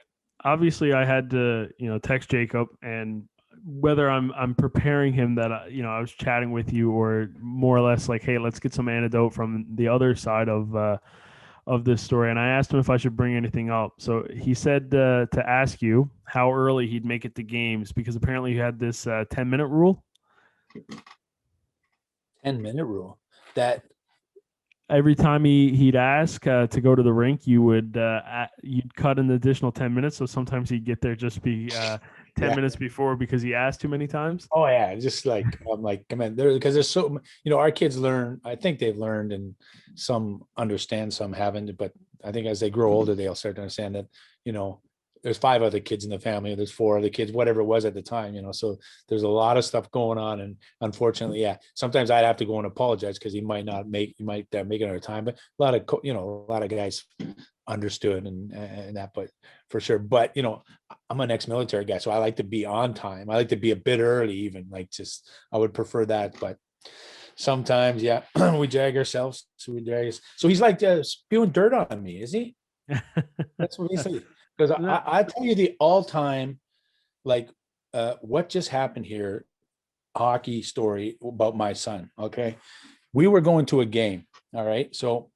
had to text Jacob, and whether I'm preparing him that I was chatting with you, or more or less like, hey, let's get some anecdote from the other side of this story. And I asked him if I should bring anything up. So he said to ask you how early he'd make it to games, because apparently you had this 10-minute rule. 10-minute rule that Every time he'd ask to go to the rink, you'd cut an additional 10 minutes. So sometimes he'd get there just be 10 yeah. minutes before, because he asked too many times. Oh yeah, just like, I'm like, come on, because there's so, our kids learn. I think they've learned, and some understand, some haven't. But I think as they grow older, they'll start to understand that, there's 5 other kids in the family, there's 4 other kids, whatever it was at the time, so there's a lot of stuff going on. And unfortunately, yeah, sometimes I'd have to go and apologize, because he might make it on time. But a lot of guys understood, and that, but for sure. But I'm an ex-military guy, so I like to be on time. I like to be a bit early, even, like, just, I would prefer that. But sometimes, yeah, we drag ourselves. So he's like spewing dirt on me, is he? That's what he's saying. Because I tell you the all-time, like, what just happened here, hockey story about my son. Okay, we were going to a game. All right, so,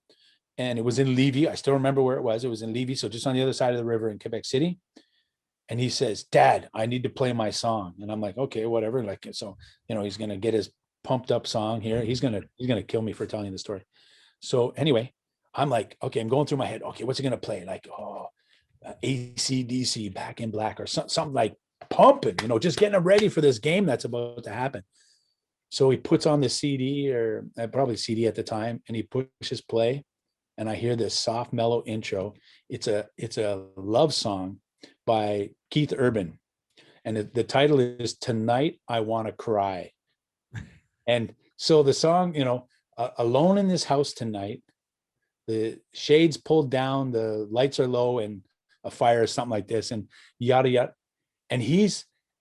and it was in Levy. I still remember where it was. It was in Levy, so just on the other side of the river in Quebec City. And he says, Dad, I need to play my song. And I'm like, okay, whatever. Like, so, he's going to get his pumped up song here. He's going to kill me for telling the story. So anyway, I'm like, okay, I'm going through my head. Okay, what's he going to play? Like, AC/DC, Back in Black, or something like pumping, just getting him ready for this game that's about to happen. So he puts on the CD, or probably CD at the time, and he pushes play. And I hear this soft, mellow intro. It's a love song by Keith Urban. and the title is "Tonight I Want to Cry." And so the song, alone in this house tonight, the shades pulled down, the lights are low, and a fire or something like this, and yada yada. And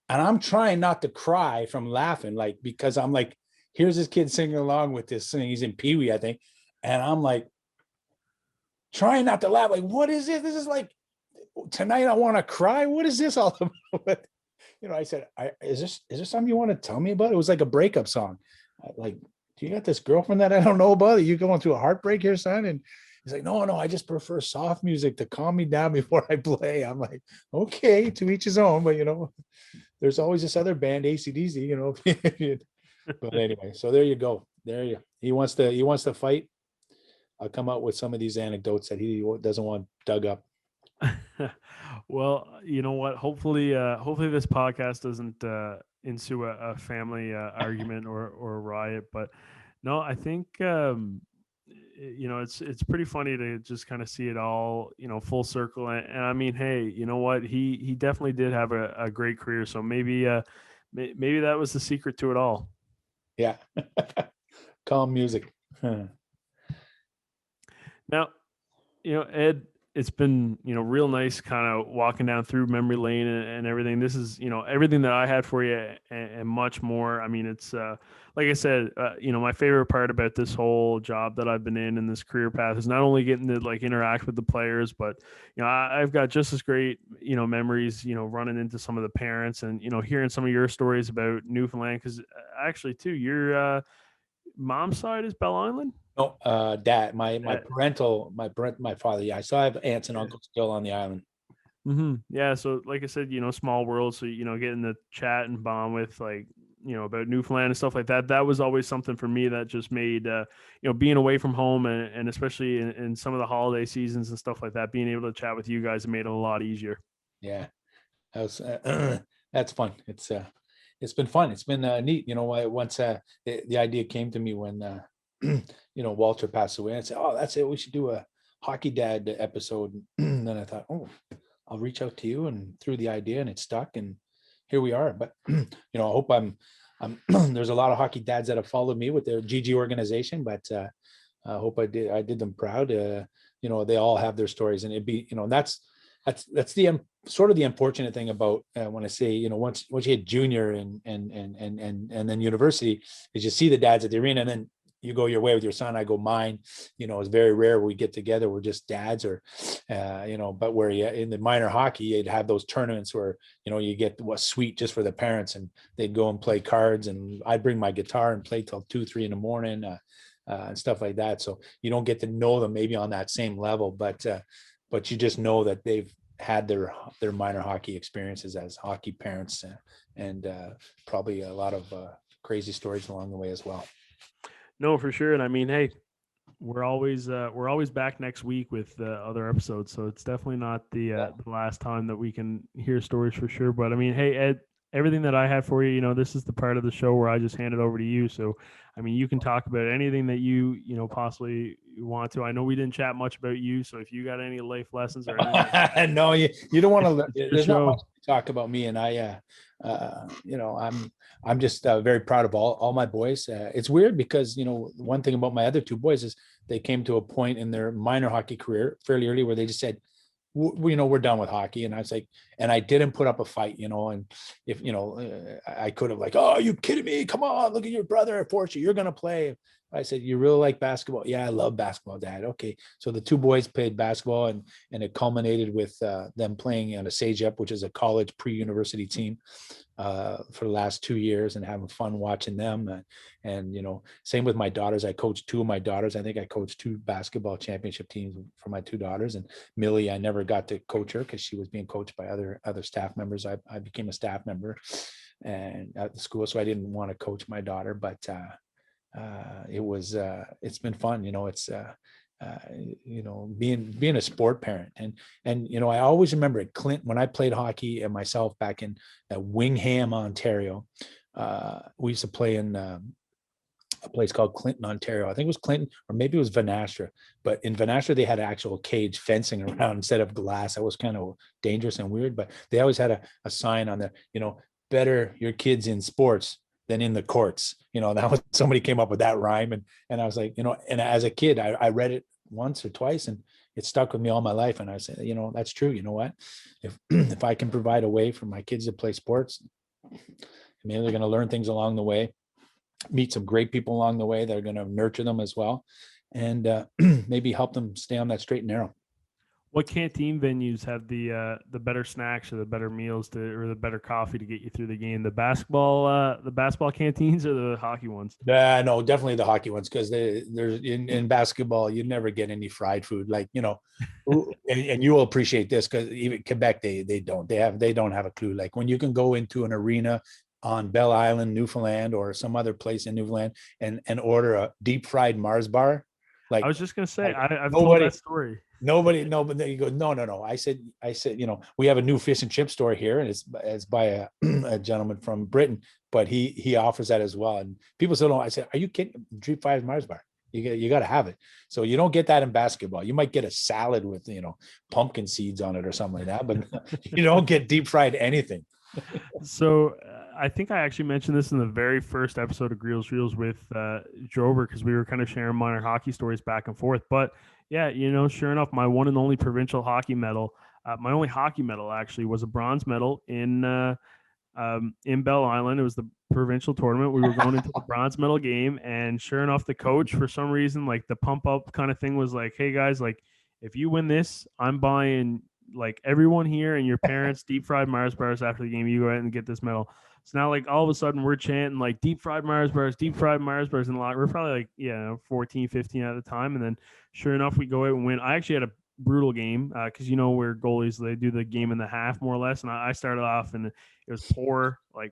I'm trying not to cry from laughing, like, because I'm like, here's this kid singing along with this thing. He's in Pee Wee, I think. And I'm like, trying not to laugh. Like, what is this? This is like, tonight I want to cry. What is this all about? I said, is there something you want to tell me about? It was like a breakup song. Like, do you got this girlfriend that I don't know about? Are you going through a heartbreak here, son? And he's like, no, I just prefer soft music to calm me down before I play. I'm like, okay, to each his own. But, there's always this other band, AC/DC, But anyway, so there you go. He wants to fight. I'll come out with some of these anecdotes that he doesn't want dug up. Well, you know what? Hopefully this podcast doesn't ensue a family argument or a riot. But no, I think it's pretty funny to just kind of see it all full circle. And I mean, hey, you know what? He definitely did have a great career. So maybe maybe that was the secret to it all. Yeah, calm music. Now, Ed, it's been, real nice kind of walking down through memory lane and everything. This is, everything that I had for you and much more. I mean, it's, like I said, my favorite part about this whole job that I've been in and this career path is not only getting to like interact with the players, but, I've got just as great, memories, running into some of the parents and, hearing some of your stories about Newfoundland. Cause actually too, your, mom's side is Bell Island. No, dad, my father. Yeah, I still have aunts and uncles still on the island. Mm-hmm. Yeah. So, like I said, small world. So, getting to chat and bond with like, about Newfoundland and stuff like that. That was always something for me that just made, being away from home and especially in some of the holiday seasons and stuff like that, being able to chat with you guys made it a lot easier. Yeah, that was, that's fun. It's been fun. It's been neat. Once the idea came to me when, Walter passed away, and I said, oh, that's it. We should do a Hockey Dad episode. And then I thought, oh, I'll reach out to you, and threw the idea, and it stuck, and here we are. But, I hope I'm there's a lot of hockey dads that have followed me with their GG organization, but I hope I did them proud. They all have their stories, and it'd be, that's the sort of the unfortunate thing about when I say, once you hit junior and then university, is you see the dads at the arena, and then you go your way with your son, I go mine. It's very rare we get together, we're just dads, or but where you in the minor hockey, you'd have those tournaments where you get what's sweet just for the parents, and they'd go and play cards, and I'd bring my guitar and play till 2-3 in the morning, and stuff like that. So you don't get to know them maybe on that same level, but you just know that they've had their minor hockey experiences as hockey parents, and probably a lot of crazy stories along the way as well. No, for sure. And I mean, hey, we're always back next week with other episodes, so it's definitely not the last time that we can hear stories for sure. But I mean, hey, Ed, everything that I had for you, this is the part of the show where I just hand it over to you. So, I mean, you can talk about anything that you possibly want to. I know we didn't chat much about you, so if you got any life lessons or anything, no, you don't want to. There's not much to talk about me, and I'm just very proud of all my boys. It's weird because one thing about my other two boys is they came to a point in their minor hockey career fairly early where they just said, we're done with hockey. And I was like, and I didn't put up a fight, and if, I could have like, oh, you kidding me? Come on, look at your brother. Fortune, you're going to play. I said, you really like basketball? Yeah, I love basketball, Dad. Okay. So the two boys played basketball, and it culminated with them playing on a SAGEP, which is a college pre-university team, for the last 2 years, and having fun watching them. And same with my daughters. I coached two of my daughters. I think I coached 2 basketball championship teams for my 2 daughters. And Millie, I never got to coach her because she was being coached by other staff members. I became a staff member and at the school, so I didn't want to coach my daughter, but it's been fun. It's being a sport parent, and I always remember at Clint when I played hockey and myself back in Wingham, Ontario. We used to play in a place called Clinton, Ontario. I think it was Clinton, or maybe it was Vanastra. But in Vanastra, they had actual cage fencing around instead of glass. That was kind of dangerous and weird. But they always had a sign on there, better your kids in sports than in the courts. That was, somebody came up with that rhyme. And I was like, and as a kid, I read it once or twice, and it stuck with me all my life. And I said, that's true. You know what? If I can provide a way for my kids to play sports, maybe they're going to learn things along the way, meet some great people along the way that are going to nurture them as well, and maybe help them stay on that straight and narrow. What canteen venues have the better snacks or the better meals or the better coffee to get you through the game? The basketball canteens or the hockey ones? No, definitely the hockey ones, because there's in basketball you never get any fried food, like and you will appreciate this, because even Quebec they don't have a clue. Like when you can go into an arena on Bell Island, Newfoundland, or some other place in Newfoundland and order a deep fried Mars bar. Like I was just gonna say, I've told nobody, that story. nobody, no, but then you go, no. I said, we have a new fish and chip store here, and it's by a gentleman from Britain, but he offers that as well. And people still don't. I said, are you kidding? Deep fried Mars bar. You got to have it. So you don't get that in basketball. You might get a salad with pumpkin seeds on it or something like that, but you don't get deep fried anything. So I think I actually mentioned this in the very first episode of Greels Reels with Drover, because we were kind of sharing minor hockey stories back and forth. But yeah, sure enough, my one and only provincial hockey medal, my only hockey medal actually, was a bronze medal in Bell Island. It was the provincial tournament. We were going into the bronze medal game, and sure enough, the coach, for some reason, like the pump up kind of thing, was like, "Hey guys, like if you win this, I'm buying like everyone here and your parents deep fried Mars bars after the game. You go ahead and get this medal." So now, like, all of a sudden we're chanting like deep fried Mars bars in the locker. We're probably like 14, 15 at the time. And then sure enough, we go out and win. I actually had a brutal game because where goalies, they do the game in the half more or less, and I started off and it was poor. Like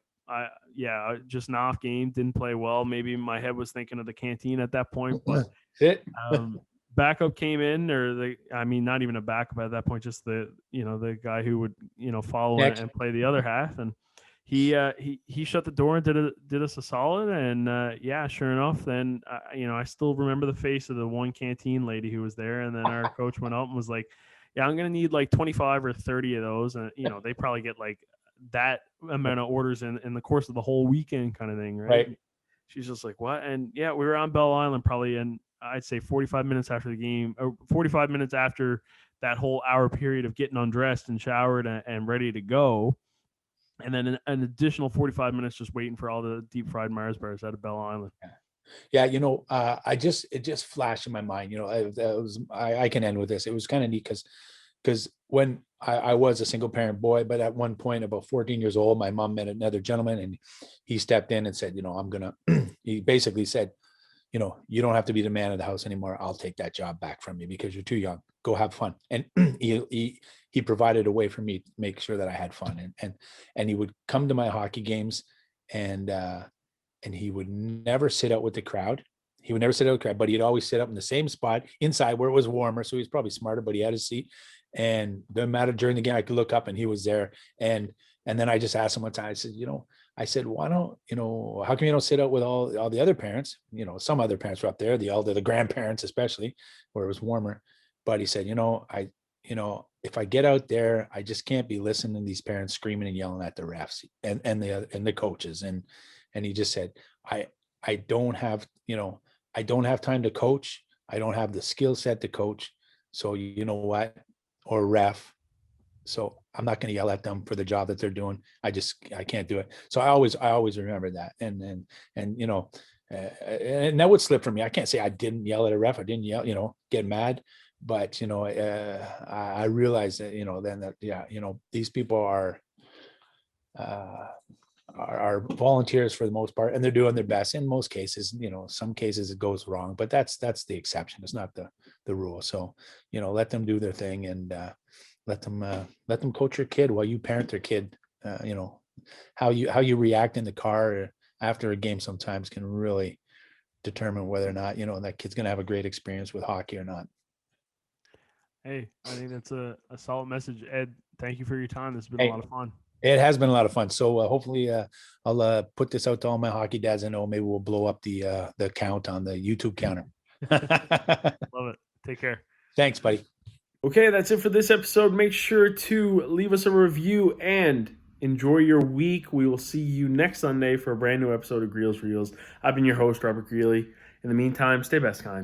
just an off game, didn't play well. Maybe my head was thinking of the canteen at that point, but backup came in, not even a backup at that point, just the guy who would follow and play the other half, and he shut the door and did us a solid. And sure enough, then I still remember the face of the one canteen lady who was there, and then our coach went up and was like, "Yeah, I'm gonna need like 25 or 30 of those," and they probably get like that amount of orders in the course of the whole weekend, kind of thing, right? She's just like, "What?" And yeah, we were on Bell Island probably in, I'd say, 45 minutes after the game, or 45 minutes after that whole hour period of getting undressed and showered and ready to go. And then an additional 45 minutes just waiting for all the deep fried Mars bars out of Bell Island. Yeah, it just flashed in my mind. I can end with this. It was kind of neat because when I was a single parent boy, but at one point, about 14 years old, my mom met another gentleman, and he stepped in and said, he basically said, you don't have to be the man of the house anymore. I'll take that job back from you because you're too young. Go have fun. And he provided a way for me to make sure that I had fun. And he would come to my hockey games, and he would never sit out with the crowd. He would never sit out with the crowd, but he'd always sit up in the same spot inside where it was warmer. So he was probably smarter, but he had his seat. And no matter during the game, I could look up and he was there. And then I just asked him one time, I said, why don't, how come you don't sit out with all the other parents? Some other parents were up there, the grandparents, especially where it was warmer. But he said, if I get out there, I just can't be listening to these parents screaming and yelling at the refs and the coaches. And he just said, I don't have time to coach. I don't have the skill set to coach. So you know what? Or ref. So I'm not going to yell at them for the job that they're doing. I can't do it. So I always remember that. And that would slip from me. I can't say I didn't yell at a ref. I didn't yell, get mad. But, I realized that, then that, these people are volunteers for the most part, and they're doing their best in most cases. Some cases it goes wrong, but that's the exception. It's not the rule. So, let them do their thing, and let them coach your kid while you parent their kid. How you react in the car after a game sometimes can really determine whether or not, that kid's going to have a great experience with hockey or not. Hey, I think that's a solid message, Ed. Thank you for your time. This has been a lot of fun. It has been a lot of fun. So hopefully I'll put this out to all my hockey dads I know. Maybe we'll blow up the count on the YouTube counter. Love it. Take care. Thanks, buddy. Okay, that's it for this episode. Make sure to leave us a review and enjoy your week. We will see you next Sunday for a brand new episode of Greels Reels. I've been your host, Robert Greeley. In the meantime, stay best kind.